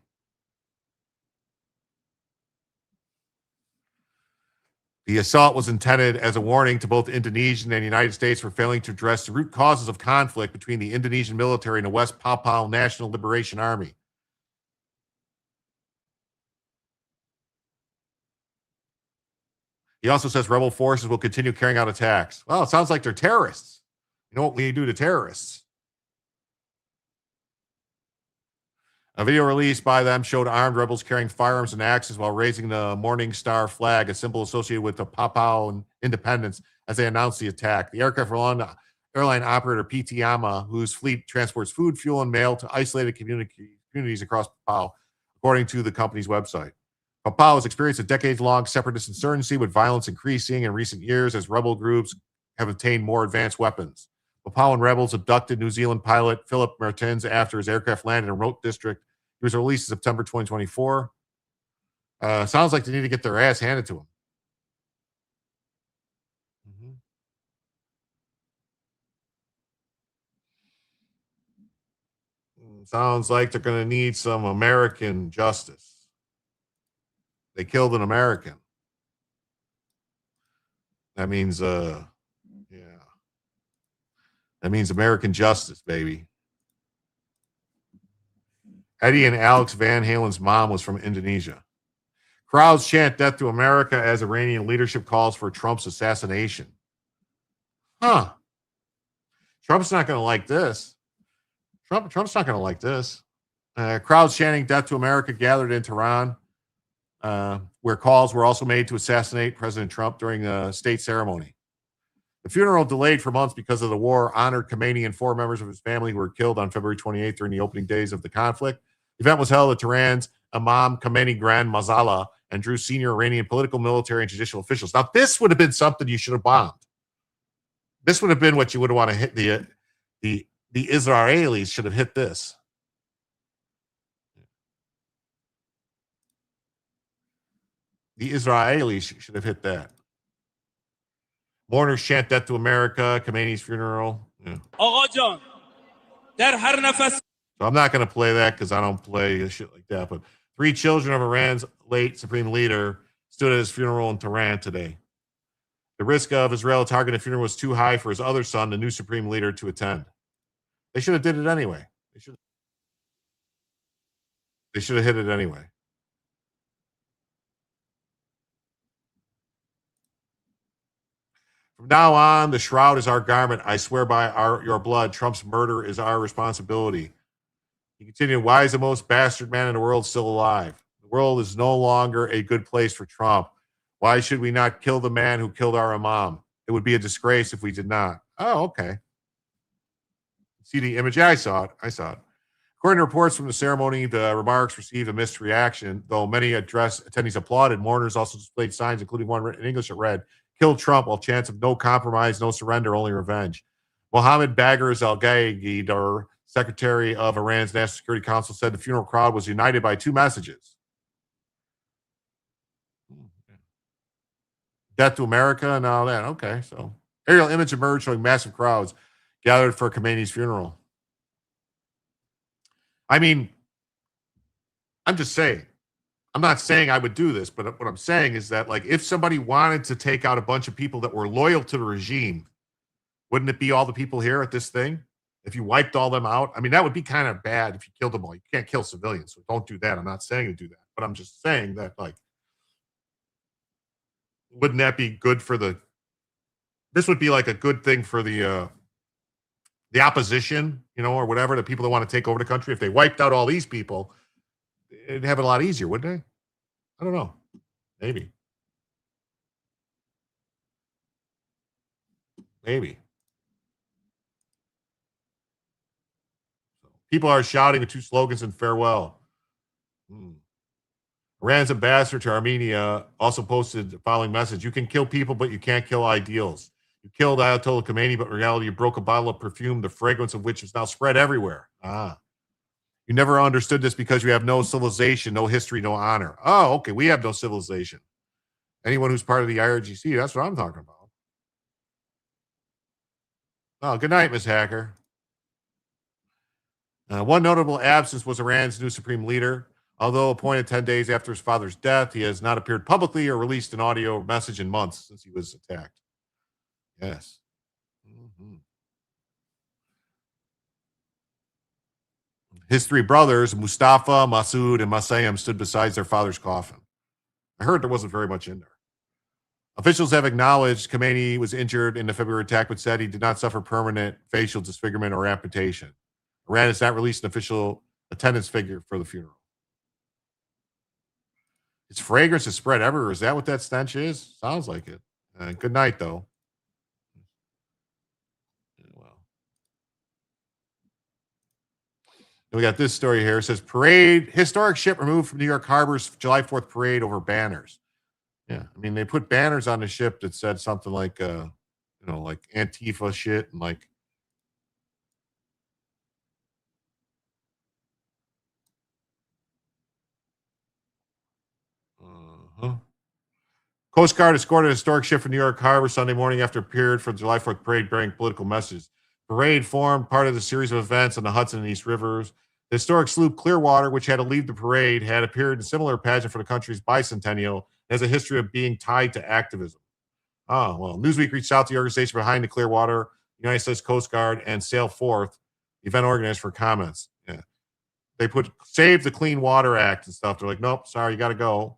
The assault was intended as a warning to both Indonesian and United States for failing to address the root causes of conflict between the Indonesian military and the West Papua National Liberation Army. He also says rebel forces will continue carrying out attacks. Well, it sounds like they're terrorists. You know what we do to terrorists? A video released by them showed armed rebels carrying firearms and axes while raising the Morning Star flag, a symbol associated with the Papuan independence, as they announced the attack. The aircraft belonged to airline operator PT Yama, whose fleet transports food, fuel, and mail to isolated communities across Papua, according to the company's website. Papua has experienced a decades-long separatist insurgency, with violence increasing in recent years as rebel groups have obtained more advanced weapons. Papuan rebels abducted New Zealand pilot Philip Mertens after his aircraft landed in a remote district. He was released in September 2024. Sounds like they need to get their ass handed to them. Sounds like they're going to need some American justice. They killed an American. That means, yeah. That means American justice, baby. Eddie and Alex Van Halen's mom was from Indonesia. Crowds chant death to America as Iranian leadership calls for Trump's assassination. Huh. Trump's not going to like this. Trump's not going to like this. Crowds chanting death to America gathered in Tehran, where calls were also made to assassinate President Trump during a state ceremony. The funeral, delayed for months because of the war, honored Khomeini and 4 members of his family who were killed on February 28th during the opening days of the conflict. The event was held at Tehran's Imam Khomeini Grand Mazala and drew senior Iranian political, military, and judicial officials. Now, this would have been something you should have bombed. This would have been what you would have wanted to hit. The Israelis should have hit this. The Israelis should have hit that. Mourners chant death to America, Khomeini's funeral. Yeah. So I'm not going to play that because I don't play shit like that. But 3 children of Iran's late supreme leader stood at his funeral in Tehran today. The risk of Israel targeting the funeral was too high for his other son, the new supreme leader, to attend. They should have did it anyway. They should have hit it anyway. From now on, the shroud is our garment. I swear by your blood, Trump's murder is our responsibility. He continued, why is the most bastard man in the world still alive? The world is no longer a good place for Trump. Why should we not kill the man who killed our imam? It would be a disgrace if we did not. Oh, okay. See the image? Yeah, I saw it. According to reports from the ceremony, the remarks received a mixed reaction, though many attendees applauded. Mourners also displayed signs, including one written in English that read, "Kill Trump," while chants of "No compromise, no surrender, only revenge." Mohammed Bagher al-Ghaidar, Secretary of Iran's National Security Council, said the funeral crowd was united by two messages. Death to America and all that. Okay, so aerial image emerged showing massive crowds gathered for Khamenei's funeral. I mean, I'm just saying. I'm not saying I would do this, but what I'm saying is that, like, if somebody wanted to take out a bunch of people that were loyal to the regime, wouldn't it be all the people here at this thing? If you wiped all them out? I mean, that would be kind of bad if you killed them all. You can't kill civilians, so don't do that. I'm not saying to do that, but I'm just saying that, like, wouldn't that be good for this would be like a good thing for the opposition, or whatever, the people that want to take over the country. If they wiped out all these people, it'd have it a lot easier, wouldn't they? I don't know. Maybe. People are shouting the two slogans in farewell. Iran's ambassador to Armenia also posted the following message: "You can kill people, but you can't kill ideals. You killed Ayatollah Khomeini, but in reality, you broke a bottle of perfume, the fragrance of which is now spread everywhere. You never understood this because you have no civilization, no history, no honor." Oh, okay. We have no civilization. Anyone who's part of the IRGC, that's what I'm talking about. Oh, good night, Miss Hacker. One notable absence was Iran's new supreme leader. Although appointed 10 days after his father's death, he has not appeared publicly or released an audio message in months since he was attacked. Yes. His three brothers, Mustafa, Masoud, and Masayem, stood beside their father's coffin. I heard there wasn't very much in there. Officials have acknowledged Khamenei was injured in the February attack, but said he did not suffer permanent facial disfigurement or amputation. Iran has not released an official attendance figure for the funeral. Its fragrance is spread everywhere. Is that what that stench is? Sounds like it. Good night, though. We got this story here. It says, parade, historic ship removed from New York Harbor's July 4th parade over banners. Yeah, I mean, they put banners on the ship that said something like, like Antifa shit and like, Coast Guard escorted a historic ship from New York Harbor Sunday morning after it appeared for the July 4th parade bearing political messages. Parade formed part of the series of events on the Hudson and East Rivers. The historic sloop Clearwater, which had to leave the parade, had appeared in a similar pageant for the country's bicentennial, and has a history of being tied to activism. Oh, well, Newsweek reached out to the organization behind the Clearwater, United States Coast Guard, and Sail Forth, event organizers, for comments. Yeah. They put Save the Clean Water Act and stuff. They're like, nope, sorry, you got to go.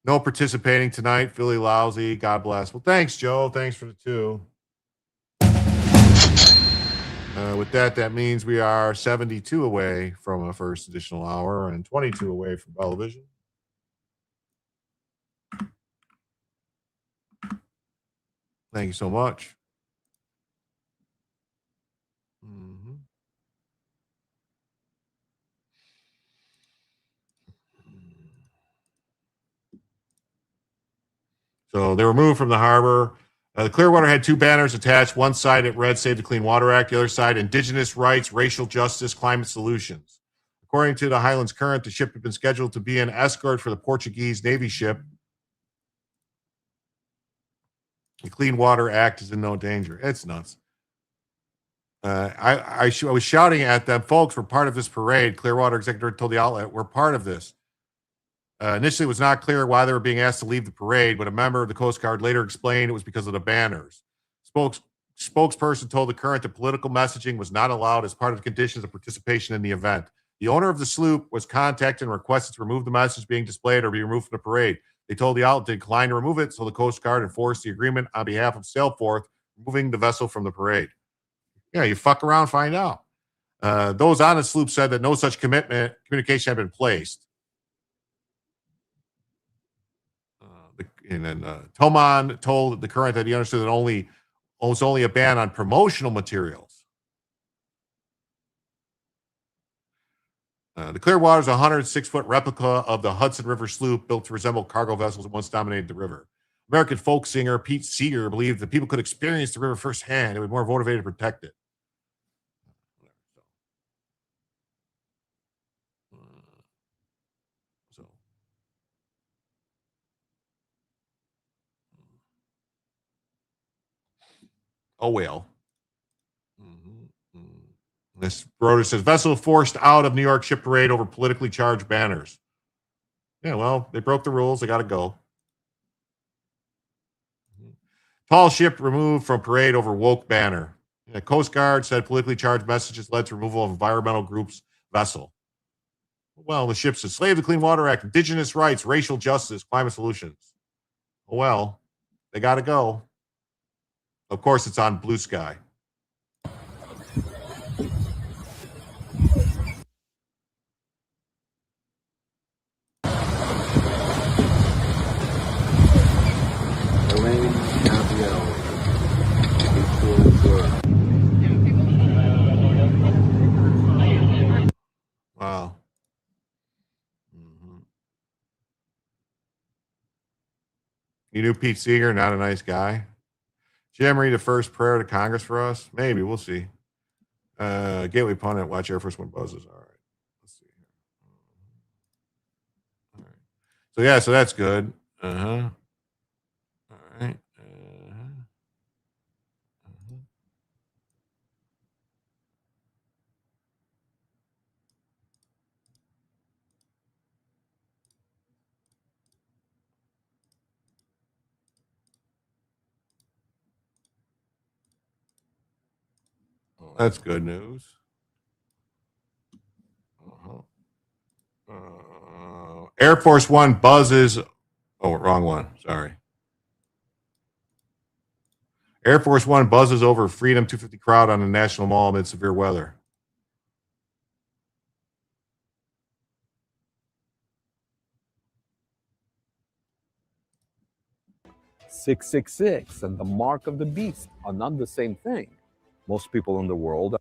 No participating tonight. Philly lousy. God bless. Well, thanks, Joe. Thanks for the 2. With that means we are 72 away from a first additional hour and 22 away from television. Thank you so much. So they were moved from the harbor. The Clearwater had 2 banners attached. One side it read Save the Clean Water Act. The other side, Indigenous Rights, Racial Justice, Climate Solutions. According to the Highlands Current, the ship had been scheduled to be an escort for the Portuguese Navy ship. The Clean Water Act is in no danger. It's nuts. I was shouting at them, folks, we're part of this parade. Clearwater executive told the outlet, we're part of this. Initially, it was not clear why they were being asked to leave the parade, but a member of the Coast Guard later explained it was because of the banners. Spokesperson told the Current that political messaging was not allowed as part of the conditions of participation in the event. The owner of the sloop was contacted and requested to remove the message being displayed or be removed from the parade. They told the outlet to decline to remove it, so the Coast Guard enforced the agreement on behalf of Sailforth, removing the vessel from the parade. Yeah, you fuck around, find out. Those on the sloop said that no such communication had been placed. And then Toman told the Current that he understood that was only a ban on promotional materials. The Clearwater is a 106-foot replica of the Hudson River sloop built to resemble cargo vessels that once dominated the river. American folk singer Pete Seeger believed that people could experience the river firsthand. They were more motivated to protect it. Oh, well. This Broder says, vessel forced out of New York ship parade over politically charged banners. Yeah, well, they broke the rules. They got to go. Tall ship removed from parade over woke banner. The Coast Guard said politically charged messages led to removal of environmental group's vessel. Well, the ship says, slave the Clean Water Act, indigenous rights, racial justice, climate solutions. Well, they got to go. Of course, it's on Blue Sky. Wow. You knew Pete Seeger, not a nice guy. Jim, read the first prayer to Congress for us? Maybe. We'll see. Gateway pundit, watch Air Force One buzzes. All right. Let's see here. All right. So, yeah, so that's good. All right. That's good news. Air Force One buzzes. Oh, wrong one. Sorry. Air Force One buzzes over Freedom 250 crowd on the National Mall amid severe weather. .666 and the mark of the beast are not the same thing. Most people in the world.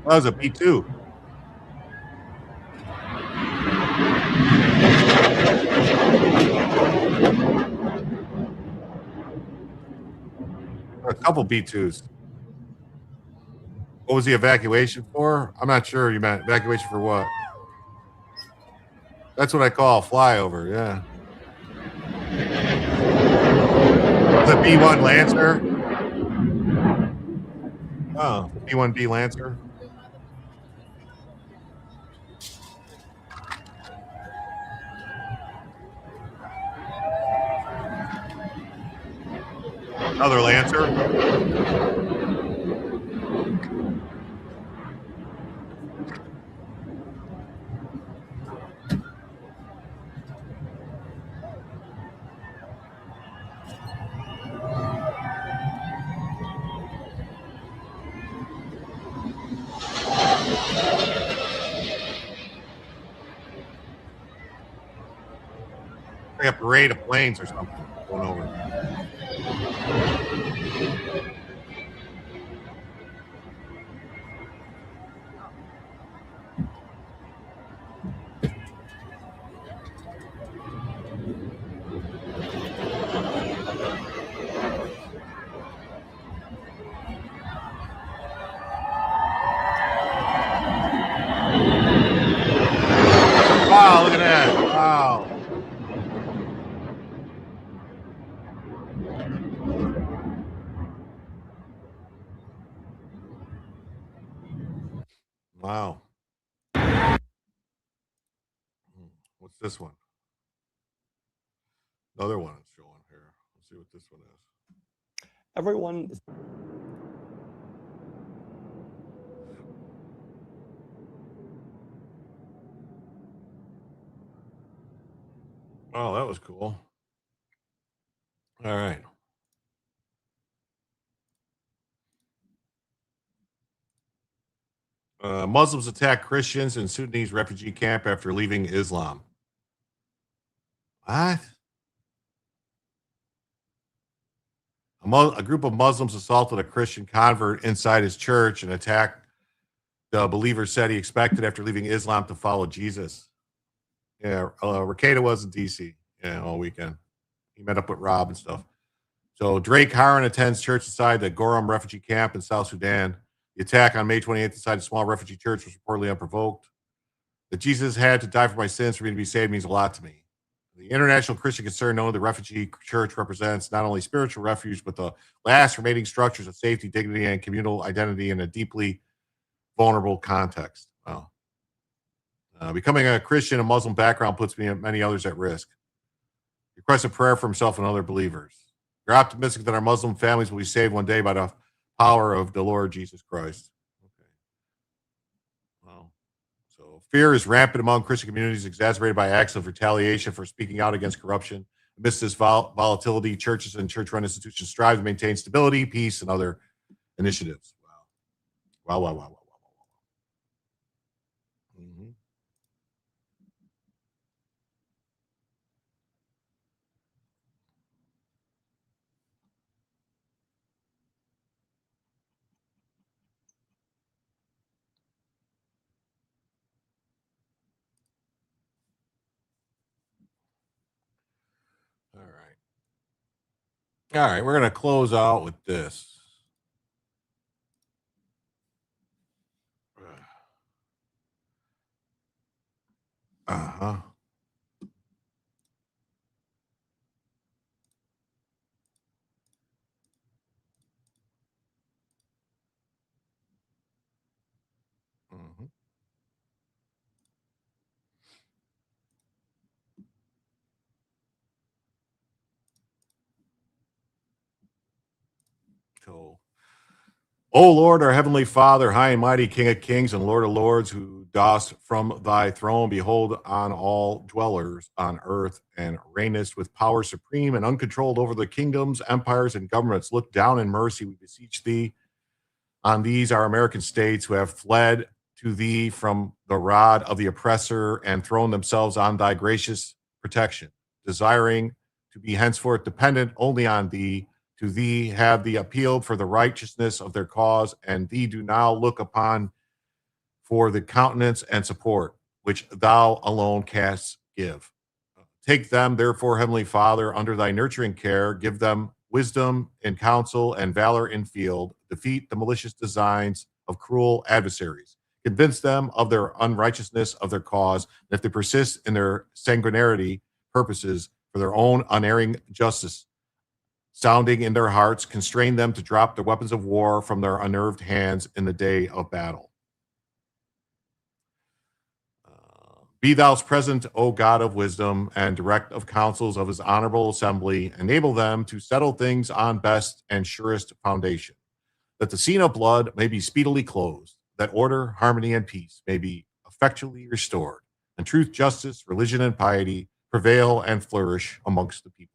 That was a B2. A couple B2s. What was the evacuation for? I'm not sure. You meant evacuation for what? That's what I call a flyover, yeah. The B-1 Lancer? Oh, B-1B Lancer? Another Lancer? Like a parade of planes or something going over. Wow, look at that. Wow. Wow. What's this one? Another one it's showing here. see what this one is. Everyone. Oh, that was cool. All right. Muslims attack Christians in Sudanese refugee camp after leaving Islam. What? A group of Muslims assaulted a Christian convert inside his church and attacked the believer said he expected after leaving Islam to follow Jesus. Yeah, Ricada was in D.C. All weekend. He met up with Rob and stuff. So Drake Haran attends church inside the Goram refugee camp in South Sudan. The attack on May 28th inside a small refugee church was reportedly unprovoked. That Jesus had to die for my sins for me to be saved means a lot to me. The international Christian concern known the refugee church represents not only spiritual refuge, but the last remaining structures of safety, dignity, and communal identity in a deeply vulnerable context. Wow. Becoming a Christian, a Muslim background puts me and many others at risk. He requests a prayer for himself and other believers. We're optimistic that our Muslim families will be saved one day by the power of the Lord Jesus Christ. Okay. Wow. So fear is rampant among Christian communities, exacerbated by acts of retaliation for speaking out against corruption. Amidst this volatility, churches and church-run institutions strive to maintain stability, peace, and other initiatives. Wow. Wow. Mm-hmm. All right, we're going to close out with this. Uh-huh. Mm-hmm. So, O Lord, our heavenly Father, high and mighty King of kings and Lord of lords, who dost from thy throne behold on all dwellers on earth and reignest with power supreme and uncontrolled over the kingdoms, empires, and governments, look down in mercy, we beseech thee, on these our American states who have fled to thee from the rod of the oppressor and thrown themselves on thy gracious protection, desiring to be henceforth dependent only on thee. To thee have thee appealed for the righteousness of their cause, and thee do now look upon for the countenance and support which thou alone canst give. Take them, therefore, Heavenly Father, under thy nurturing care, give them wisdom in counsel and valor in field, defeat the malicious designs of cruel adversaries, convince them of their unrighteousness of their cause, and if they persist in their sanguinarity purposes for their own unerring justice, sounding in their hearts, constrain them to drop the weapons of war from their unnerved hands in the day of battle. Be thou present, O God of wisdom, and direct of counsels of his honorable assembly. Enable them to settle things on best and surest foundation, that the scene of blood may be speedily closed, that order, harmony, and peace may be effectually restored, and truth, justice, religion, and piety prevail and flourish amongst the people.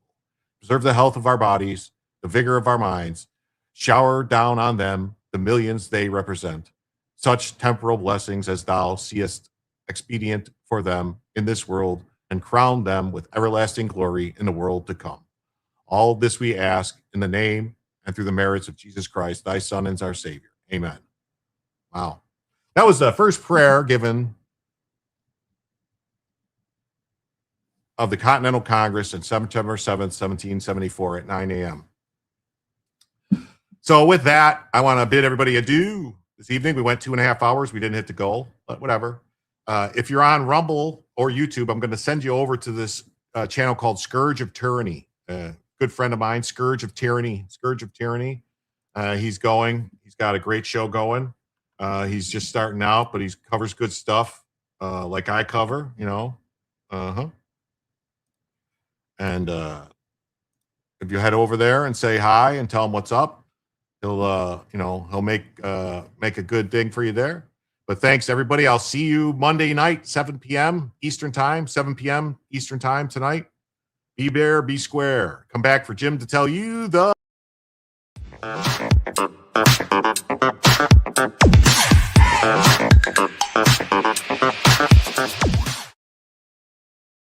Preserve the health of our bodies, the vigor of our minds, shower down on them the millions they represent, such temporal blessings as thou seest expedient for them in this world, and crown them with everlasting glory in the world to come. All this we ask in the name and through the merits of Jesus Christ, thy Son and our Savior. Amen. Wow. That was the first prayer given of the Continental Congress on September 7th, 1774 at 9 a.m. So with that, I want to bid everybody adieu this evening. We went 2.5 hours. We didn't hit the goal, but whatever. If you're on Rumble or YouTube, I'm going to send you over to this channel called Scourge of Tyranny. Good friend of mine, Scourge of Tyranny. He's got a great show going. He's just starting out, but he covers good stuff like I cover, you know. And if you head over there and say hi and tell him what's up, he'll make a good thing for you there. But thanks, everybody. I'll see you Monday night, 7 p.m. Eastern time, 7 p.m. Eastern time tonight. Be there, be square. Come back for Jim to tell you the...